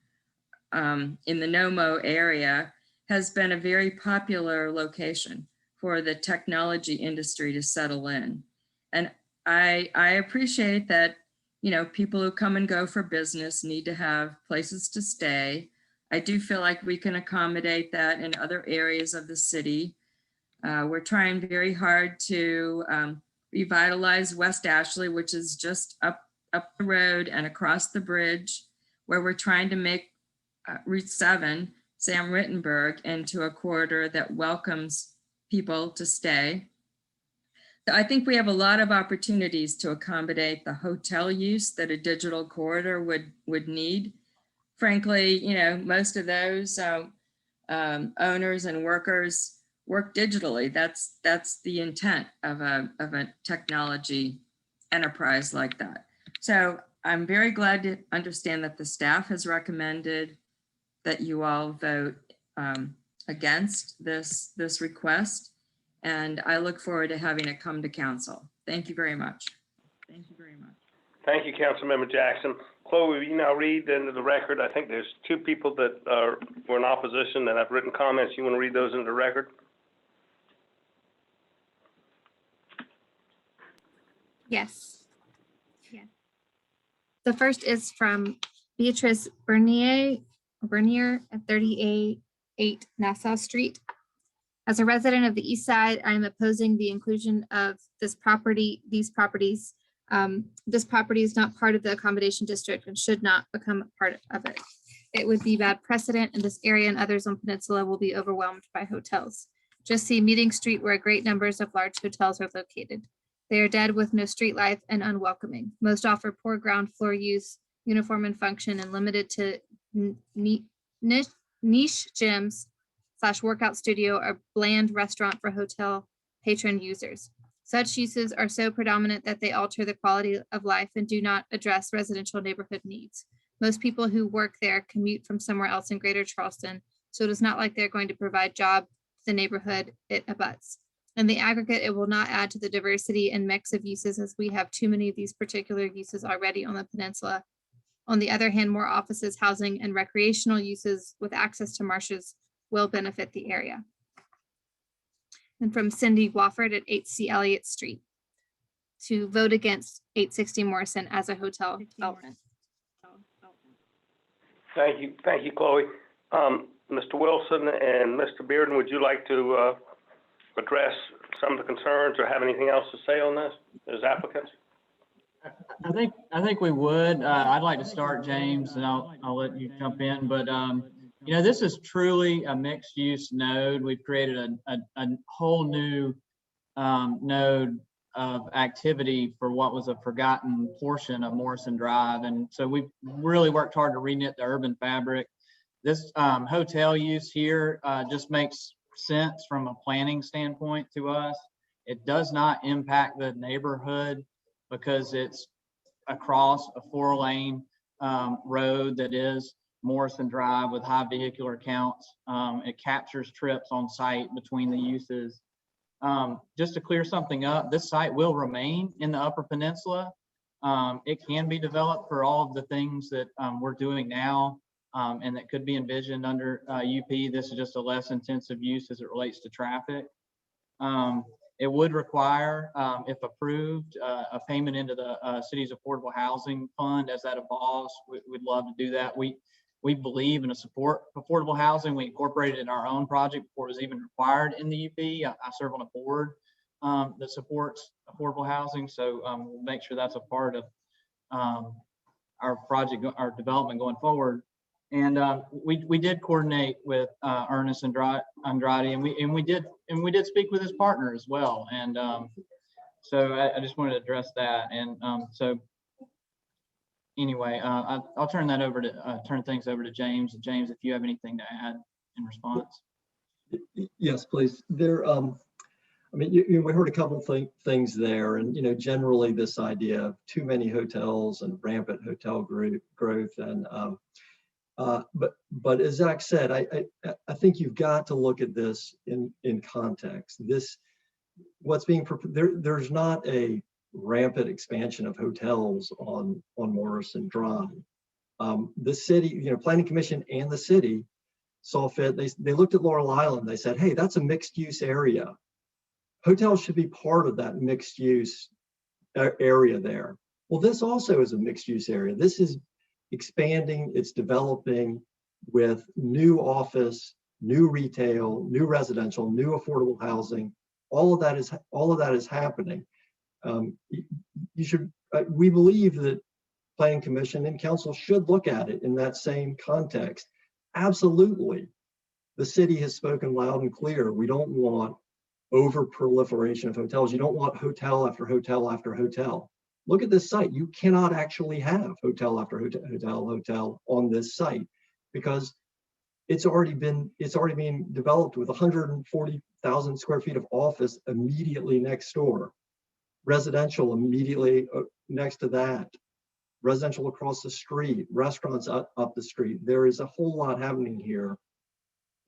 in the NOMO area, has been a very popular location for the technology industry to settle in. And I appreciate that, you know, people who come and go for business need to have places to stay. I do feel like we can accommodate that in other areas of the city. We're trying very hard to revitalize West Ashley, which is just up the road and across the bridge, where we're trying to make Route 7, Sam Rittenberg, into a corridor that welcomes people to stay. So I think we have a lot of opportunities to accommodate the hotel use that a digital corridor would need. Frankly, you know, most of those owners and workers work digitally. That's the intent of a technology enterprise like that. So I'm very glad to understand that the staff has recommended that you all vote against this request. And I look forward to having it come to council. Thank you very much. Thank you very much. Thank you, Councilmember Jackson. Chloe, will you now read into the record? I think there's two people that were in opposition that have written comments. You want to read those into the record? Yes. The first is from Beatrice Bernier at 38 Nassau Street. As a resident of the east side, I am opposing the inclusion of these properties. This property is not part of the accommodation district and should not become a part of it. It would be bad precedent, and this area and others on Peninsula will be overwhelmed by hotels. Just see Meeting Street, where great numbers of large hotels are located. They are dead with no street life and unwelcoming. Most offer poor ground floor use, uniform and function, and limited to niche gyms / workout studio or bland restaurant for hotel patron users. Such uses are so predominant that they alter the quality of life and do not address residential neighborhood needs. Most people who work there commute from somewhere else in Greater Charleston, so it is not like they're going to provide job to the neighborhood it abuts. In the aggregate, it will not add to the diversity and mix of uses, as we have too many of these particular uses already on the peninsula. On the other hand, more offices, housing, and recreational uses with access to marshes will benefit the area. And from Cindy Wofford at 8C Elliott Street, to vote against 860 Morrison as a hotel development. Thank you, Chloe. Mr. Wilson and Mr. Bearden, would you like to address some of the concerns or have anything else to say on this as applicants? I think we would. I'd like to start, James, and I'll let you jump in. But you know, this is truly a mixed-use node. We've created a whole new node of activity for what was a forgotten portion of Morrison Drive, and so we've really worked hard to reknit the urban fabric. This hotel use here just makes sense from a planning standpoint to us. It does not impact the neighborhood because it's across a 4-lane road that is Morrison Drive with high vehicular counts. It captures trips on site between the uses. Just to clear something up, this site will remain in the Upper Peninsula. It can be developed for all of the things that we're doing now. and that could be envisioned under UP. This is just a less intensive use as it relates to traffic. It would require, if approved, a payment into the city's affordable housing fund as that evolves. We'd love to do that. We believe in a support affordable housing. We incorporated it in our own project before it was even required in the UP. I serve on a board that supports affordable housing, so we'll make sure that's a part of our project, our development going forward. And we did coordinate with Ernest Andrade, and we did speak with his partner as well. And so I just wanted to address that. And so anyway, I'll turn that over to turn things over to James. James, if you have anything to add in response. Yes, please. There, I mean, we heard a couple things there, and generally this idea of too many hotels and rampant hotel growth, and but as Zach said, I think you've got to look at this in context. What's being there's not a rampant expansion of hotels on Morrison Drive. The city, Planning Commission and the city saw fit. They looked at Laurel Island. They said, hey, that's a mixed use area. Hotels should be part of that mixed use area there. Well, this also is a mixed use area. This is expanding, it's developing with new office, new retail, new residential, new affordable housing. All of that is happening. We believe that Planning Commission and Council should look at it in that same context. Absolutely. The city has spoken loud and clear. We don't want over proliferation of hotels. You don't want hotel after hotel after hotel. Look at this site. You cannot actually have hotel after hotel on this site because it's already being developed with 140,000 square feet of office immediately next door, residential immediately next to that, residential across the street, restaurants up the street. There is a whole lot happening here.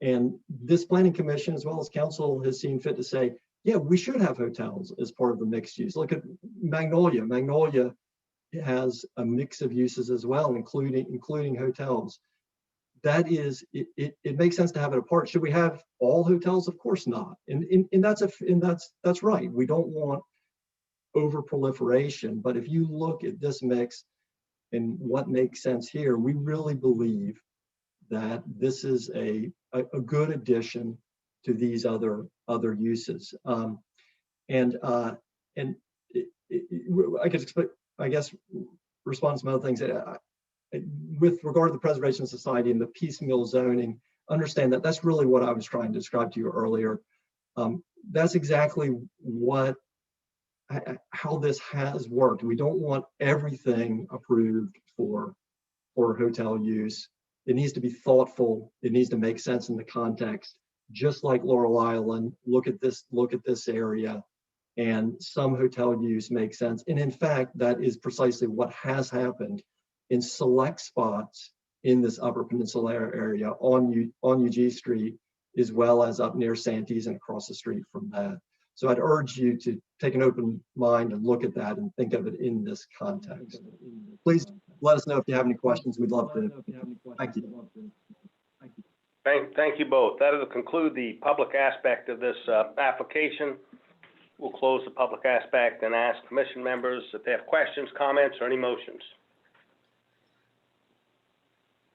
And this Planning Commission, as well as Council, has seen fit to say, yeah, we should have hotels as part of the mixed use. Look at Magnolia. Magnolia has a mix of uses as well, including hotels. That is, it makes sense to have it apart. Should we have all hotels? Of course not. And that's right. We don't want over proliferation. But if you look at this mix and what makes sense here, we really believe that this is a good addition to these other uses. I guess respond to some other things. With regard to the Preservation Society and the piecemeal zoning, understand that that's really what I was trying to describe to you earlier. That's exactly how this has worked. We don't want everything approved for hotel use. It needs to be thoughtful. It needs to make sense in the context. Just like Laurel Island, look at this area, and some hotel use makes sense. And in fact, that is precisely what has happened in select spots in this Upper Peninsula area on UG Street, as well as up near Santee's and across the street from that. So I'd urge you to take an open mind and look at that and think of it in this context. Please let us know if you have any questions. We'd love to. Thank you. Thank you both. That'll conclude the public aspect of this application. We'll close the public aspect and ask commission members if they have questions, comments, or any motions.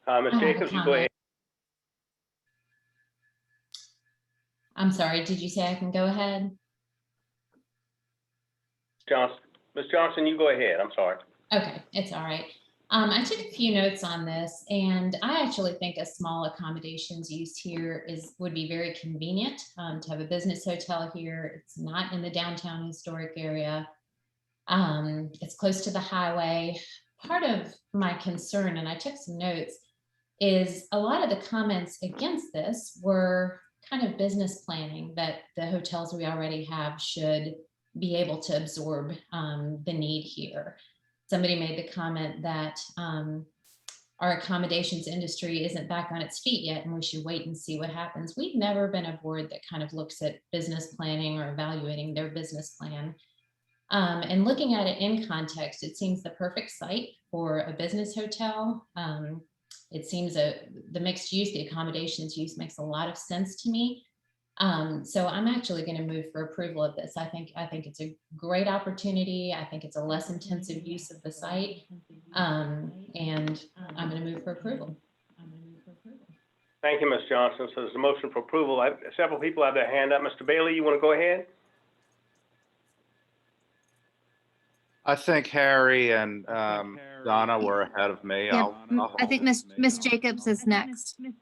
Ms. Jacobs, you go ahead. I'm sorry, did you say I can go ahead? Ms. Johnson, you go ahead. I'm sorry. Okay, it's all right. I took a few notes on this, and I actually think a small accommodations use here would be very convenient to have a business hotel here. It's not in the downtown historic area. It's close to the highway. Part of my concern, and I took some notes, is a lot of the comments against this were kind of business planning, that the hotels we already have should be able to absorb the need here. Somebody made the comment that our accommodations industry isn't back on its feet yet, and we should wait and see what happens. We've never been a board that kind of looks at business planning or evaluating their business plan. And looking at it in context, it seems the perfect site for a business hotel. it seems the mixed use, the accommodations use makes a lot of sense to me. So I'm actually going to move for approval of this. I think it's a great opportunity. I think it's a less intensive use of the site. And I'm going to move for approval. Thank you, Ms. Johnson. So there's a motion for approval. Several people have their hand up. Mr. Bailey, you want to go ahead? I think Harry and Donna were ahead of me. Yeah, I'll I think Miss Jacobs is next. Ms.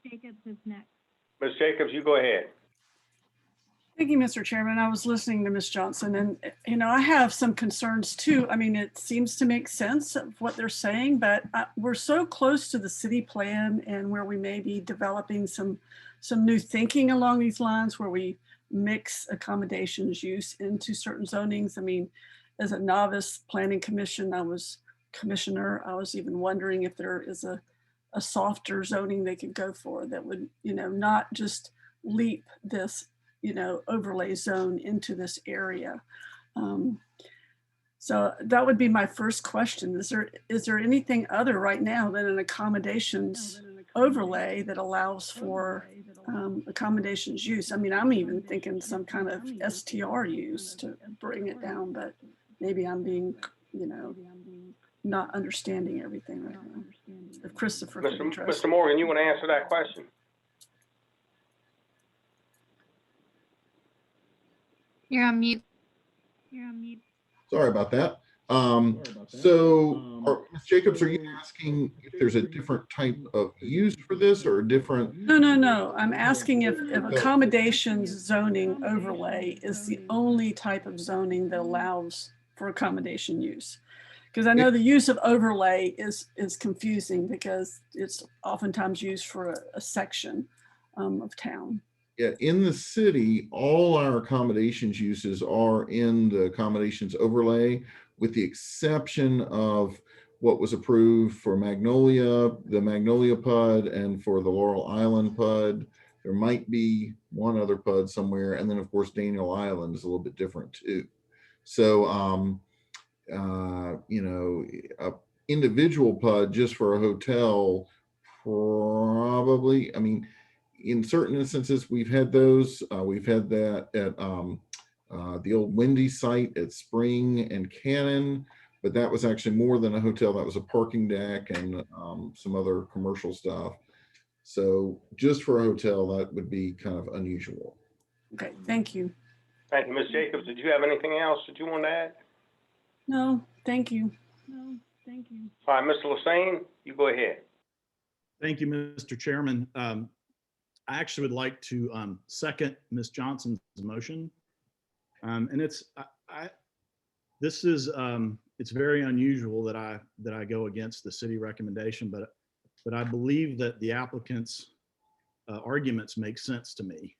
Jacobs, you go ahead. Thank you, Mr. Chairman. I was listening to Ms. Johnson, and I have some concerns too. I mean, it seems to make sense of what they're saying, but we're so close to the city plan and where we may be developing some new thinking along these lines, where we mix accommodations use into certain zonings. I mean, as a novice planning commissioner, I was even wondering if there is a softer zoning they could go for that would, not just leap this overlay zone into this area. So that would be my first question. Is there anything other right now than an accommodations overlay that allows for accommodations use? I mean, I'm even thinking some kind of STR use to bring it down, but maybe I'm being, not understanding everything right now. If Christopher could address Mr. Morgan, you want to answer that question? You're on mute. Sorry about that. So, Ms. Jacobs, are you asking if there's a different type of use for this or a different? No. I'm asking if accommodations zoning overlay is the only type of zoning that allows for accommodation use. Because I know the use of overlay is confusing because it's oftentimes used for a section of town. Yeah, in the city, all our accommodations uses are in the accommodations overlay, with the exception of what was approved for Magnolia, the Magnolia PUD, and for the Laurel Island PUD. There might be one other PUD somewhere, and then of course Daniel Island is a little bit different too. So, a individual PUD just for a hotel, probably. I mean, in certain instances, we've had those. We've had that at the old Wendy site at Spring and Cannon, but that was actually more than a hotel. That was a parking deck and some other commercial stuff. So just for a hotel, that would be kind of unusual. Okay, thank you. Thank you, Ms. Jacobs. Did you have anything else that you want to add? No, thank you. All right, Mr. Lassane, you go ahead. Thank you, Mr. Chairman. I actually would like to second Ms. Johnson's motion. And it's very unusual that I go against the city recommendation, but I believe that the applicant's arguments make sense to me.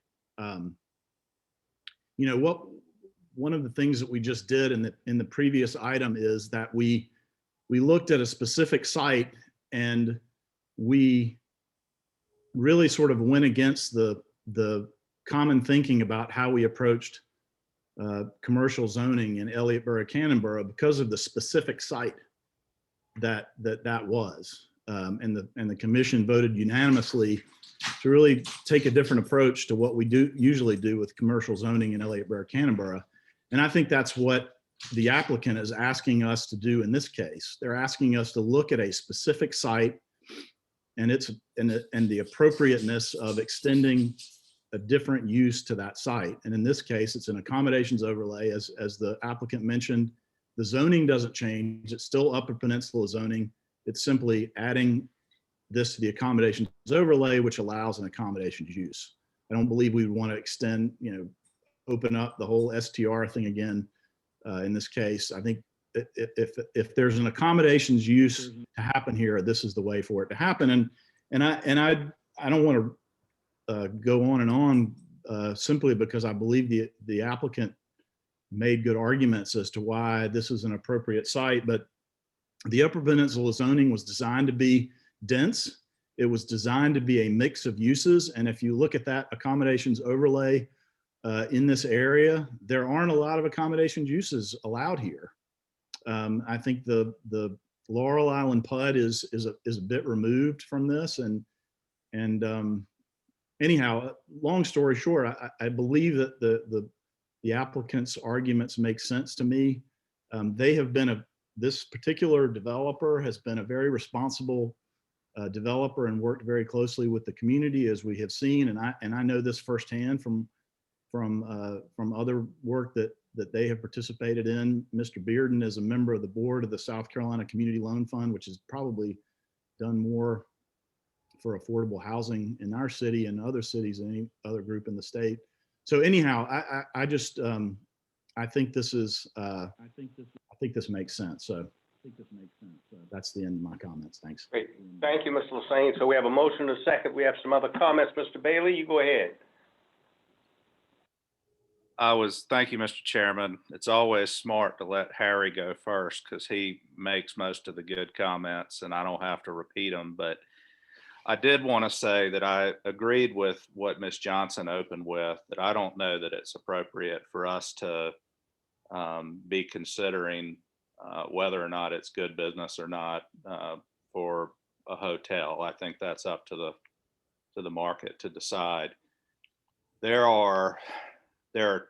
One of the things that we just did in the previous item is that we looked at a specific site and we really sort of went against the common thinking about how we approached commercial zoning in Elliott Borough, Cannonboro, because of the specific site that was. And the commission voted unanimously to really take a different approach to what we usually do with commercial zoning in Elliott Borough, Cannonboro. And I think that's what the applicant is asking us to do in this case. They're asking us to look at a specific site and the appropriateness of extending a different use to that site. And in this case, it's an accommodations overlay. As the applicant mentioned, the zoning doesn't change. It's still Upper Peninsula zoning. It's simply adding this to the accommodations overlay, which allows an accommodations use. I don't believe we would want to extend, open up the whole STR thing again in this case. I think if there's an accommodations use to happen here, this is the way for it to happen. And I don't want to go on and on simply because I believe the applicant made good arguments as to why this is an appropriate site. But the Upper Peninsula zoning was designed to be dense. It was designed to be a mix of uses. And if you look at that accommodations overlay in this area, there aren't a lot of accommodations uses allowed here. I think the Laurel Island PUD is a bit removed from this, and anyhow, long story short, I believe that the applicant's arguments make sense to me. They have been this particular developer has been a very responsible developer and worked very closely with the community, as we have seen, and I know this firsthand from other work that they have participated in. Mr. Bearden is a member of the board of the South Carolina Community Loan Fund, which has probably done more for affordable housing in our city and other cities than any other group in the state. So anyhow, I just I think this is I think this makes sense. So that's the end of my comments. Thanks. Great. Thank you, Mr. Lassane. So we have a motion and a second. We have some other comments. Mr. Bailey, you go ahead. Thank you, Mr. Chairman. It's always smart to let Harry go first because he makes most of the good comments and I don't have to repeat them. But I did want to say that I agreed with what Ms. Johnson opened with, that I don't know that it's appropriate for us to be considering whether or not it's good business or not for a hotel. I think that's up to the market to decide. There are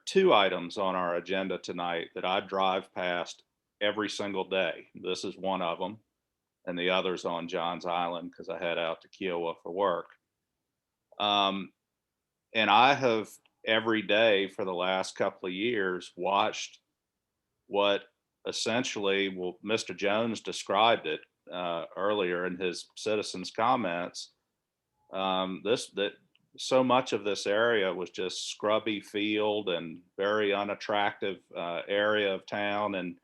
two items on our agenda tonight that I drive past every single day. This is one of them, and the other's on Johns Island because I head out to Kiowa for work. And I have every day for the last couple of years watched what essentially, well, Mr. Jones described it earlier in his citizens' comments. So much of this area was just scrubby field and very unattractive area of town. And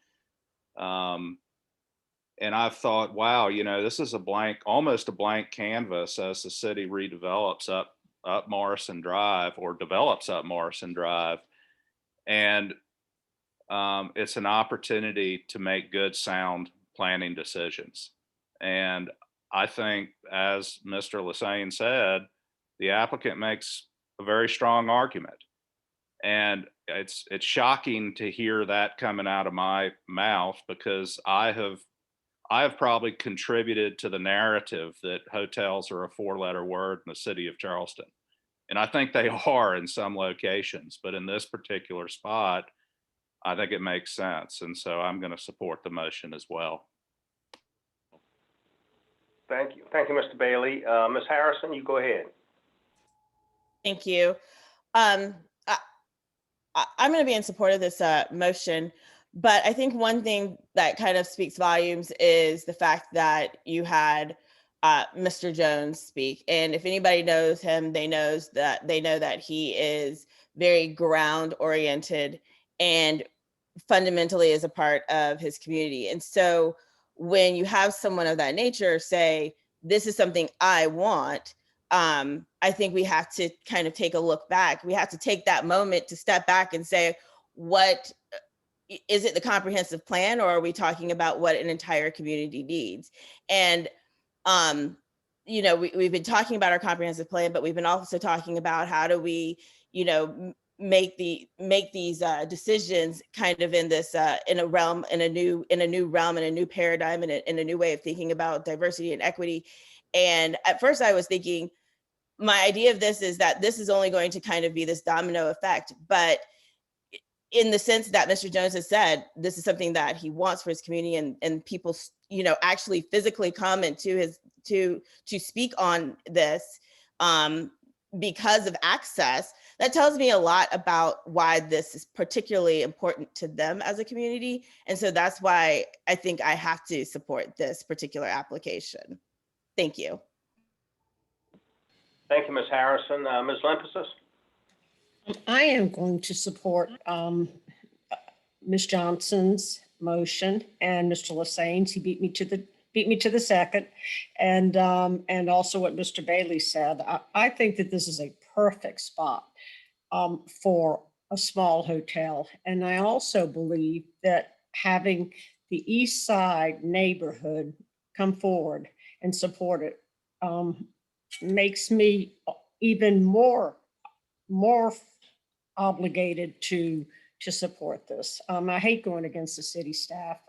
I've thought, wow, this is almost a blank canvas as the city redevelops up Morrison Drive or develops up Morrison Drive. And it's an opportunity to make good, sound planning decisions. And I think, as Mr. Lassane said, the applicant makes a very strong argument. And it's shocking to hear that coming out of my mouth because I have probably contributed to the narrative that hotels are a four-letter word in the city of Charleston. And I think they are in some locations, but in this particular spot, I think it makes sense. And so I'm going to support the motion as well. Thank you. Thank you, Mr. Bailey. Ms. Harrison, you go ahead. Thank you. I'm going to be in support of this motion, but I think one thing that kind of speaks volumes is the fact that you had Mr. Jones speak. And if anybody knows him, they know that he is very ground oriented and fundamentally is a part of his community. And so when you have someone of that nature say, this is something I want, I think we have to kind of take a look back. We have to take that moment to step back and say, what is it, the comprehensive plan, or are we talking about what an entire community needs? And, we've been talking about our comprehensive plan, but we've been also talking about how do we, make these decisions kind of in this in a new realm, in a new paradigm, in a new way of thinking about diversity and equity. And at first I was thinking, my idea of this is that this is only going to kind of be this domino effect, but in the sense that Mr. Jones has said, this is something that he wants for his community, and people, actually physically come into to speak on this because of access. That tells me a lot about why this is particularly important to them as a community. And so that's why I think I have to support this particular application. Thank you. Thank you, Ms. Harrison. Ms. Lymphosis? I am going to support Ms. Johnson's motion and Mr. Lassane's. He beat me to the second, and also what Mr. Bailey said. I think that this is a perfect spot for a small hotel, and I also believe that having the East Side neighborhood come forward and support it makes me even more obligated to support this. I hate going against the city staff.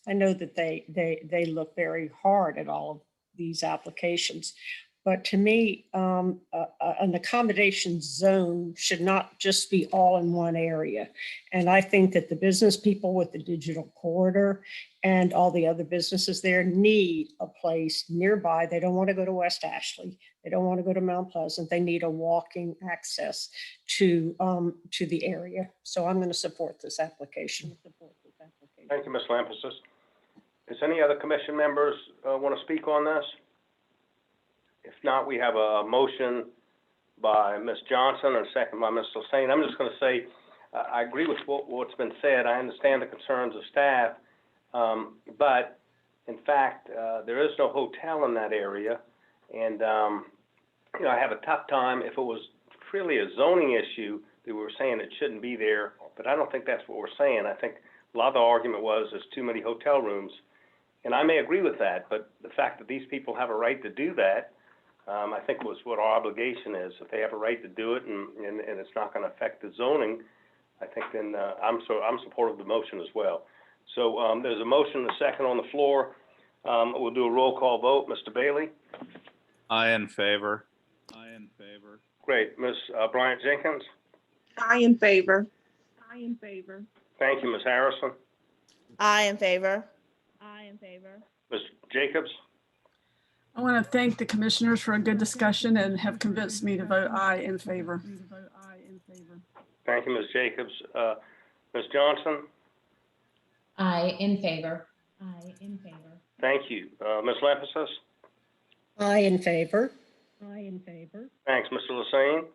I know that they look very hard at all of these applications. But to me, an accommodation zone should not just be all in one area. And I think that the business people with the digital corridor and all the other businesses there need a place nearby. They don't want to go to West Ashley. They don't want to go to Mount Pleasant. They need a walking access to the area. So I'm going to support this application. Thank you, Ms. Lampasas. Does any other commission members want to speak on this? If not, we have a motion by Ms. Johnson and a second by Mr. Hussain. I'm just going to say, I agree with what's been said. I understand the concerns of staff, but in fact, there is no hotel in that area. And, you know, I have a tough time if it was really a zoning issue that we were saying it shouldn't be there, but I don't think that's what we're saying. I think a lot of the argument was there's too many hotel rooms. And I may agree with that, but the fact that these people have a right to do that, I think was what our obligation is. If they have a right to do it and it's not going to affect the zoning, I think then I'm supportive of the motion as well. So there's a motion and a second on the floor. We'll do a roll call vote. Mr. Bailey? I in favor. I in favor. Great. Ms. Bryant Jenkins? I in favor. I in favor. Thank you. Ms. Harrison? I in favor. I in favor. Ms. Jacobs? I want to thank the commissioners for a good discussion and have convinced me to vote aye in favor. Thank you, Ms. Jacobs. Ms. Johnson? I in favor. I in favor. Thank you. Ms. Lampasas? I in favor. I in favor. Thanks. Mr. Hussain?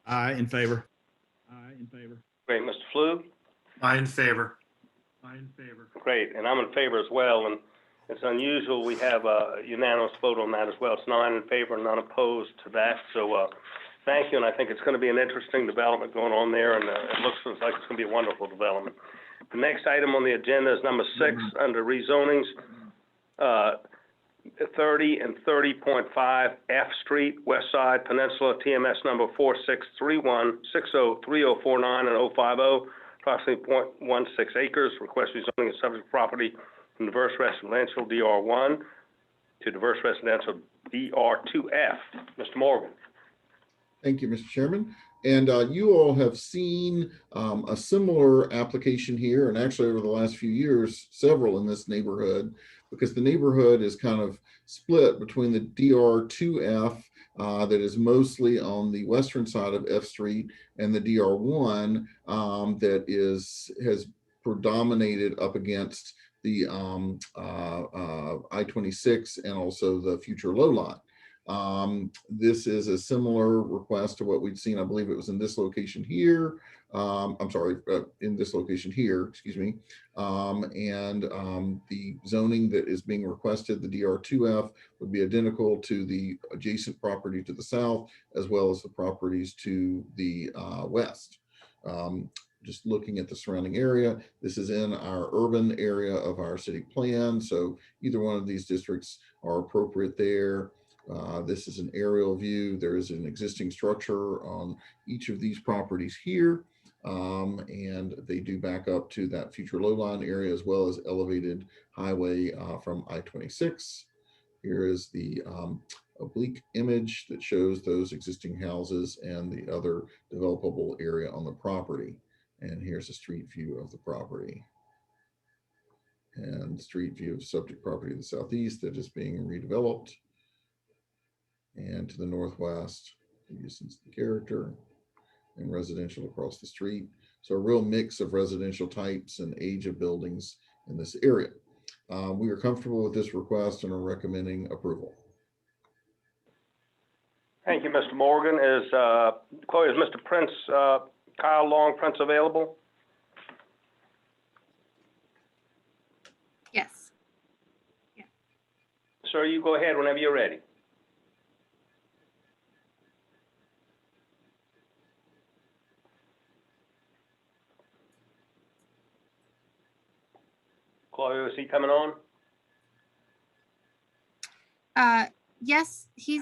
Aye, in favor. Aye, in favor. Great. Mr. Flue? I in favor. Aye, in favor. Great. And I'm in favor as well. And it's unusual. We have a unanimous vote on that as well. It's 9 in favor and none opposed to that. So thank you. And I think it's going to be an interesting development going on there. And it looks like it's going to be a wonderful development. The next item on the agenda is number 6 under rezonings, 30 and 30.5 F Street, West Side Peninsula, TMS number 4631, 60349 and 050, approximately 0.16 acres. Request rezoning of subject property from diverse residential DR1 to diverse residential DR2F. Mr. Morgan. Thank you, Mr. Chairman. And you all have seen a similar application here, and actually over the last few years, several in this neighborhood, because the neighborhood is kind of split between the DR2F that is mostly on the western side of F Street and the DR1 that has predominated up against the I-26 and also the future low lot. This is a similar request to what we'd seen. I believe it was in this location here. I'm sorry, in this location here, excuse me. The zoning that is being requested, the DR2F, would be identical to the adjacent property to the south, as well as the properties to the west. Just looking at the surrounding area, this is in our urban area of our city plan. So either one of these districts are appropriate there. This is an aerial view. There is an existing structure on each of these properties here. And they do back up to that future low line area as well as elevated highway from I-26. Here is the oblique image that shows those existing houses and the other developable area on the property. And here's a street view of the property. And street view of subject property to the southeast that is being redeveloped. And to the northwest, distance the character and residential across the street. So a real mix of residential types and age of buildings in this area. We are comfortable with this request and are recommending approval. Thank you, Mr. Morgan. Chloe, is Mr. Prince, Kyle Long Prince available? Yes. Sir, you go ahead whenever you're ready. Chloe, is he coming on? Yes, he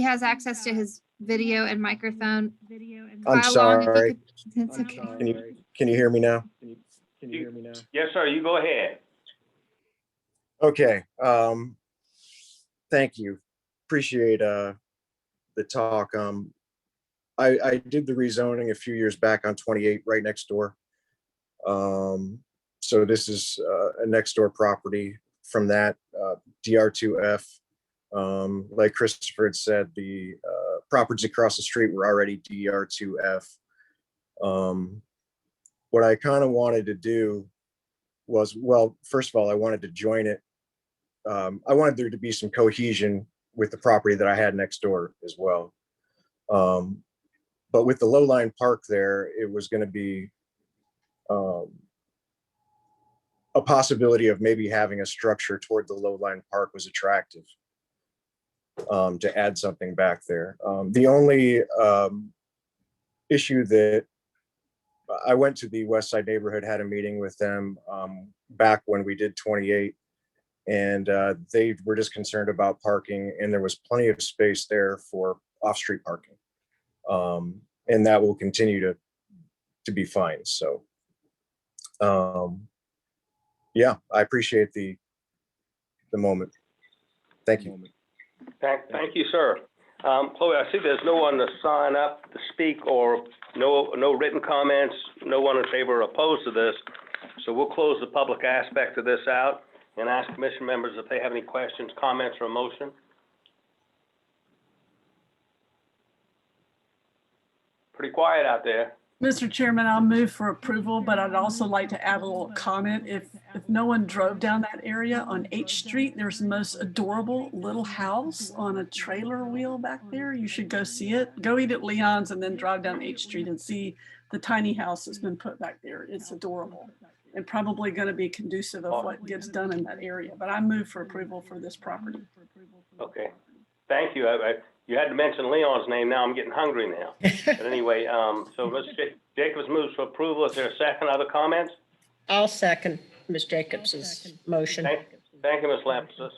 has access to his video and microphone. I'm Kyle Long, if you sorry. could- that's okay. Can you hear me now? Can you hear me now? Yes, sir, you go ahead. Okay, thank you. Appreciate the talk. I did the rezoning a few years back on 28 right next door. So this is a next door property from that DR2F. Like Christopher had said, the properties across the street were already DR2F. What I kind of wanted to do was, well, first of all, I wanted to join it. I wanted there to be some cohesion with the property that I had next door as well. But with the low line park there, it was going to be a possibility of maybe having a structure toward the low line park was attractive to add something back there. The only issue that I went to the West Side neighborhood, had a meeting with them back when we did 28, and they were just concerned about parking, and there was plenty of space there for off-street parking. And that will continue to be fine. So yeah, I appreciate the moment. Thank you. Thank you, sir. Chloe, I see there's no one to sign up to speak, or no written comments, no one in favor or opposed to this. So we'll close the public aspect of this out and ask commission members if they have any questions, comments, or a motion. Pretty quiet out there. Mr. Chairman, I'll move for approval, but I'd also like to add a little comment. If no one drove down that area on H Street, there's the most adorable little house on a trailer wheel back there. You should go see it. Go eat at Leon's and then drive down H Street and see the tiny house that's been put back there. It's adorable and probably going to be conducive of what gets done in that area. But I move for approval for this property. Okay, thank you. You had to mention Leon's name. Now I'm getting hungry now. But anyway, so Mr. Jacobs moves for approval. Is there a second? Other comments? I'll second Ms. Jacobs's motion. Thank you, Ms. Lampsis.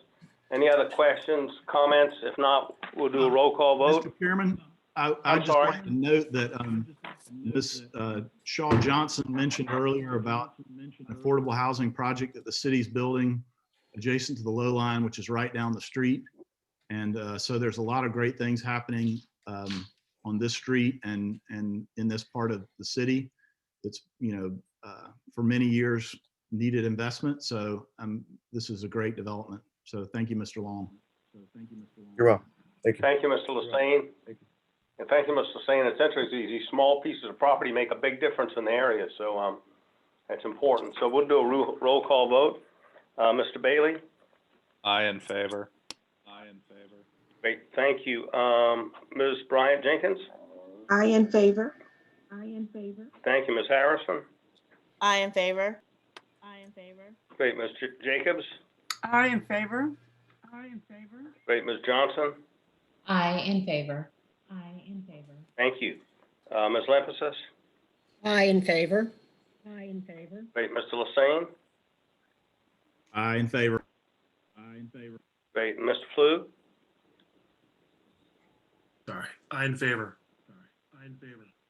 Any other questions, comments? If not, we'll do a roll call vote. Mr. Chairman, I just like to note that Ms. Shaw Johnson mentioned earlier about an affordable housing project that the city's building adjacent to the low line, which is right down the street. And so there's a lot of great things happening on this street and in this part of the city. That's, for many years needed investment. So this is a great development. So thank you, Mr. Long. You're welcome. Thank you. Thank you, Mr. Lassane. And thank you, Mr. Lassane. It's interesting, these small pieces of property make a big difference in the area. So that's important. So we'll do a roll call vote. Mr. Bailey? Aye in favor. Great, thank you. Ms. Bryant Jenkins? I in favor. Thank you, Ms. Harrison. I in favor. Great, Mr. Jacobs. I in favor. Great, Ms. Johnson. I in favor. Thank you. Ms. Lampsis. I in favor. Great, Mr. Lassane. Aye in favor. Great, Mr. Flew. Sorry, I in favor.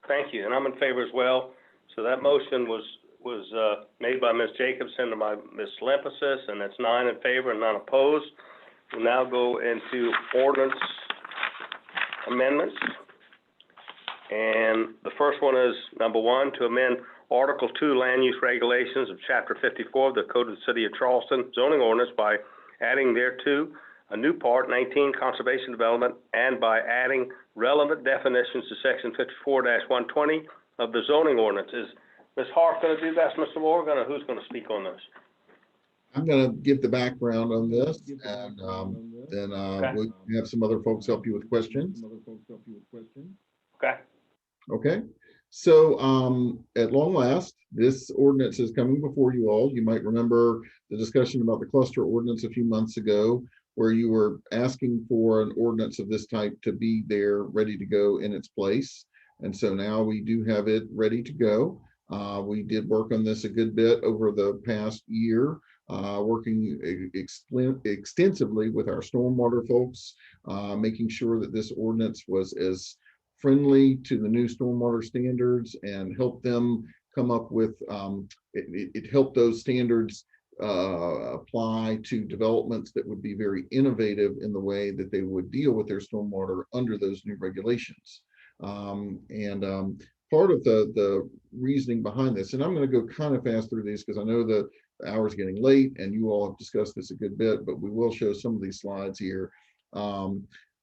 Thank you, and I'm in favor as well. So that motion was made by Ms. Jacobson and by Ms. Lampsis, and that's 9 in favor and none opposed. We'll now go into ordinance amendments. And the first one is number 1, to amend Article 2 Land Use Regulations of Chapter 54 of the Code of the City of Charleston zoning ordinance by adding thereto a new part 19 Conservation Development, and by adding relevant definitions to Section 54-120 of the zoning ordinance. Is Ms. Harf going to do that, Mr. Morgan, or who's going to speak on this? I'm going to give the background on this, and then we'll have some other folks help you with questions. Okay. Okay. So at long last, this ordinance is coming before you all. You might remember the discussion about the cluster ordinance a few months ago, where you were asking for an ordinance of this type to be there ready to go in its place. And so now we do have it ready to go. We did work on this a good bit over the past year, working extensively with our stormwater folks, making sure that this ordinance was as friendly to the new stormwater standards and help them come up with, it helped those standards apply to developments that would be very innovative in the way that they would deal with their stormwater under those new regulations. Part of the reasoning behind this, and I'm going to go kind of fast through these because I know the hour's getting late and you all have discussed this a good bit, but we will show some of these slides here.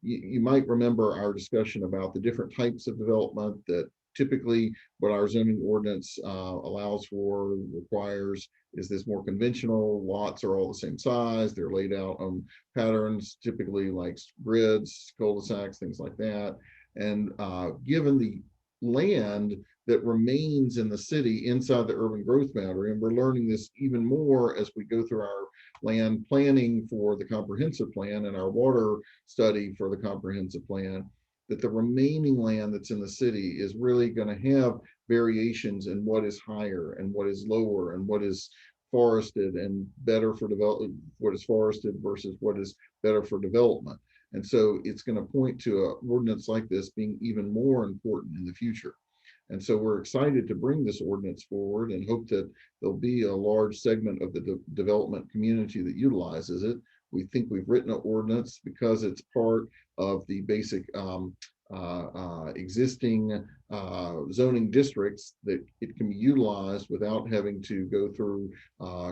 You might remember our discussion about the different types of development that typically what our zoning ordinance allows for, requires, is this more conventional. Lots are all the same size. They're laid out on patterns, typically like grids, cul-de-sacs, things like that. And given the land that remains in the city inside the urban growth boundary, and we're learning this even more as we go through our land planning for the comprehensive plan and our water study for the comprehensive plan, that the remaining land that's in the city is really going to have variations in what is higher and what is lower and what is forested and better for development, what is forested versus what is better for development. And so it's going to point to an ordinance like this being even more important in the future. And so we're excited to bring this ordinance forward and hope that there'll be a large segment of the development community that utilizes it. We think we've written an ordinance because it's part of the basic existing zoning districts, that it can be utilized without having to go through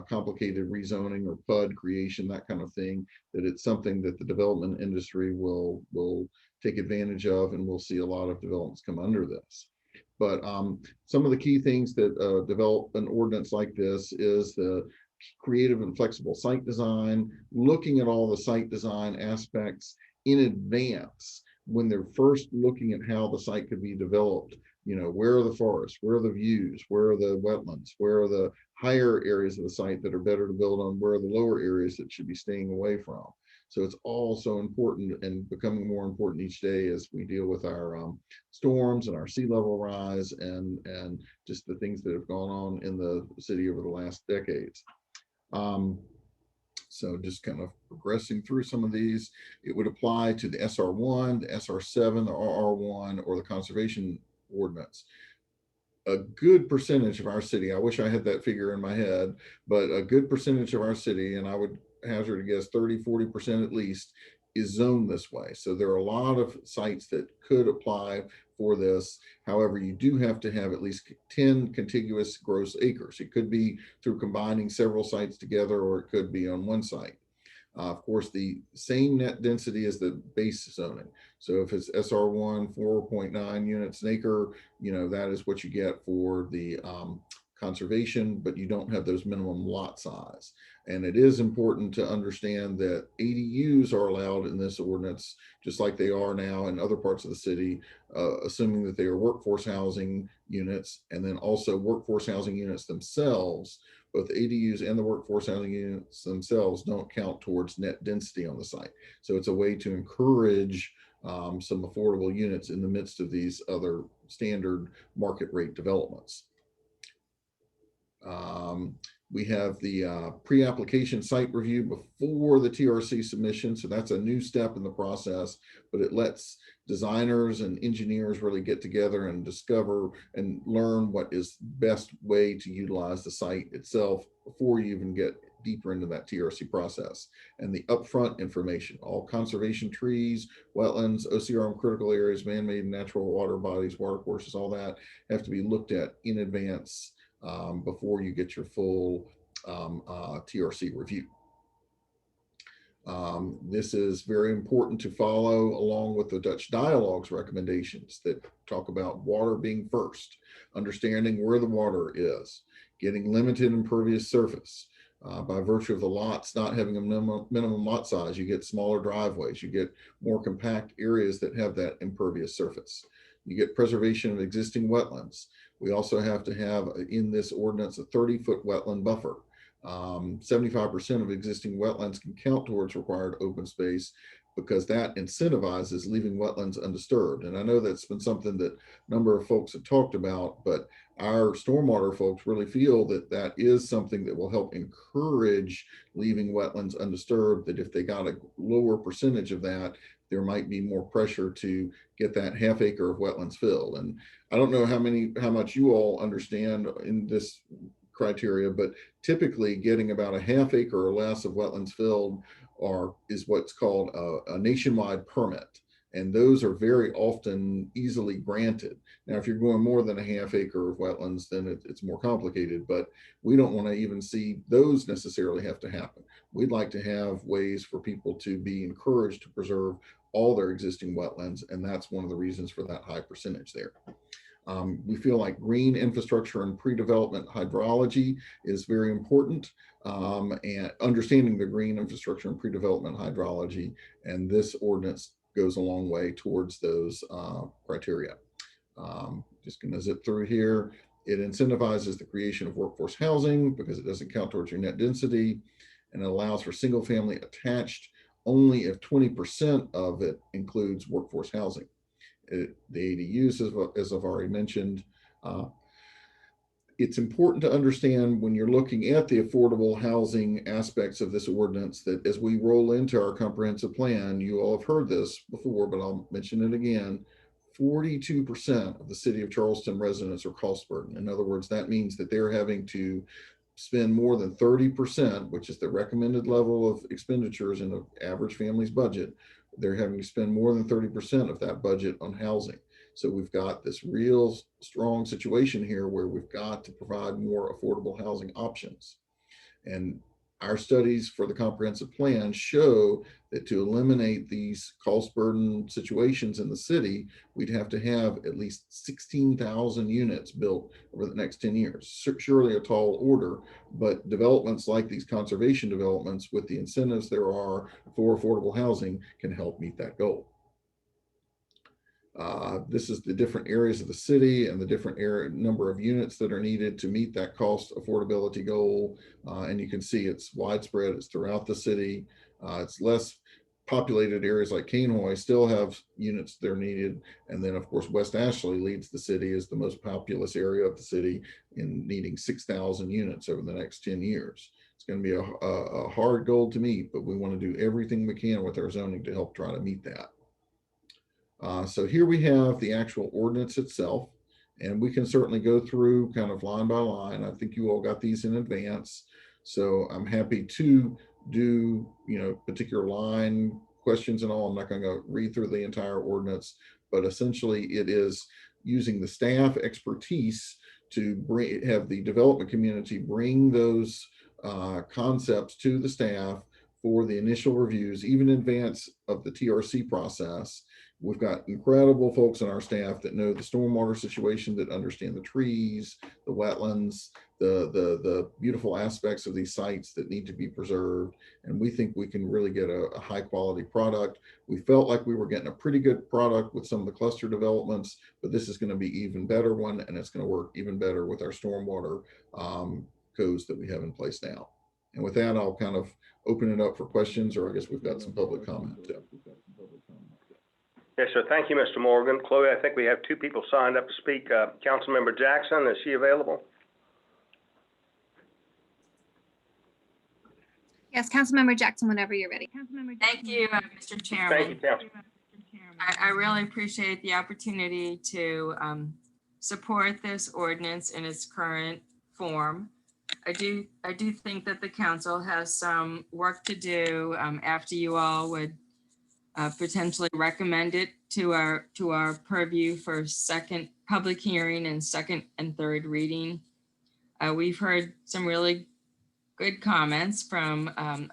complicated rezoning or PUD creation, that kind of thing, that it's something that the development industry will take advantage of, and we'll see a lot of developments come under this. But some of the key things that develop an ordinance like this is the creative and flexible site design, looking at all the site design aspects in advance when they're first looking at how the site could be developed. You know, where are the forests, where are the views, where are the wetlands, where are the higher areas of the site that are better to build on, where are the lower areas that should be staying away from. So it's all so important and becoming more important each day as we deal with our storms and our sea level rise and just the things that have gone on in the city over the last decades. So just kind of progressing through some of these, it would apply to the SR1, the SR7, the RR1, or the conservation ordinance. A good percentage of our city, I wish I had that figure in my head, but a good percentage of our city, and I would hazard a guess 30–40% at least, is zoned this way. So there are a lot of sites that could apply for this. However, you do have to have at least 10 contiguous gross acres. It could be through combining several sites together, or it could be on one site. Of course, the same net density as the base zoning. So if it's SR1, 4.9 units an acre, you know, that is what you get for the conservation, but you don't have those minimum lot size. And it is important to understand that ADUs are allowed in this ordinance, just like they are now in other parts of the city, assuming that they are workforce housing units, and then also workforce housing units themselves. Both the ADUs and the workforce housing units themselves don't count towards net density on the site. So it's a way to encourage some affordable units in the midst of these other standard market rate developments. We have the pre-application site review before the TRC submission. So that's a new step in the process, but it lets designers and engineers really get together and discover and learn what is best way to utilize the site itself before you even get deeper into that TRC process. And the upfront information, all conservation trees, wetlands, OCRM critical areas, man-made natural water bodies, water courses, all that have to be looked at in advance before you get your full TRC review. This is very important to follow along with the Dutch Dialogue's recommendations that talk about water being first, understanding where the water is, getting limited impervious surface. By virtue of the lots not having a minimum lot size, you get smaller driveways, you get more compact areas that have that impervious surface. You get preservation of existing wetlands. We also have to have in this ordinance a 30-foot wetland buffer. 75% of existing wetlands can count towards required open space because that incentivizes leaving wetlands undisturbed. And I know that's been something that a number of folks have talked about, but our stormwater folks really feel that that is something that will help encourage leaving wetlands undisturbed, that if they got a lower percentage of that, there might be more pressure to get that half acre of wetlands filled. And I don't know how much you all understand in this criteria, but typically getting about a half acre or less of wetlands filled is what's called a nationwide permit. And those are very often easily granted. Now, if you're going more than a half acre of wetlands, then it's more complicated, but we don't want to even see those necessarily have to happen. We'd like to have ways for people to be encouraged to preserve all their existing wetlands, and that's one of the reasons for that high percentage there. We feel like green infrastructure and pre-development hydrology is very important, and understanding the green infrastructure and pre-development hydrology, and this ordinance goes a long way towards those criteria. Just going to zip through here. It incentivizes the creation of workforce housing because it doesn't count towards your net density, and it allows for single family attached only if 20% of it includes workforce housing. The ADUs, as I've already mentioned, it's important to understand when you're looking at the affordable housing aspects of this ordinance that as we roll into our comprehensive plan, you all have heard this before, but I'll mention it again, 42% of the city of Charleston residents are cost burden. In other words, that means that they're having to spend more than 30%, which is the recommended level of expenditures in an average family's budget. They're having to spend more than 30% of that budget on housing. So we've got this real strong situation here where we've got to provide more affordable housing options. And our studies for the comprehensive plan show that to eliminate these cost burden situations in the city, we'd have to have at least 16,000 units built over the next 10 years. Surely a tall order, but developments like these conservation developments with the incentives there are for affordable housing can help meet that goal. This is the different areas of the city and the different number of units that are needed to meet that cost affordability goal. And you can see it's widespread, it's throughout the city. It's less populated areas like Cainhoy still have units that are needed. And then of course, West Ashley leads the city as the most populous area of the city in needing 6,000 units over the next 10 years. It's going to be a hard goal to meet, but we want to do everything we can with our zoning to help try to meet that. So here we have the actual ordinance itself, and we can certainly go through kind of line by line. I think you all got these in advance, so I'm happy to do, particular line questions and all. I'm not going to read through the entire ordinance, but essentially it is using the staff expertise to have the development community bring those concepts to the staff for the initial reviews, even in advance of the TRC process. We've got incredible folks on our staff that know the stormwater situation, that understand the trees, the wetlands, the beautiful aspects of these sites that need to be preserved. And we think we can really get a high quality product. We felt like we were getting a pretty good product with some of the cluster developments, but this is going to be even better one, and it's going to work even better with our stormwater codes that we have in place now. And with that, I'll kind of open it up for questions, or I guess we've got some public comment too. Yes, sir. Thank you, Mr. Morgan. Chloe, I think we have two people signed up to speak. Councilmember Jackson, is she available? Yes, Councilmember Jackson, whenever you're ready. Thank you, Mr. Chairman. Thank you, Council. I really appreciate the opportunity to support this ordinance in its current form. I do think that the council has some work to do after you all would potentially recommend it to our purview for second public hearing and second and third reading. We've heard some really good comments from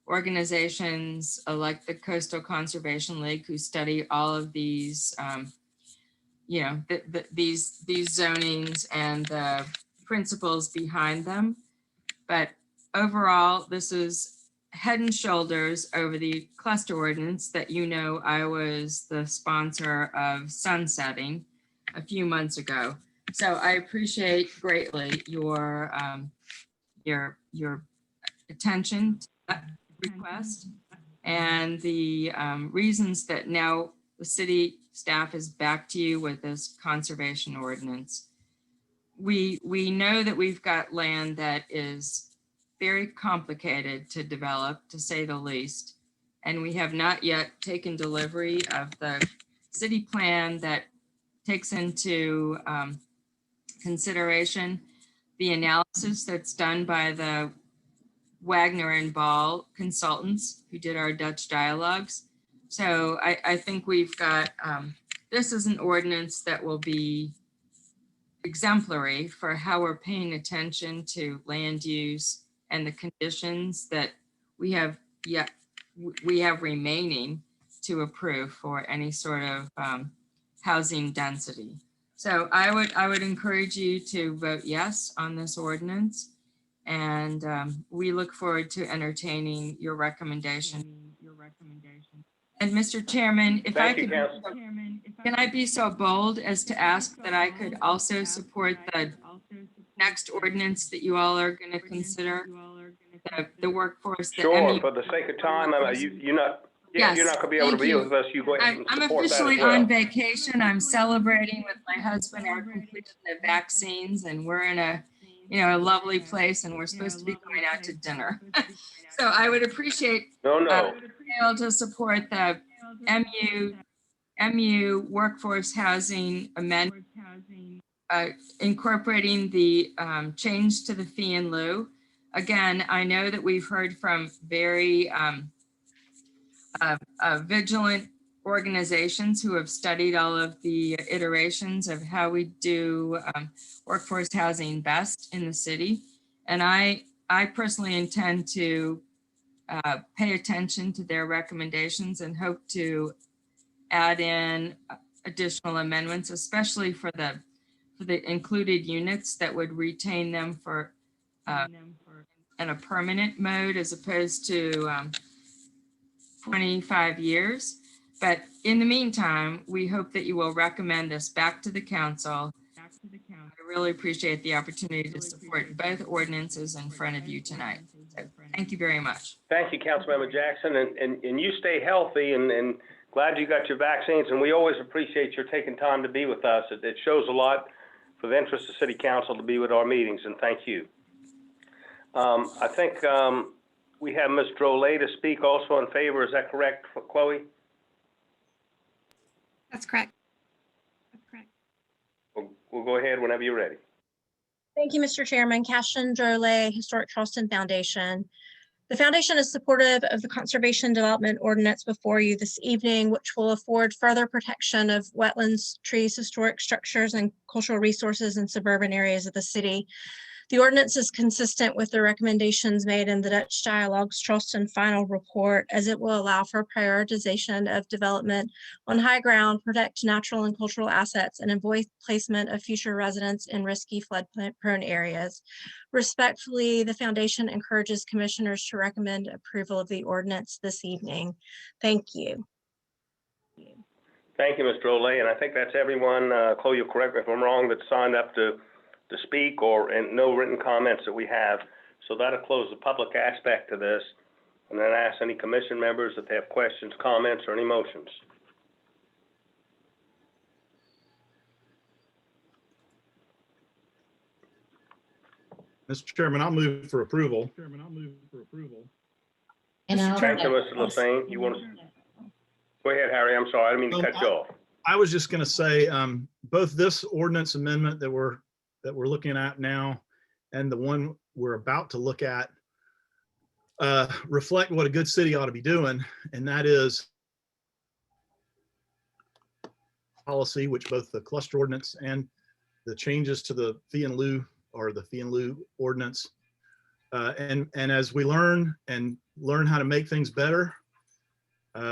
organizations like the Coastal Conservation League, who study all of these, these zonings and the principles behind them. But overall, this is head and shoulders over the cluster ordinance that I was the sponsor of sunsetting a few months ago. So I appreciate greatly your attention to that request and the reasons that now the city staff is back to you with this conservation ordinance. We know that we've got land that is very complicated to develop, to say the least, And we have not yet taken delivery of the city plan that takes into consideration the analysis that's done by the Wagner and Ball consultants who did our Dutch dialogues. So I think we've got, this is an ordinance that will be exemplary for how we're paying attention to land use and the conditions that we have remaining to approve for any sort of housing density. So I would encourage you to vote yes on this ordinance. And we look forward to entertaining your recommendation. And Mr. Chairman, if I could, can I be so bold as to ask that I could also support the next ordinance that you all are going to consider, the workforce? Sure, for the sake of time, you're not going to be able to be with us. You go ahead and I'm support that as officially well. on vacation. I'm celebrating with my husband our completion of vaccines, and we're in a lovely place, and we're supposed to be going out to dinner. So I would appreciate being able to support the MU workforce housing amendment, incorporating the change to the fee in lieu. Again, I know that we've heard from very vigilant organizations who have studied all of the iterations of how we do workforce housing best in the city. And I personally intend to pay attention to their recommendations and hope to add in additional amendments, especially for the included units that would retain them for in a permanent mode as opposed to 25 years. But in the meantime, we hope that you will recommend this back to the council. I really appreciate the opportunity to support both ordinances in front of you tonight. So thank you very much. Thank you, Councilmember Jackson, and you stay healthy and glad you got your vaccines. And we always appreciate your taking time to be with us. It shows a lot for the interest of City Council to be with our meetings, and thank you. I think we have Ms. Drolet to speak also in favor. Is that correct, Chloe? That's correct. We'll go ahead whenever you're ready. Thank you, Mr. Chairman. Cashin Drolet, Historic Charleston Foundation. The foundation is supportive of the Conservation Development Ordinance before you this evening, which will afford further protection of wetlands, trees, historic structures, and cultural resources in suburban areas of the city. The ordinance is consistent with the recommendations made in the Dutch Dialogues Charleston final report, as it will allow for prioritization of development on high ground, protect natural and cultural assets, and avoid placement of future residents in risky flood-prone areas. Respectfully, the foundation encourages commissioners to recommend approval of the ordinance this evening. Thank you. Thank you, Ms. Drolet, and I think that's everyone, Chloe, you'll correct me if I'm wrong, that signed up to speak and no written comments that we have. So that'll close the public aspect of this. And then ask any commission members if they have questions, comments, or any motions. Mr. Chairman, I'll move for approval. And I'll Thank you, Mr. Lefane. You want to? Go ahead, Harry. I'm sorry. I didn't mean to cut you off. I was just going to say, both this ordinance amendment that we're looking at now and the one we're about to look at reflect what a good city ought to be doing, and that is policy, which both the cluster ordinance and the changes to the fee in lieu or the fee in lieu ordinance. And as we learn how to make things better,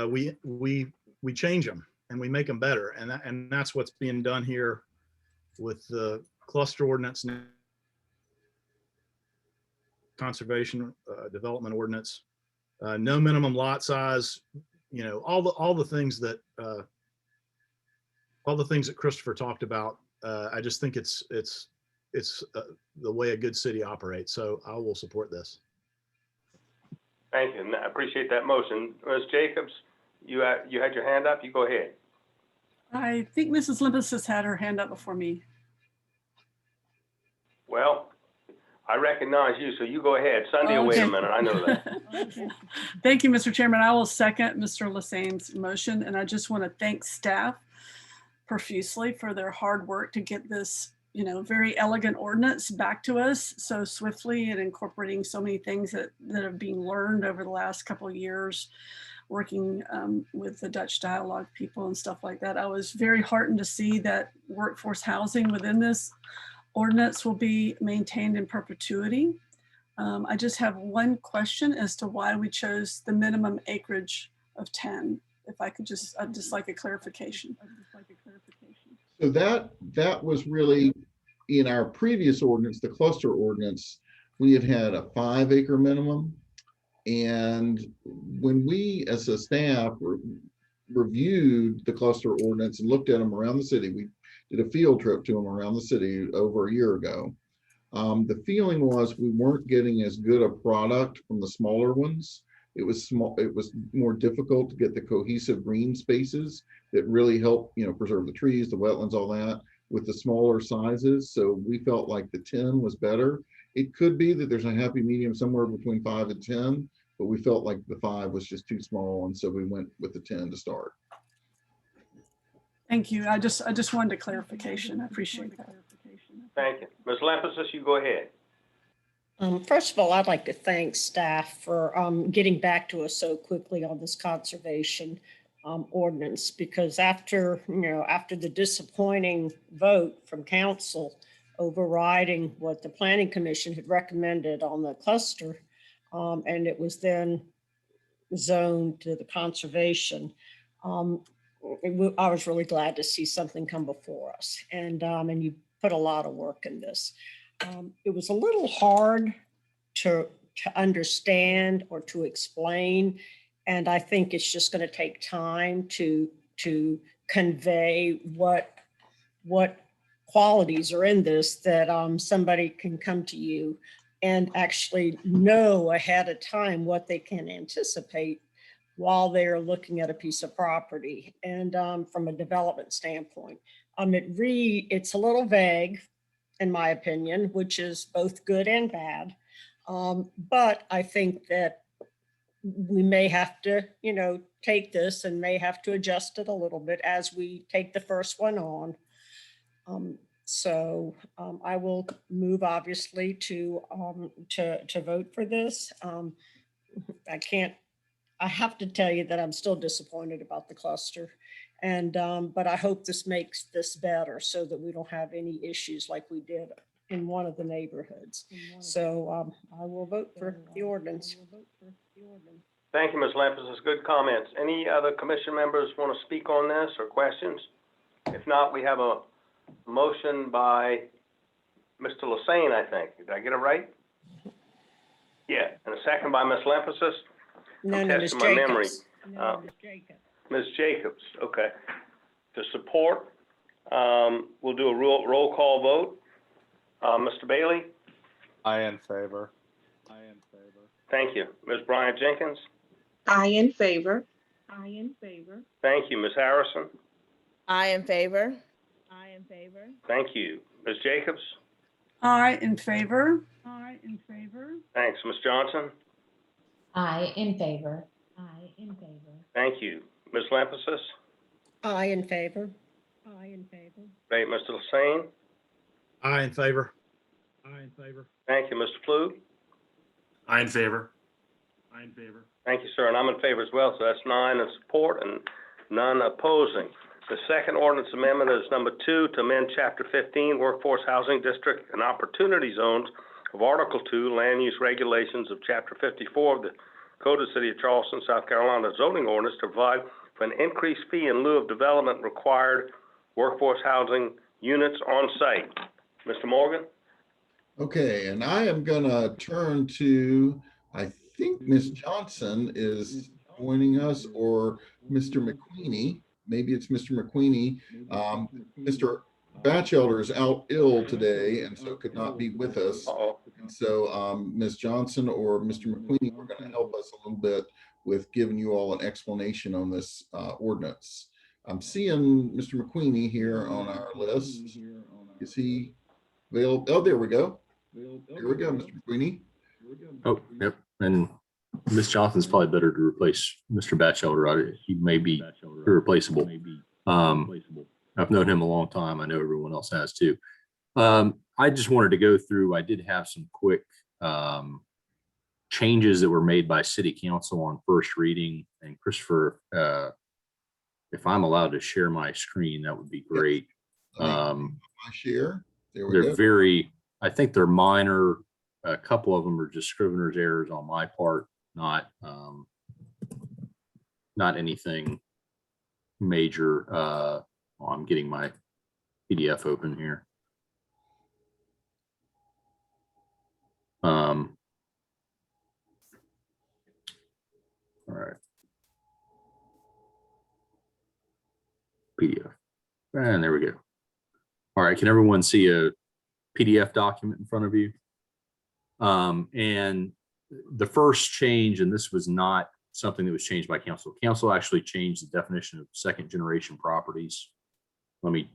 we change them and we make them better, and that's what's being done here with the cluster ordinance, conservation development ordinance, no minimum lot size, all the things that Christopher talked about. I just think it's the way a good city operates. So I will support this. Thank you, and I appreciate that motion. Ms. Jacobs, you had your hand up. You go ahead. I think Mrs. Limbus has had her hand up before me. Well, I recognize you, so you go ahead. Sunday will wait a Okay. minute, I know that. Thank you, Mr. Chairman. I will second Mr. Lassane's motion, and I just want to thank staff profusely for their hard work to get this, very elegant ordinance back to us so swiftly and incorporating so many things that have been learned over the last couple of years, working with the Dutch dialogue people and stuff like that. I was very heartened to see that workforce housing within this ordinance will be maintained in perpetuity. I just have one question as to why we chose the minimum acreage of 10. If I could I'd just like a clarification. So that was really in our previous ordinance, the cluster ordinance, we had a 5 acre minimum. And when we, as a staff, reviewed the cluster ordinance and looked at them around the city, we did a field trip to them around the city over a year ago. The feeling was we weren't getting as good a product from the smaller ones. It was small. It was more difficult to get the cohesive green spaces that really help, preserve the trees, the wetlands, all that with the smaller sizes. So we felt like the 10 was better. It could be that there's a happy medium somewhere between 5 and 10, but we felt like the 5 was just too small, and so we went with the 10 to start. Thank you. I just wanted a clarification. I appreciate that. Thank you. Ms. Lampasas, you go ahead. First of all, I'd like to thank staff for getting back to us so quickly on this conservation ordinance, because after the disappointing vote from council overriding what the Planning Commission had recommended on the cluster, and it was then zoned to the conservation, I was really glad to see something come before us, and you put a lot of work in this. It was a little hard to understand or to explain, and I think it's just going to take time to convey what qualities are in this, that somebody can come to you and actually know ahead of time what they can anticipate while they're looking at a piece of property. And from a development standpoint, it's a little vague, in my opinion, which is both good and bad. But I think that we may have to, take this and may have to adjust it a little bit as we take the first one on. So I will move, obviously, to vote for this. I have to tell you that I'm still disappointed about the cluster. And but I hope this makes this better so that we don't have any issues like we did in one of the neighborhoods. So I will vote for the ordinance. Thank you, Ms. Lampasas. Good comments. Any other commission members want to speak on this or questions? If not, we have a motion by Mr. Lassane, I think. Did I get it right? Yeah, and a second by Ms. Lampasas. No, I'm Ms. testing my memory. Jacobs. No, Ms. Jacobs. Ms. Jacobs, okay. To support, we'll do a roll call vote. Mr. Bailey? I in favor. Thank you. Ms. Bryant Jenkins? I in favor. Thank you. Ms. Harrison? I in favor. Thank you. Ms. Jacobs? Aye, in favor. Thanks. Ms. Johnson? I in favor. Thank you. Ms. Lampasas? I in favor. Great. Mr. Lassane? I in favor. Thank you. Mr. Flug? I in favor. Thank you, sir. And I'm in favor as well. So that's 9 in support and none opposing. The second ordinance amendment is number 2 to amend Chapter 15, Workforce Housing District and Opportunity Zones of Article 2, Land Use Regulations of Chapter 54 of the Code of the City of Charleston, South Carolina zoning ordinance to provide for an increased fee in lieu of development required workforce housing units on site. Mr. Morgan? Okay, and I am gonna turn to, I think Ms. Johnson is joining us, or Mr. McQueenie. Maybe it's Mr. McQueenie. Mr. Batchelder is out ill today and so could not be with us. And so Ms. Johnson or Mr. McQueenie are going to help us a little bit with giving you all an explanation on this ordinance. I'm seeing Mr. McQueenie here on our list. Is he available? Oh, there we go. Here we go, Mr. Queenie. Oh, yep. And Ms. Johnson's probably better to replace Mr. Batchelder. He may be irreplaceable. I've known him a long time. I know everyone else has too. I just wanted to go through, I did have some quick changes that were made by city council on first reading. And Christopher, if I'm allowed to share my screen, that would be great. My share. There we They're go. very, I think they're minor. A couple of them are just scrivener's errors on my part, not anything major. I'm getting my PDF open here. All right. PDF. And there we go. All right. Can everyone see a PDF document in front of you? And the first change, and this was not something that was changed by council. Council actually changed the definition of second generation properties. Let me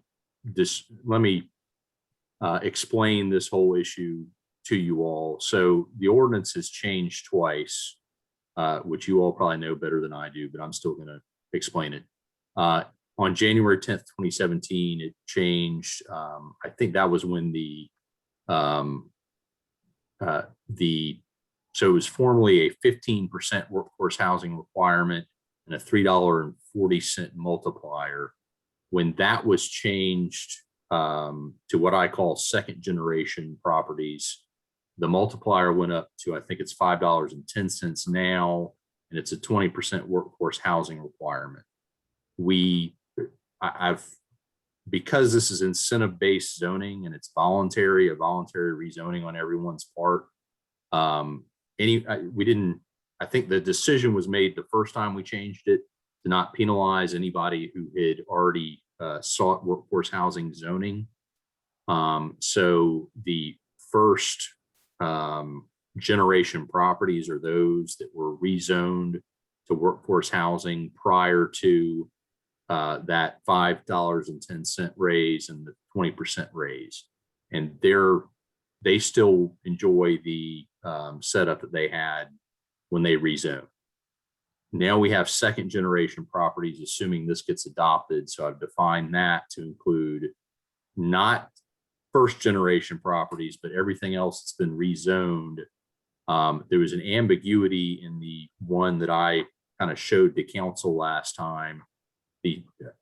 explain this whole issue to you all. So the ordinance has changed twice, which you all probably know better than I do, but I'm still going to explain it. On January 10th, 2017, it changed. I think that was when so it was formerly a 15% workforce housing requirement and a $3.40 multiplier. When that was changed to what I call second generation properties, the multiplier went up to, I think it's $5.10 now, and it's a 20% workforce housing requirement. Because this is incentive-based zoning and it's a voluntary rezoning on everyone's part. I think the decision was made the first time we changed it to not penalize anybody who had already sought workforce housing zoning. So the first generation properties are those that were rezoned to workforce housing prior to that $5.10 raise and the 20% raise. And they still enjoy the setup that they had when they rezoned. Now we have second generation properties, assuming this gets adopted. So I've defined that to include not first generation properties, but everything else that's been rezoned. There was an ambiguity in the one that I kind of showed to council last time.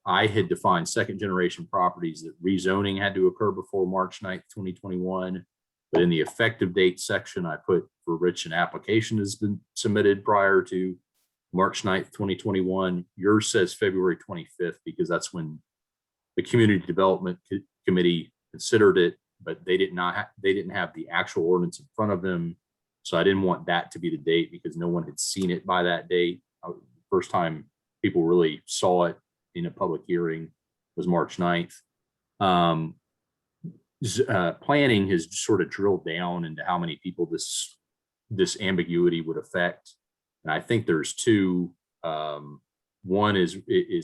I had defined second generation properties that rezoning had to occur before March 9th, 2021. But in the effective date section, I put for which an application has been submitted prior to March 9th, 2021. Yours says February 25th, because that's when the Community Development Committee considered it, but they didn't have the actual ordinance in front of them. So I didn't want that to be the date because no one had seen it by that date. First time people really saw it in a public hearing was March 9th. Planning has sort of drilled down into how many people this ambiguity would affect. And I think there's two. One is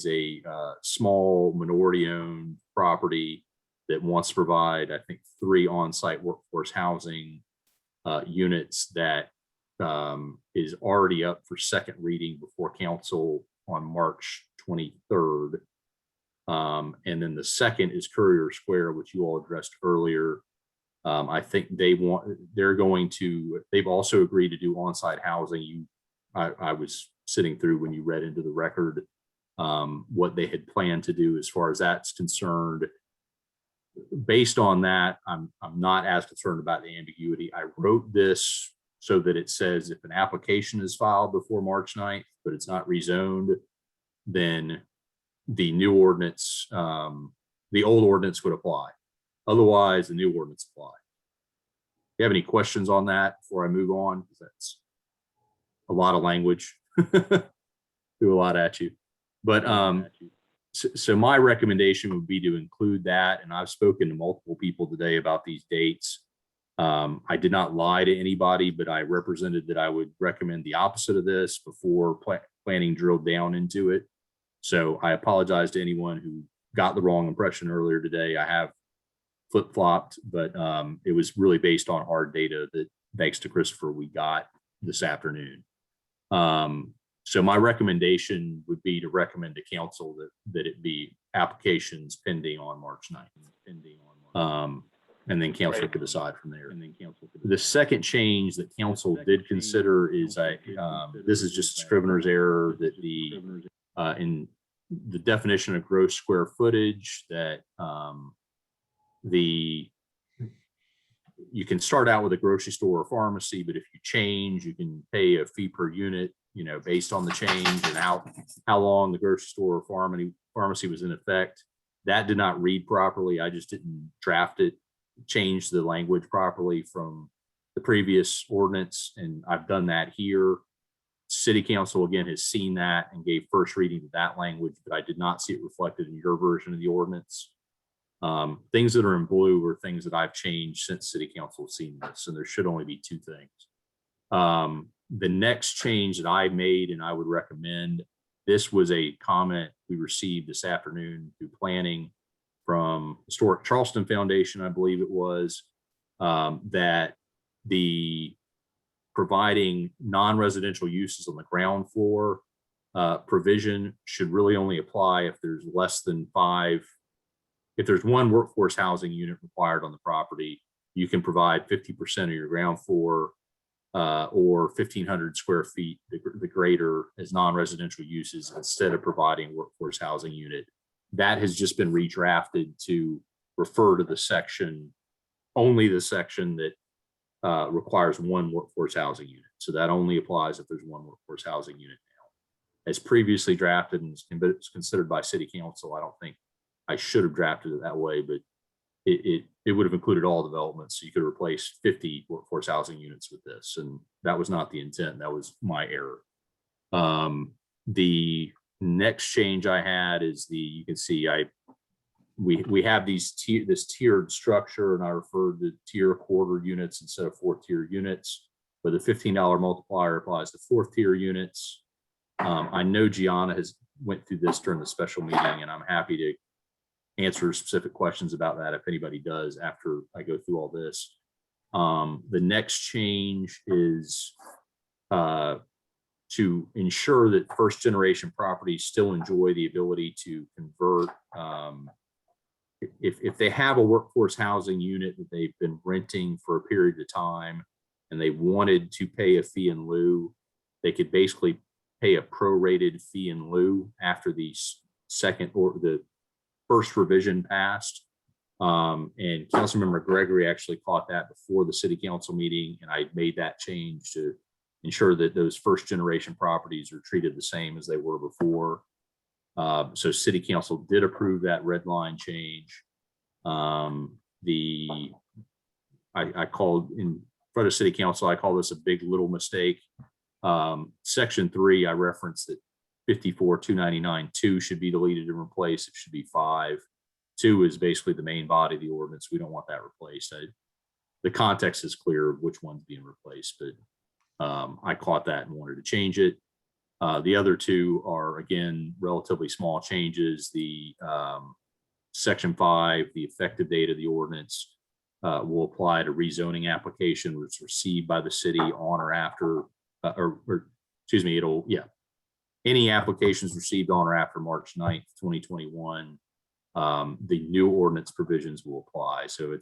a small minority owned property that wants to provide, I think, 3 on-site workforce housing units that is already up for second reading before council on March 23rd. And then the second is Courier Square, which you all addressed earlier. I think they've also agreed to do on-site housing. I was sitting through when you read into the record what they had planned to do as far as that's concerned. Based on that, I'm not as concerned about the ambiguity. I wrote this so that it says if an application is filed before March 9th, but it's not rezoned, then the new ordinance, the old ordinance would apply. Otherwise, the new ordinance apply. Do you have any questions on that before I move on? Because that's a lot of language. Do a lot at you. But so my recommendation would be to include that. And I've spoken to multiple people today about these dates. I did not lie to anybody, but I represented that I would recommend the opposite of this before planning drilled down into it. So I apologize to anyone who got the wrong impression earlier today. I have flip-flopped, but it was really based on hard data that, thanks to Christopher, we got this afternoon. So my recommendation would be to recommend to council that it be applications pending on March 9th. And then council could decide from there. The second change that council did consider is this is just a scrivener's error, that in the definition of gross square footage, that you can start out with a grocery store or pharmacy, but if you change, you can pay a fee per unit, based on the change and how long the grocery store or pharmacy was in effect. That did not read properly. I just didn't draft it, change the language properly from the previous ordinance, and I've done that here. City Council, again, has seen that and gave first reading to that language, but I did not see it reflected in your version of the ordinance. Things that are in blue are things that I've changed since City Council has seen this, and there should only be two things. The next change that I made, and I would recommend, this was a comment we received this afternoon through planning from Historic Charleston Foundation, I believe it was, that the providing non-residential uses on the ground floor provision should really only apply if there's less than 5. If there's one workforce housing unit required on the property, you can provide 50% of your ground floor or 1,500 square feet, the greater, as non-residential uses instead of providing workforce housing unit. That has just been redrafted to refer to the section, only the section that requires one workforce housing unit. So that only applies if there's one workforce housing unit now. As previously drafted and it's considered by City Council, I don't think I should have drafted it that way, but it would have included all developments. So you could replace 50 workforce housing units with this, and that was not the intent. That was my error. The next change I had is you can see we have this tiered structure, and I referred to tier quarter units instead of 4-tier units, but the $15 multiplier applies to 4th-tier units. I know Gianna has went through this during the special meeting, and I'm happy to answer specific questions about that if anybody does after I go through all this. The next change is to ensure that first generation properties still enjoy the ability to convert. If they have a workforce housing unit that they've been renting for a period of time and they wanted to pay a fee in lieu, they could basically pay a prorated fee in lieu after the second or the first revision passed. And Councilmember Gregory actually caught that before the City Council meeting, and I made that change to ensure that those first generation properties are treated the same as they were before. So City Council did approve that red line change. I called in front of City Council, I call this a big little mistake. Section 3, I referenced that 54-299-2 should be deleted and replaced. It should be 5. 2 is basically the main body of the ordinance. We don't want that replaced. The context is clear of which one's being replaced, but I caught that and wanted to change it. The other 2 are, again, relatively small changes. The Section 5, the effective date of the ordinance will apply to rezoning application which is received by the city on or after, any applications received on or after March 9th, 2021, the new ordinance provisions will apply. So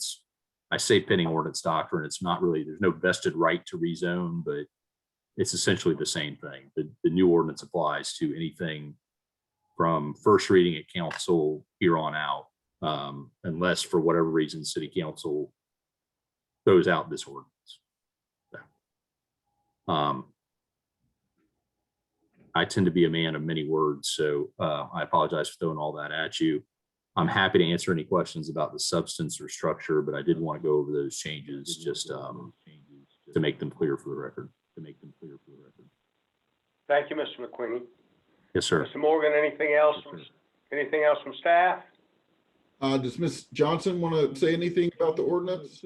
I say pending ordinance doctrine, it's not really, there's no vested right to rezone, but it's essentially the same thing. The new ordinance applies to anything from first reading at council here on out, unless for whatever reason, City Council throws out this ordinance. I tend to be a man of many words, so I apologize for throwing all that at you. I'm happy to answer any questions about the substance or structure, but I did want to go over those changes just to make them clear for the record. Thank you, Mr. McQueen. Yes, sir. Mr. Morgan, anything else? Anything else from staff? Does Ms. Johnson want to say anything about the ordinance?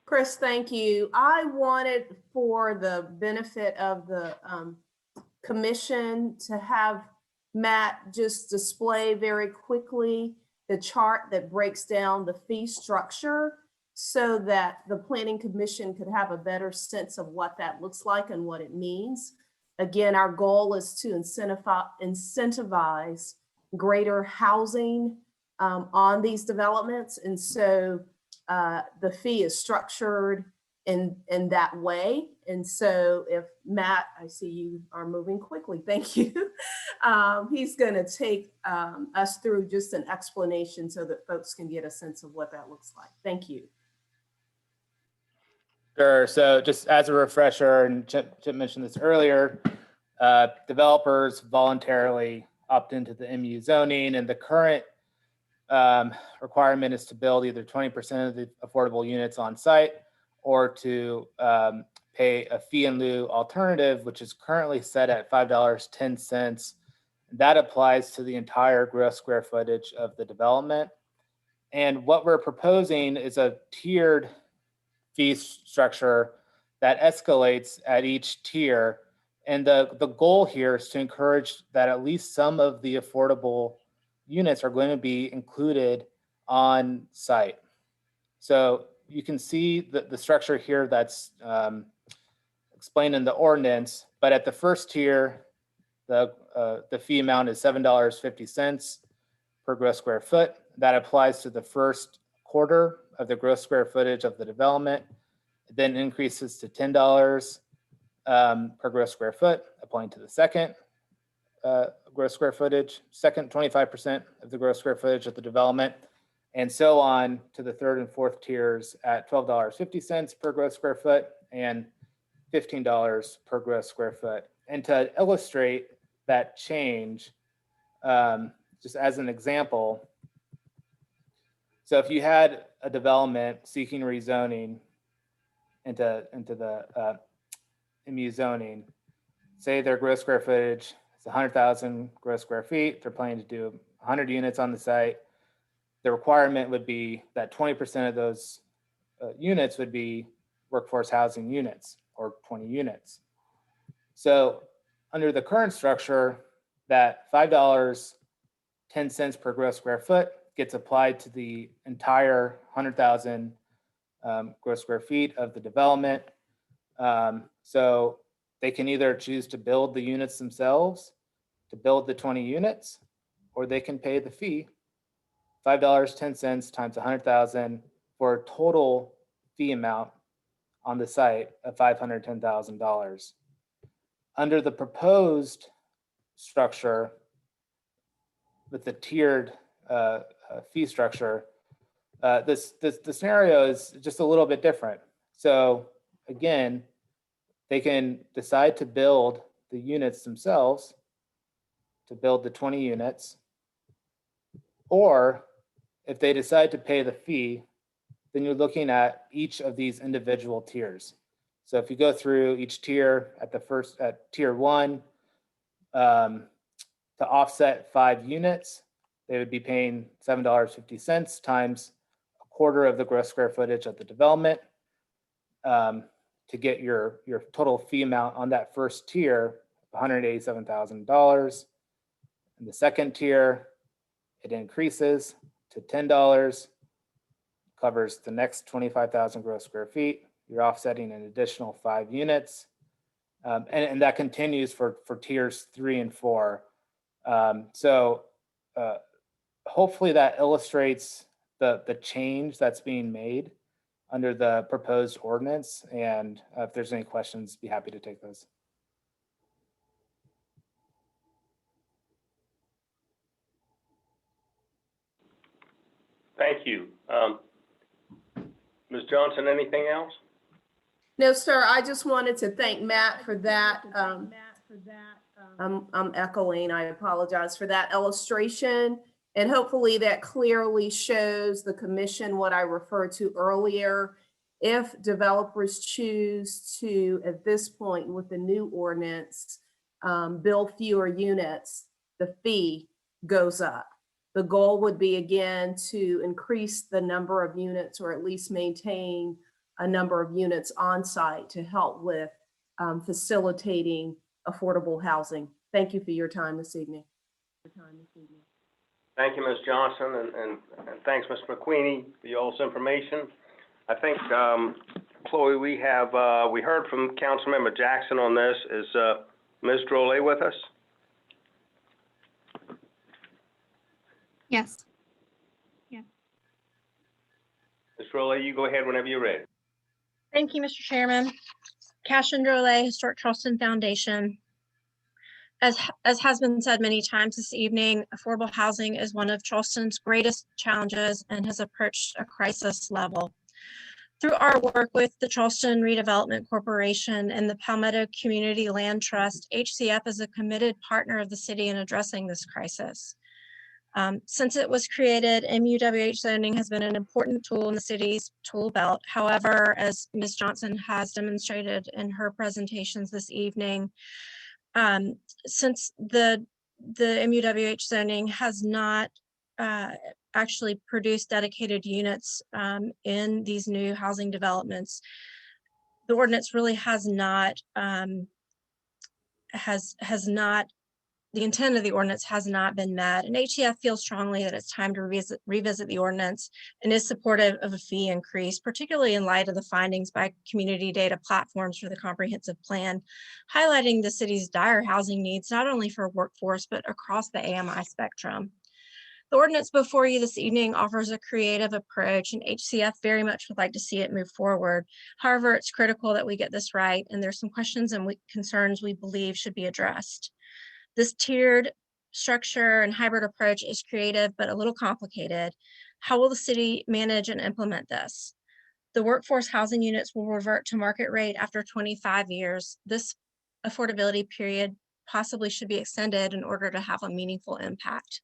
Chris, thank you. I wanted, for the benefit of the commission, to have Matt just display very quickly the chart that breaks down the fee structure so that the planning commission could have a better sense of what that looks like and what it means. Again, our goal is to incentivize greater housing on these developments. And so the fee is structured in that way. And so if Matt, I see you are moving quickly, thank you. He's gonna take us through just an explanation so that folks can get a sense of what that looks like. Thank you. Sure. So just as a refresher, and Chip mentioned this earlier, developers voluntarily opt into the MU zoning, and the current requirement is to build either 20% of the affordable units on site or to pay a fee in lieu alternative, which is currently set at $5.10. That applies to the entire gross square footage of the development. And what we're proposing is a tiered fee structure that escalates at each tier. And the goal here is to encourage that at least some of the affordable units are going to be included on site. So you can see the structure here that's explained in the ordinance, but at the first tier, the fee amount is $7.50 per gross square foot. That applies to the first quarter of the gross square footage of the development. It then increases to $10 per gross square foot, applying to the second gross square footage, second 25% of the gross square footage of the development, and so on to the third and fourth tiers at $12.50 per gross square foot and $15 per gross square foot. And to illustrate that change, just as an example, so if you had a development seeking rezoning into the MU zoning, say their gross square footage is 100,000 gross square feet, they're planning to do 100 units on the site. The requirement would be that 20% of those units would be workforce housing units, or 20 units. So under the current structure, that $5.10 per gross square foot gets applied to the entire 100,000 gross square feet of the development. So they can either choose to build the units themselves, to build the 20 units, or they can pay the fee, $5.10 times 100,000 for a total fee amount on the site of $510,000. Under the proposed structure with the tiered fee structure, the scenario is just a little bit different. So again, they can decide to build the units themselves, to build the 20 units, or if they decide to pay the fee, then you're looking at each of these individual tiers. So if you go through each tier at tier 1, to offset 5 units, they would be paying $7.50 times a quarter of the gross square footage of the development to get your total fee amount on that first tier, $187,000. In the second tier, it increases to $10, covers the next 25,000 gross square feet. You're offsetting an additional 5 units. And that continues for tiers 3 and 4. So hopefully that illustrates the change that's being made under the proposed ordinance. And if there's any questions, be happy to take those. Thank you. Ms. Johnson, anything else? No, sir, I just wanted to thank Matt for that. I'm echoing, I apologize for that illustration. And hopefully that clearly shows the commission what I referred to earlier. If developers choose to, at this point with the new ordinance, build fewer units, the fee goes up. The goal would be, again, to increase the number of units or at least maintain a number of units on site to help with facilitating affordable housing. Thank you for your time this evening. Thank you, Ms. Johnson, and thanks, Mr. McQueenie, for your all's information. I think, Chloe, we heard from Councilmember Jackson on this. Is Ms. Drolet with us? Yes. Ms. Drolet, you go ahead whenever you're ready. Thank you, Mr. Chairman. Cashin Drolet, Historic Charleston Foundation. As has been said many times this evening, affordable housing is one of Charleston's greatest challenges and has approached a crisis level. Through our work with the Charleston Redevelopment Corporation and the Palmetto Community Land Trust, HCF is a committed partner of the city in addressing this crisis. Since it was created, MUWH zoning has been an important tool in the city's tool belt. However, as Ms. Johnson has demonstrated in her presentations this evening, since the MUWH zoning has not actually produced dedicated units in these new housing developments, the ordinance really has not the intent of the ordinance has not been met, and HCF feels strongly that it's time to revisit the ordinance and is supportive of a fee increase, particularly in light of the findings by community data platforms for the comprehensive plan, highlighting the city's dire housing needs, not only for workforce, but across the AMI spectrum. The ordinance before you this evening offers a creative approach, and HCF very much would like to see it move forward. However, it's critical that we get this right, and there's some questions and concerns we believe should be addressed. This tiered structure and hybrid approach is creative, but a little complicated. How will the city manage and implement this? The workforce housing units will revert to market rate after 25 years. This affordability period possibly should be extended in order to have a meaningful impact.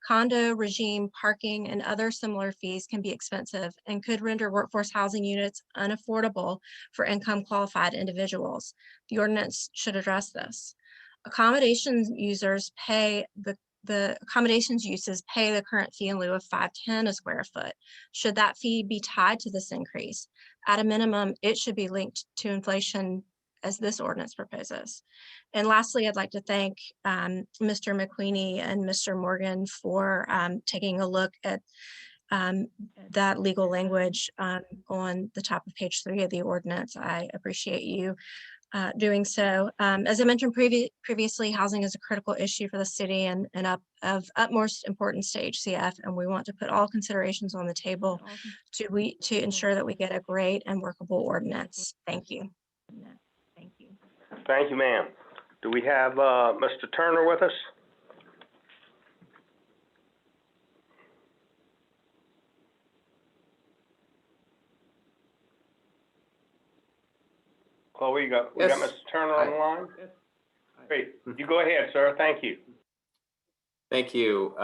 Condo regime, parking, and other similar fees can be expensive and could render workforce housing units unaffordable for income qualified individuals. The ordinance should address this. Accommodations users pay the accommodations uses pay the current fee in lieu of $5.10 a square foot. Should that fee be tied to this increase? At a minimum, it should be linked to inflation as this ordinance proposes. And lastly, I'd like to thank Mr. McQueenie and Mr. Morgan for taking a look at that legal language on the top of page 3 of the ordinance. I appreciate you doing so. As I mentioned previously, housing is a critical issue for the city and of utmost importance to HCF, and we want to put all considerations on the table to ensure that we get a great and workable ordinance. Thank you. Thank you, ma'am. Do we have Mr. Turner with us? Chloe, we got Mr. Turner on the line? Great. You go ahead, sir. Thank you. Thank you.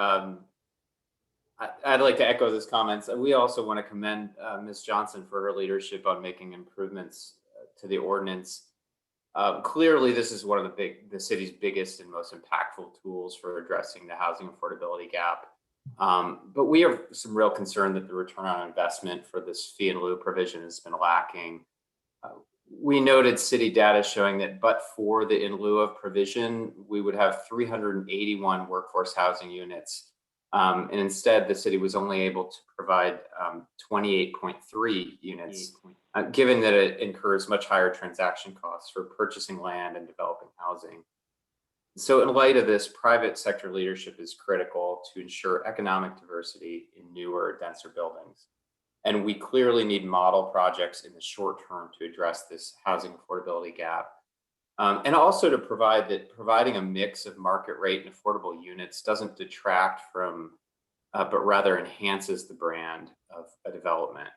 I'd like to echo those comments. We also want to commend Ms. Johnson for her leadership on making improvements to the ordinance. Clearly, this is one of the city's biggest and most impactful tools for addressing the housing affordability gap. But we have some real concern that the return on investment for this fee in lieu provision has been lacking. We noted city data showing that but for the in lieu of provision, we would have 381 workforce housing units. And instead, the city was only able to provide 28.3 units, given that it incurs much higher transaction costs for purchasing land and developing housing. So in light of this, private sector leadership is critical to ensure economic diversity in newer, denser buildings. And we clearly need model projects in the short term to address this housing affordability gap. And also to providing a mix of market rate and affordable units doesn't detract from, but rather enhances the brand of a development.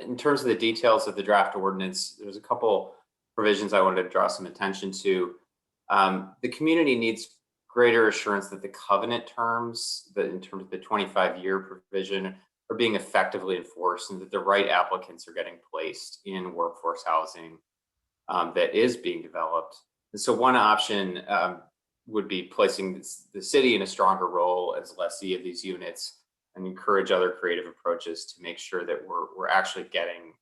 In terms of the details of the draft ordinance, there's a couple provisions I wanted to draw some attention to. The community needs greater assurance that the covenant terms, in terms of the 25-year provision, are being effectively enforced and that the right applicants are getting placed in workforce housing that is being developed. And so one option would be placing the city in a stronger role as lessee of these units and encourage other creative approaches to make sure that we're actually getting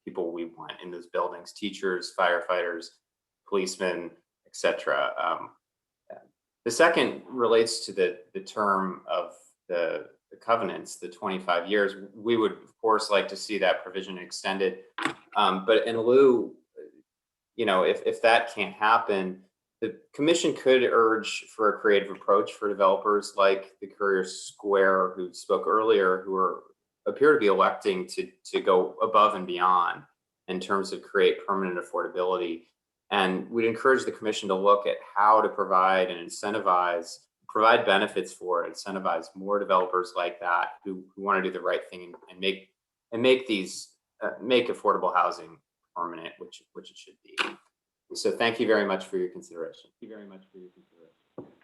people we want in those buildings: teachers, firefighters, policemen, etc. The second relates to the term of the covenants, the 25 years. We would, of course, like to see that provision extended. But in lieu, if that can't happen, the commission could urge for a creative approach for developers like the Courier Square, who spoke earlier, who appear to be electing to go above and beyond in terms of create permanent affordability. And we'd encourage the commission to look at how to provide and provide benefits for, incentivize more developers like that who want to do the right thing and make affordable housing permanent, which it should be. So thank you very much for your consideration.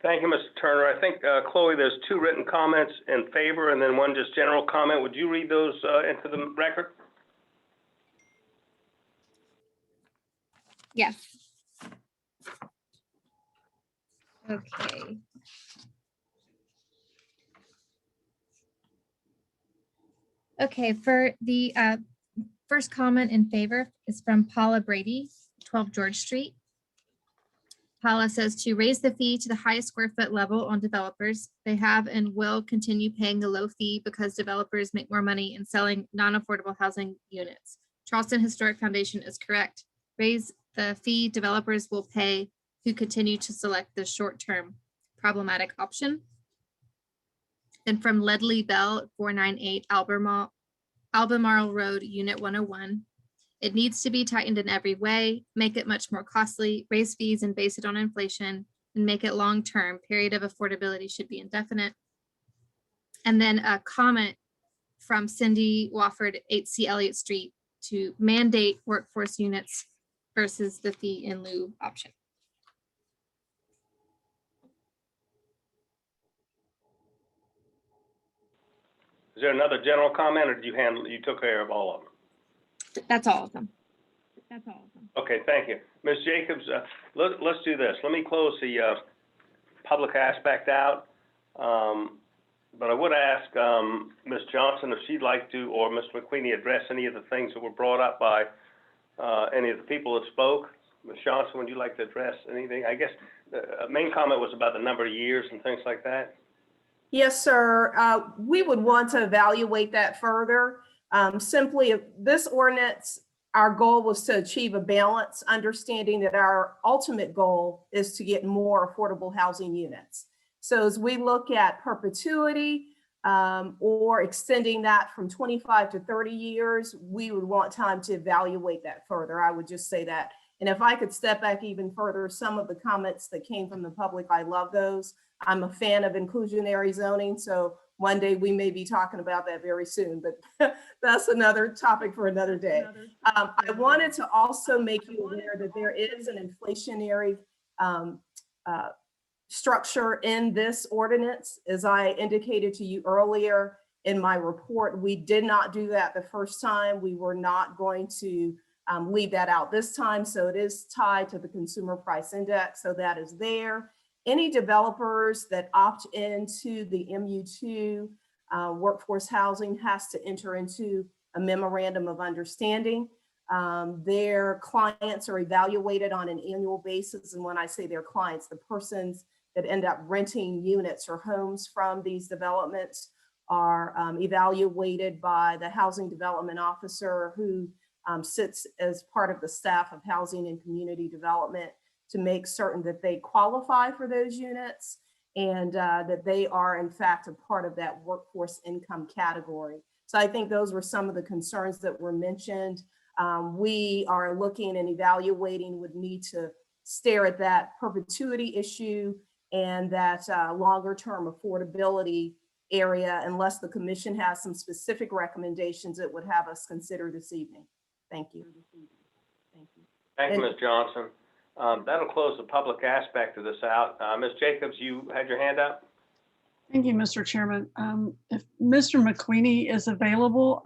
Thank you, Mr. Turner. I think, Chloe, there's 2 written comments in favor and then 1 just general comment. Would you read those into the record? Yes. Okay. Okay, for the first comment in favor is from Paula Brady, 12 George Street. Paula says to raise the fee to the highest square foot level on developers. They have and will continue paying the low fee because developers make more money in selling non-affordable housing units. Charleston Historic Foundation is correct. Raise the fee developers will pay who continue to select the short-term problematic option. Then from Ledley Bell, 498 Albemarle Road, Unit 101. It needs to be tightened in every way, make it much more costly, raise fees and base it on inflation, and make it long-term. Period of affordability should be indefinite. And then a comment from Cindy Wofford, 8C Elliott Street, to mandate workforce units versus the fee in lieu option. Is there another general comment, or did you took care of all of them? That's all of them. Okay, thank you. Ms. Jacobs, let's do this. Let me close the public aspect out. But I would ask Ms. Johnson if she'd like to, or Mr. McQueenie, address any of the things that were brought up by any of the people that spoke. Ms. Johnson, would you like to address anything? I guess the main comment was about the number of years and things like that. Yes, sir. We would want to evaluate that further. Simply, this ordinance, our goal was to achieve a balance, understanding that our ultimate goal is to get more affordable housing units. So as we look at perpetuity or extending that from 25 to 30 years, we would want time to evaluate that further. I would just say that. And if I could step back even further, some of the comments that came from the public, I love those. I'm a fan of inclusionary zoning, so one day we may be talking about that very soon, but that's another topic for another day. I wanted to also make you aware that there is an inflationary structure in this ordinance. As I indicated to you earlier in my report, we did not do that the first time. We were not going to leave that out this time. So it is tied to the consumer price index. So that is there. Any developers that opt into the MU2 workforce housing has to enter into a memorandum of understanding. Their clients are evaluated on an annual basis. And when I say their clients, the persons that end up renting units or homes from these developments are evaluated by the housing development officer who sits as part of the staff of housing and community development to make certain that they qualify for those units and that they are in fact a part of that workforce income category. So I think those were some of the concerns that were mentioned. We are looking and evaluating, would need to stare at that perpetuity issue and that longer term affordability area, unless the commission has some specific recommendations it would have us consider this evening. Thank you. Thank you, Ms. Johnson. That'll close the public aspect of this out. Ms. Jacobs, you had your hand up? Thank you, Mr. Chairman. If Mr. McQueenie is available,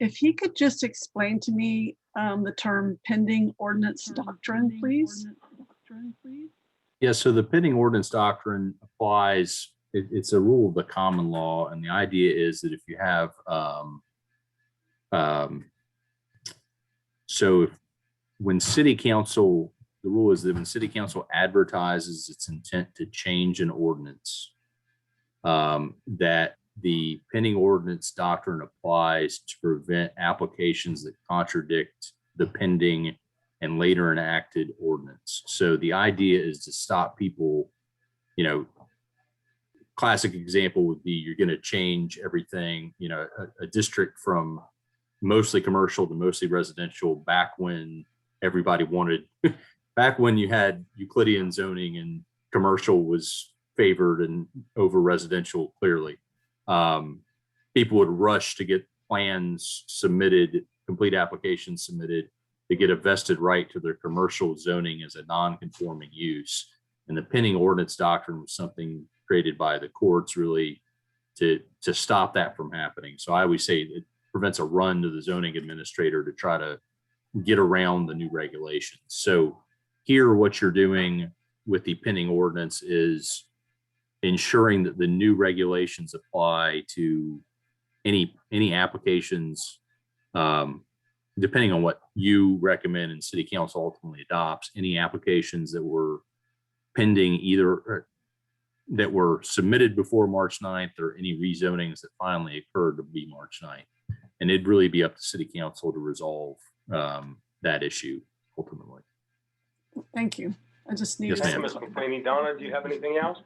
if he could just explain to me the term pending ordinance doctrine, please. Yeah, so the pending ordinance doctrine applies, it's a rule of the common law. And the idea is that if you have, so when city council the rule is that when city council advertises its intent to change an ordinance, that the pending ordinance doctrine applies to prevent applications that contradict the pending and later enacted ordinance. So the idea is to stop people, you know, classic example would be you're going to change everything, you know, a district from mostly commercial to mostly residential back when everybody wanted, back when you had Euclidean zoning and commercial was favored and over residential clearly. People would rush to get plans submitted, complete applications submitted to get a vested right to their commercial zoning as a non-conforming use. And the pending ordinance doctrine was something created by the courts really to stop that from happening. So I always say it prevents a run to the zoning administrator to try to get around the new regulations. So here, what you're doing with the pending ordinance is ensuring that the new regulations apply to any applications, depending on what you recommend and city council ultimately adopts, any applications that were pending either that were submitted before March 9th or any rezonings that finally occurred to be March 9th. And it'd really be up to city council to resolve that issue ultimately. Thank you. I just needed. Yes, Thank you, Ms. McQueenie. Donna, do you have anything else?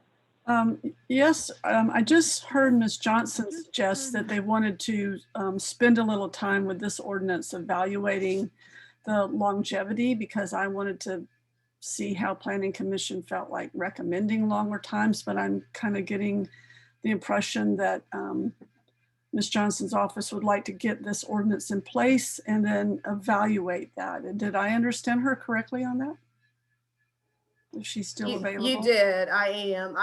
Yes, I just heard Ms. Johnson suggest that they wanted to spend a little time with this ordinance evaluating the longevity, because I wanted to see how Planning Commission felt like recommending longer times, but I'm kind of getting the impression that Ms. Johnson's office would like to get this ordinance in place and then evaluate that. And did I understand her correctly on that? Is she still available? You did. I am.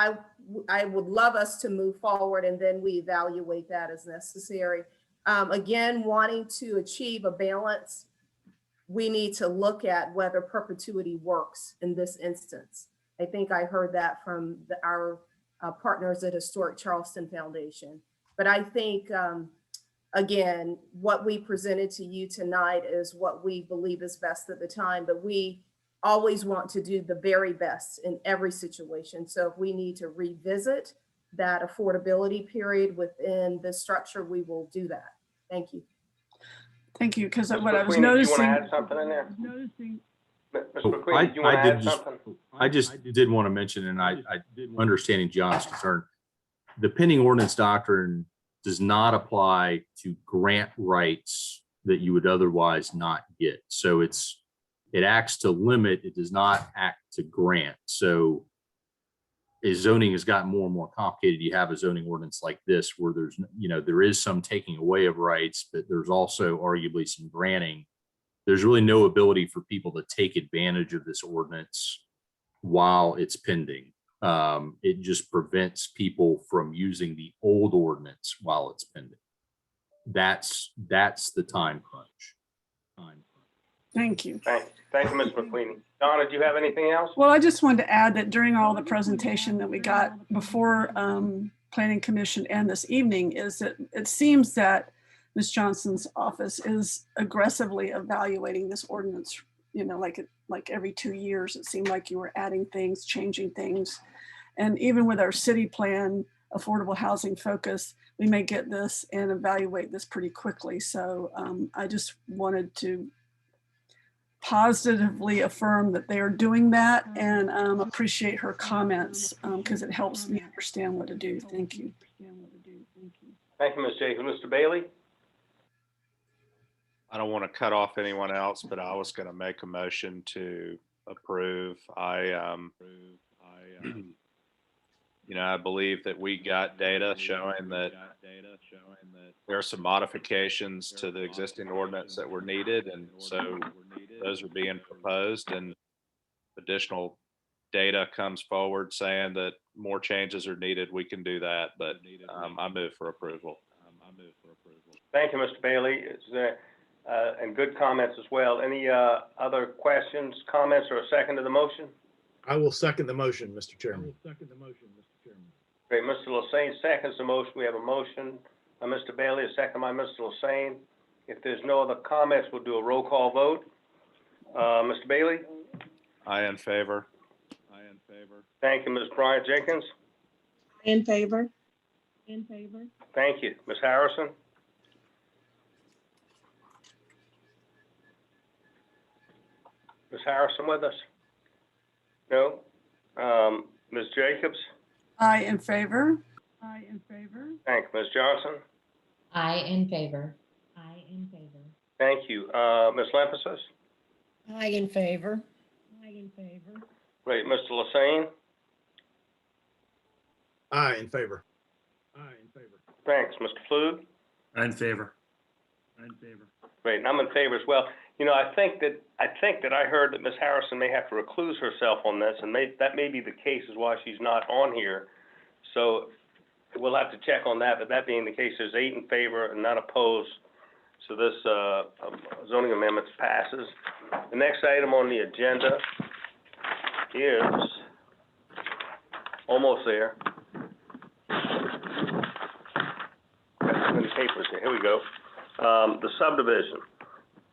I would love us to move forward and then we evaluate that as necessary. Again, wanting to achieve a balance, we need to look at whether perpetuity works in this instance. I think I heard that from our partners at Historic Charleston Foundation. But I think, again, what we presented to you tonight is what we believe is best at the time, but we always want to do the very best in every situation. So if we need to revisit that affordability period within the structure, we will do that. Thank you. Thank you, because Ms. what I was McQueenie, noticing. Do you want to add something in there? Ms. McQueenie, do you want to add something? I just did want to mention, and I understanding John's concern, the pending ordinance doctrine does not apply to grant rights that you would otherwise not get. So it acts to limit, it does not act to grant. So as zoning has gotten more and more complicated, you have a zoning ordinance like this where there's, you know, there is some taking away of rights, but there's also arguably some granting. There's really no ability for people to take advantage of this ordinance while it's pending. It just prevents people from using the old ordinance while it's pending. That's the time crunch. Thank you. Thank you, Ms. McQueenie. Donna, do you have anything else? Well, I just wanted to add that during all the presentation that we got before Planning Commission and this evening is that it seems that Ms. Johnson's office is aggressively evaluating this ordinance, you know, like every 2 years. It seemed like you were adding things, changing things. And even with our city plan, affordable housing focus, we may get this and evaluate this pretty quickly. So I just wanted to positively affirm that they are doing that and appreciate her comments because it helps me understand what to do. Thank you. Thank you, Ms. Jacobs. Mr. Bailey? I don't want to cut off anyone else, but I was going to make a motion to approve. You know, I believe that we got data showing that there are some modifications to the existing ordinance that were needed, and so those are being proposed, and additional data comes forward saying that more changes are needed. We can do that, but I move for approval. Thank you, Mr. Bailey. And good comments as well. Any other questions, comments, or a second to the motion? I will second the motion, Mr. Chairman. Great. Mr. Lassane seconds the motion. We have a motion by Mr. Bailey, a second by Mr. Lassane. If there's no other comments, we'll do a roll call vote. Mr. Bailey? I in favor. Thank you, Ms. Bryant Jenkins. In favor? Thank you. Ms. Harrison? Ms. Harrison with us? No? Ms. Jacobs? I in favor. Thank you. Ms. Johnson? I in favor. Thank you. Ms. Lymphosis? I in favor. Great. Mr. Lassane? Aye, in favor. Thanks. Mr. Flug? In favor. Great, and I'm in favor as well. You know, I think that I heard that Ms. Harrison may have to recluse herself on this, and that may be the case is why she's not on here. So we'll have to check on that, but that being the case, there's 8 in favor and none opposed. So this zoning amendment passes. The next item on the agenda is almost there. Got too many papers here. Here we go. The subdivision.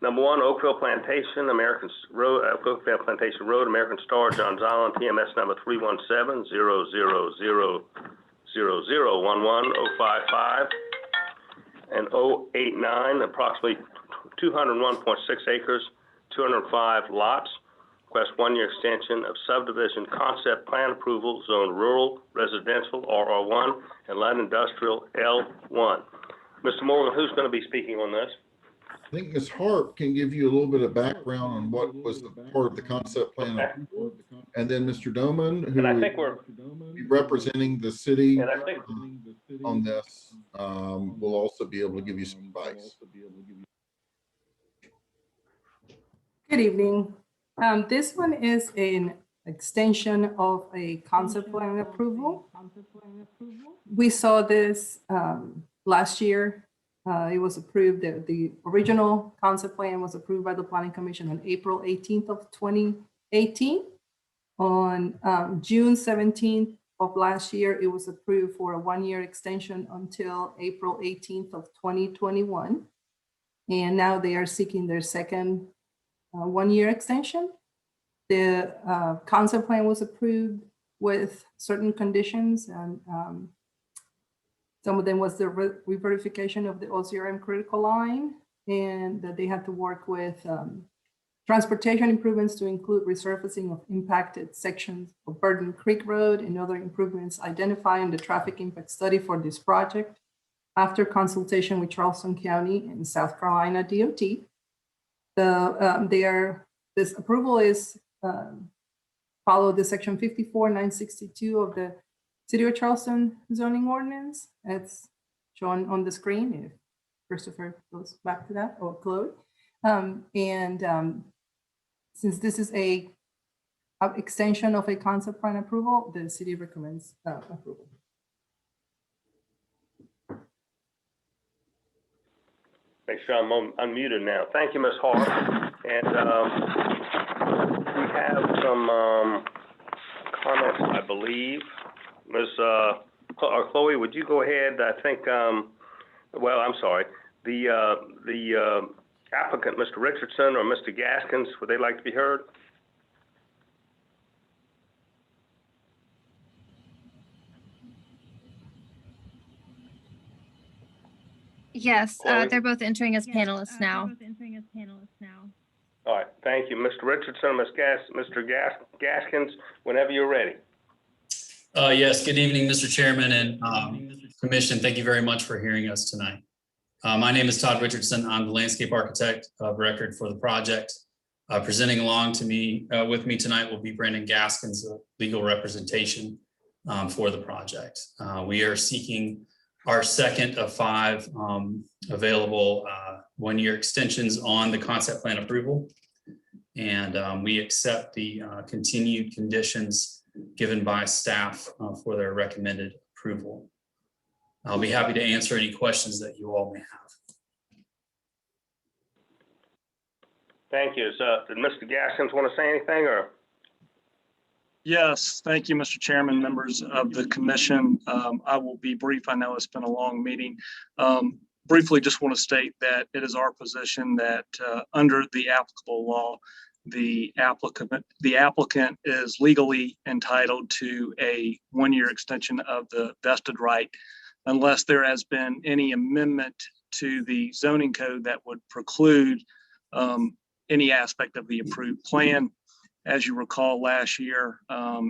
Number 1, Oakville Plantation, American Road, Oakville Plantation Road, American Star, Johns Island, TMS number 317-000-000-11055 and 089, approximately 201.6 acres, 205 lots. Request 1-year extension of subdivision concept plan approval, zone rural, residential, RR1, and light industrial, L1. Mr. Morgan, who's going to be speaking on this? I think Ms. Harp can give you a little bit of background on what was the part of the concept plan. And then Mr. Doman, who And I think we're, will be representing the city and I think, on this, will also be able to give you some advice. Good evening. This one is an extension of a concept plan approval. We saw this last year. It was approved, the original concept plan was approved by the Planning Commission on April 18th of 2018. On June 17th of last year, it was approved for a 1-year extension until April 18th of 2021. And now they are seeking their second 1-year extension. The concept plan was approved with certain conditions, and some of them was the re-verification of the OCRM critical line, and that they had to work with transportation improvements to include resurfacing of impacted sections of Burden Creek Road and other improvements identifying the traffic impact study for this project after consultation with Charleston County and South Carolina DOT. This approval is follow the section 54-962 of the City of Charleston zoning ordinance. It's shown on the screen if Christopher goes back to that, or Chloe. Since this is a extension of a concept plan approval, the city recommends approval. make sure I'm unmuted now. Thank you, Ms. Hart. And we have some comments, I believe. Ms. Chloe, would you go ahead? I think, well, I'm sorry. The applicant, Mr. Richardson or Mr. Gaskins, would they like to be heard? Yes, Chloe? they're both entering as panelists now. All right, thank you. Mr. Richardson, Mr. Gaskins, whenever you're ready. Yes, good evening, Mr. Chairman and Commission. Thank you very much for hearing us tonight. My name is Todd Richardson. I'm the landscape architect of record for the project. Presenting along to me with me tonight will be Brandon Gaskins, legal representation for the project. We are seeking our second of 5 available 1-year extensions on the concept plan approval. And we accept the continued conditions given by staff for their recommended approval. I'll be happy to answer any questions that you all may have. Thank you. Did Mr. Gaskins want to say anything, or? Yes, thank you, Mr. Chairman, members of the commission. I will be brief. I know it's been a long meeting. Briefly, just want to state that it is our position that under the applicable law, the applicant is legally entitled to a 1-year extension of the vested right unless there has been any amendment to the zoning code that would preclude any aspect of the approved plan. As you recall, last year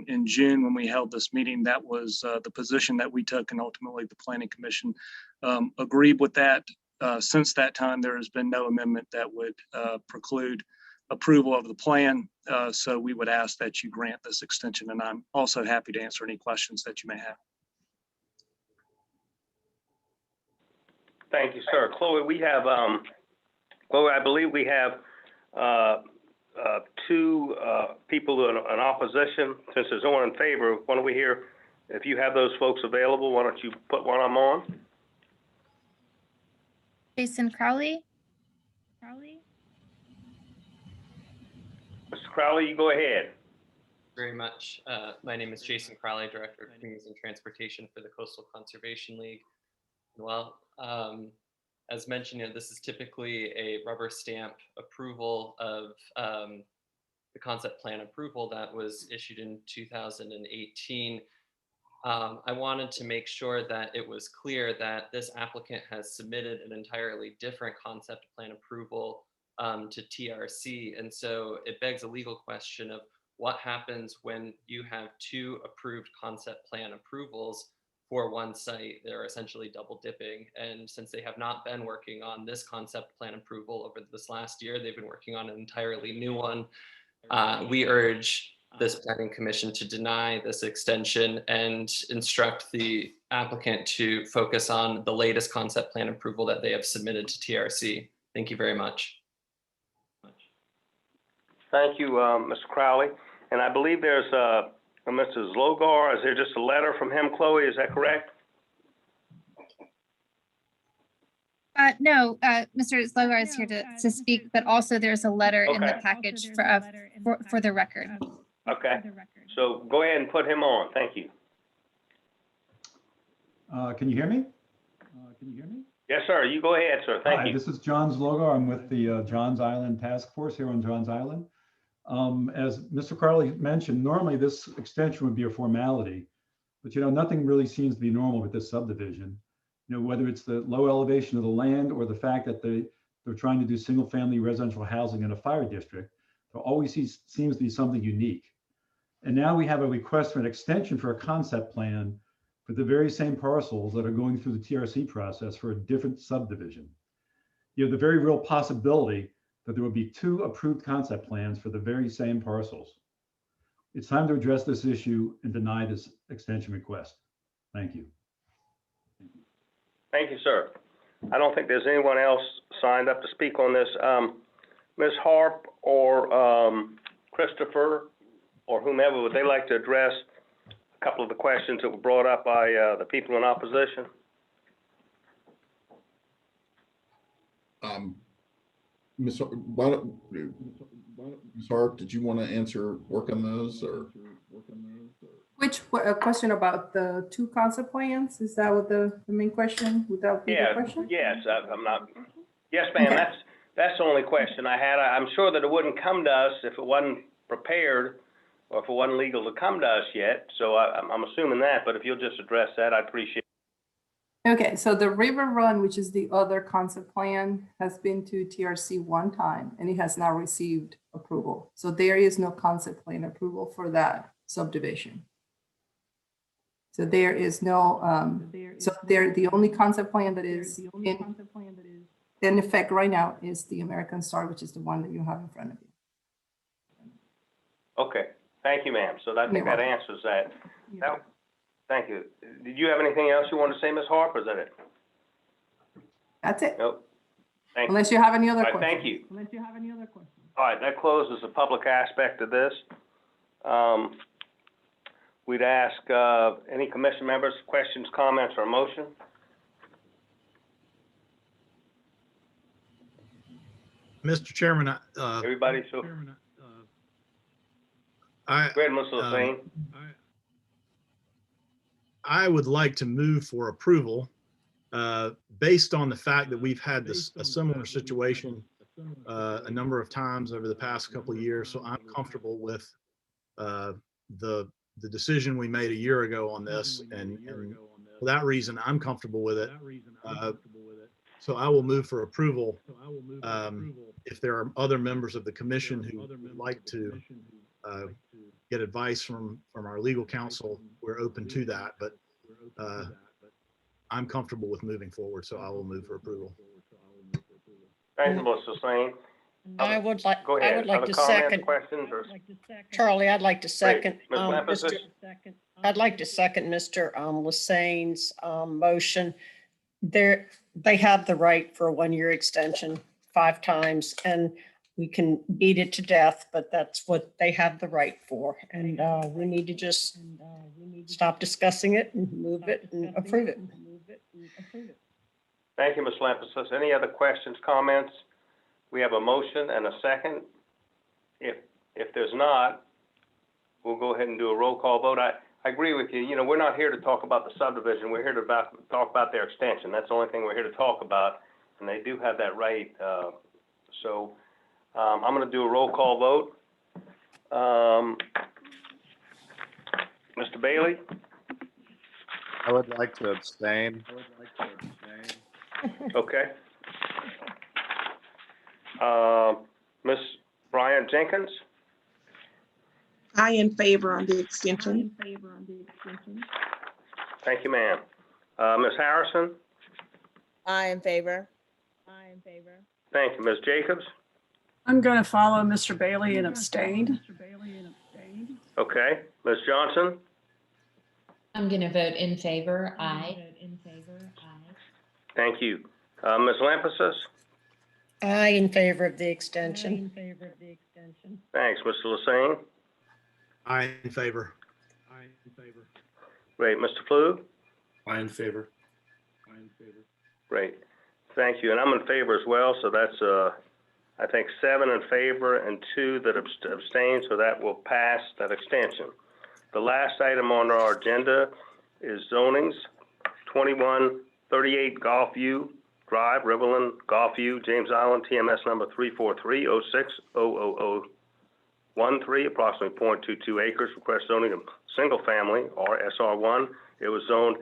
in June, when we held this meeting, that was the position that we took, and ultimately the Planning Commission agreed with that. Since that time, there has been no amendment that would preclude approval of the plan. So we would ask that you grant this extension, and I'm also happy to answer any questions that you may have. Thank you, sir. Chloe, we have, Chloe, I believe we have two people in opposition. Since there's no one in favor, why don't we hear, if you have those folks available, why don't you put one of them on? Jason Crowley. Mr. Crowley, you go ahead. Very much. My name is Jason Crowley, Director of Communities and Transportation for the Coastal Conservation League. Well, as mentioned, this is typically a rubber stamp approval of the concept plan approval that was issued in 2018. I wanted to make sure that it was clear that this applicant has submitted an entirely different concept plan approval to TRC. And so it begs a legal question of what happens when you have two approved concept plan approvals for one site. They're essentially double dipping. And since they have not been working on this concept plan approval over this last year, they've been working on an entirely new one. We urge this planning commission to deny this extension and instruct the applicant to focus on the latest concept plan approval that they have submitted to TRC. Thank you very much. Thank you, Mr. Crowley. And I believe there's Mr. Zlogar. Is there just a letter from him, Chloe? Is that correct? No, Mr. Slogar is here to speak, but also there's a letter in the package for the record. Okay. So go ahead and put him on. Thank you. Can you hear me? Yes, sir. You go ahead, sir. Thank you. This is John Zlogar. I'm with the Johns Island Task Force here on Johns Island. As Mr. Crowley mentioned, normally this extension would be a formality, but nothing really seems to be normal with this subdivision. Whether it's the low elevation of the land or the fact that they're trying to do single family residential housing in a fire district, there always seems to be something unique. And now we have a request for an extension for a concept plan for the very same parcels that are going through the TRC process for a different subdivision. You have the very real possibility that there will be two approved concept plans for the very same parcels. It's time to address this issue and deny this extension request. Thank you. Thank you, sir. I don't think there's anyone else signed up to speak on this. Ms. Harp or Christopher or whomever, would they like to address a couple of the questions that were brought up by the people in opposition? Ms. Harp, did you want to work on those or? Which question about the two concept plans? Is that what the main question? Would that be the question? Yes, I'm not. Yes, ma'am. Okay. That's the only question I had. I'm sure that it wouldn't come to us if it wasn't prepared or if it wasn't legal to come to us yet. So I'm assuming that, but if you'll just address that, I'd appreciate it. Okay, so the River Run, which is the other concept plan, has been to TRC one time and it has not received approval. So there is no concept plan approval for that subdivision. So there is no, the only concept plan that is in effect right now is the American Star, which is the one that you have in front of you. Okay, thank you, ma'am. So I think that answers that. Thank you. Did you have anything else you want to say, Ms. Harp, or is that it? That's it. Nope. Thank you. Unless you have any other All right, questions. thank you. All right, that closes the public aspect of this. We'd ask any commission members, questions, comments, or motion? Mr. Chairman, Everybody, so. Go ahead, Mr. Lassine. I would like to move for approval based on the fact that we've had a similar situation a number of times over the past couple of years, so I'm comfortable with the decision we made a year ago on this, and for that reason, I'm comfortable with it. So I will move for approval. If there are other members of the commission who would like to get advice from our legal counsel, we're open to that, but I'm comfortable with moving forward, so I will move for approval. Thank you, Mr. Singh. I would like, Go I ahead. would like Other to comments, second, questions, or? Charlie, I'd like to second, Ms. Lampus, Mr. I'd like to second Mr. Lassane's motion. They have the right for a 1-year extension 5 times, and we can beat it to death, but that's what they have the right for. And we need to just stop discussing it and move it and approve it. Thank you, Ms. Lampus. Any other questions, comments? We have a motion and a second. If there's not, we'll go ahead and do a roll call vote. I agree with you. You know, we're not here to talk about the subdivision. We're here to talk about their extension. That's the only thing we're here to talk about, and they do have that right. So I'm going to do a roll call vote. Mr. Bailey? I would like to abstain. Okay. Ms. Bryant Jenkins? I in favor on the extension. Thank you, ma'am. Ms. Harrison? I in favor. Thank you. Ms. Jacobs? I'm going to follow Mr. Bailey and abstain. Okay. Ms. Johnson? I'm going to vote in favor. Aye. Thank you. Ms. Lampasas? I in favor of the extension. Thanks. Mr. Lassane? I in favor. Great. Mr. Flug? I in favor. Great. Thank you. And I'm in favor as well. So that's, I think 7 in favor and 2 that abstain. So that will pass that extension. The last item on our agenda is zonings, 2138 Golfview Drive, Riverland, Golfview, James Island, TMS number 343060013, approximately 0.22 acres. Request zoning of single family or SR1. It was zoned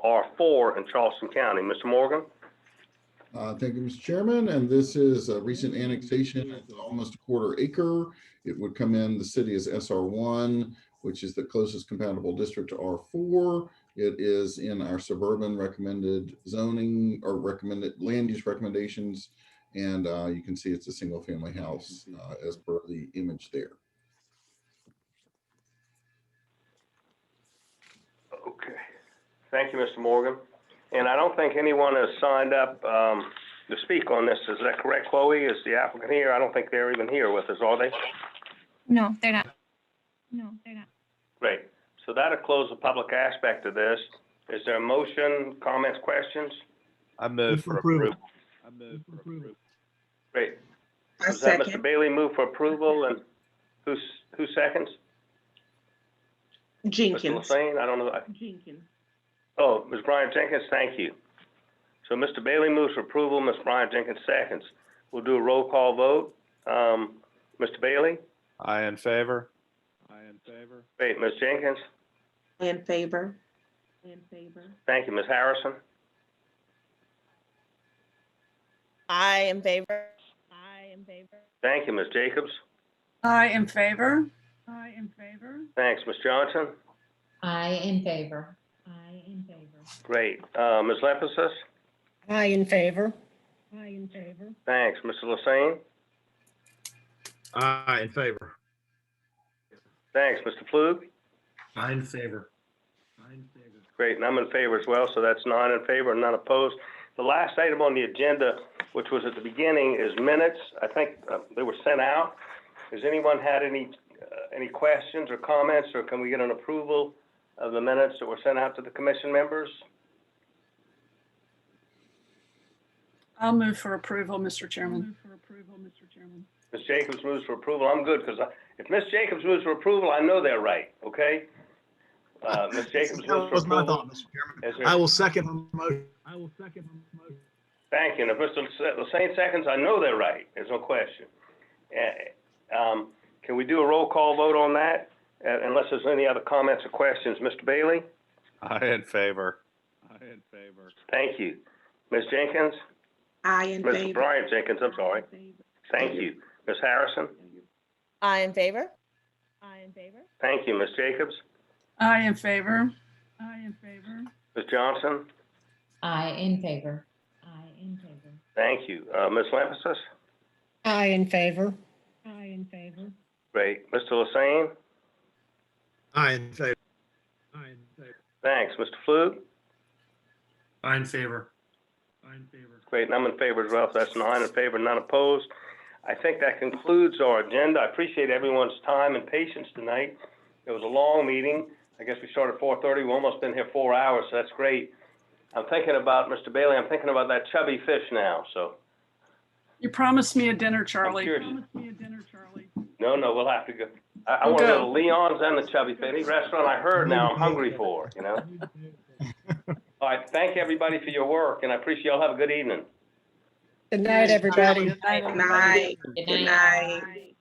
R4 in Charleston County. Mr. Morgan? Thank you, Mr. Chairman. And this is a recent annexation. It's almost a 1/4 acre. It would come in the city as SR1, which is the closest compatible district to R4. It is in our suburban recommended zoning or recommended land use recommendations. And you can see it's a single family house as per the image there. Okay. Thank you, Mr. Morgan. And I don't think anyone has signed up to speak on this. Is that correct, Chloe? Is the applicant here? I don't think they're even here with us, are they? No, they're not. Great. So that'll close the public aspect of this. Is there a motion, comments, questions? I move for approval. Great. I Was that second. Mr. Bailey move for approval, and who seconds? Jenkins. Mr. Lassane? I don't know. Oh, Ms. Bryant Jenkins, thank you. So Mr. Bailey moves for approval, Ms. Bryant Jenkins seconds. We'll do a roll call vote. Mr. Bailey? I in favor. Great. Ms. Jenkins? In favor. Thank you. Ms. Harrison? I in favor. Thank you. Ms. Jacobs? I in favor. Thanks. Ms. Johnson? I in favor. Great. Ms. Lampasas? I in favor. Thanks. Mr. Lassane? I in favor. Thanks. Mr. Flug? I in favor. Great, and I'm in favor as well, so that's 9 in favor and none opposed. The last item on the agenda, which was at the beginning, is minutes. I think they were sent out. Has anyone had any questions or comments, or can we get an approval of the minutes that were sent out to the commission members? I'll move for approval, Mr. Chairman. Ms. Jacobs moves for approval. I'm good, because if Ms. Jacobs moves for approval, I know they're right, okay? Ms. Jacobs moves That for was my approval. thought, Mr. Chairman. Is there- I will second the motion. Thank you. And if Mr. Lassane seconds, I know they're right. There's no question. Can we do a roll call vote on that? Unless there's any other comments or questions. Mr. Bailey? I in favor. I in favor. Thank you. Ms. Jenkins? I in Mr. favor. Bryant Jenkins, I'm sorry. Thank you. Ms. Harrison? I in favor. Thank you. Ms. Jacobs? I in favor. I in favor. Ms. Johnson? I in favor. Thank you. Ms. Lampasas? I in favor. Great. Mr. Lassane? I in favor. Thanks. Mr. Flug? I in favor. Great, and I'm in favor as well. So that's 9 in favor, none opposed. I think that concludes our agenda. I appreciate everyone's time and patience tonight. It was a long meeting. I guess we started at 4:30. We've almost been here 4 hours, so that's great. I'm thinking about, Mr. Bailey, I'm thinking about that chubby fish now, so. You promised me a dinner, Charlie. No, we'll have to go. I We'll want to go go. to Leon's and the Chubby Fish. Any restaurant I heard now I'm hungry for, you know? All right, thank everybody for your work, and I appreciate y'all have a good evening. Good night, everybody. Good night. Good Good night. night.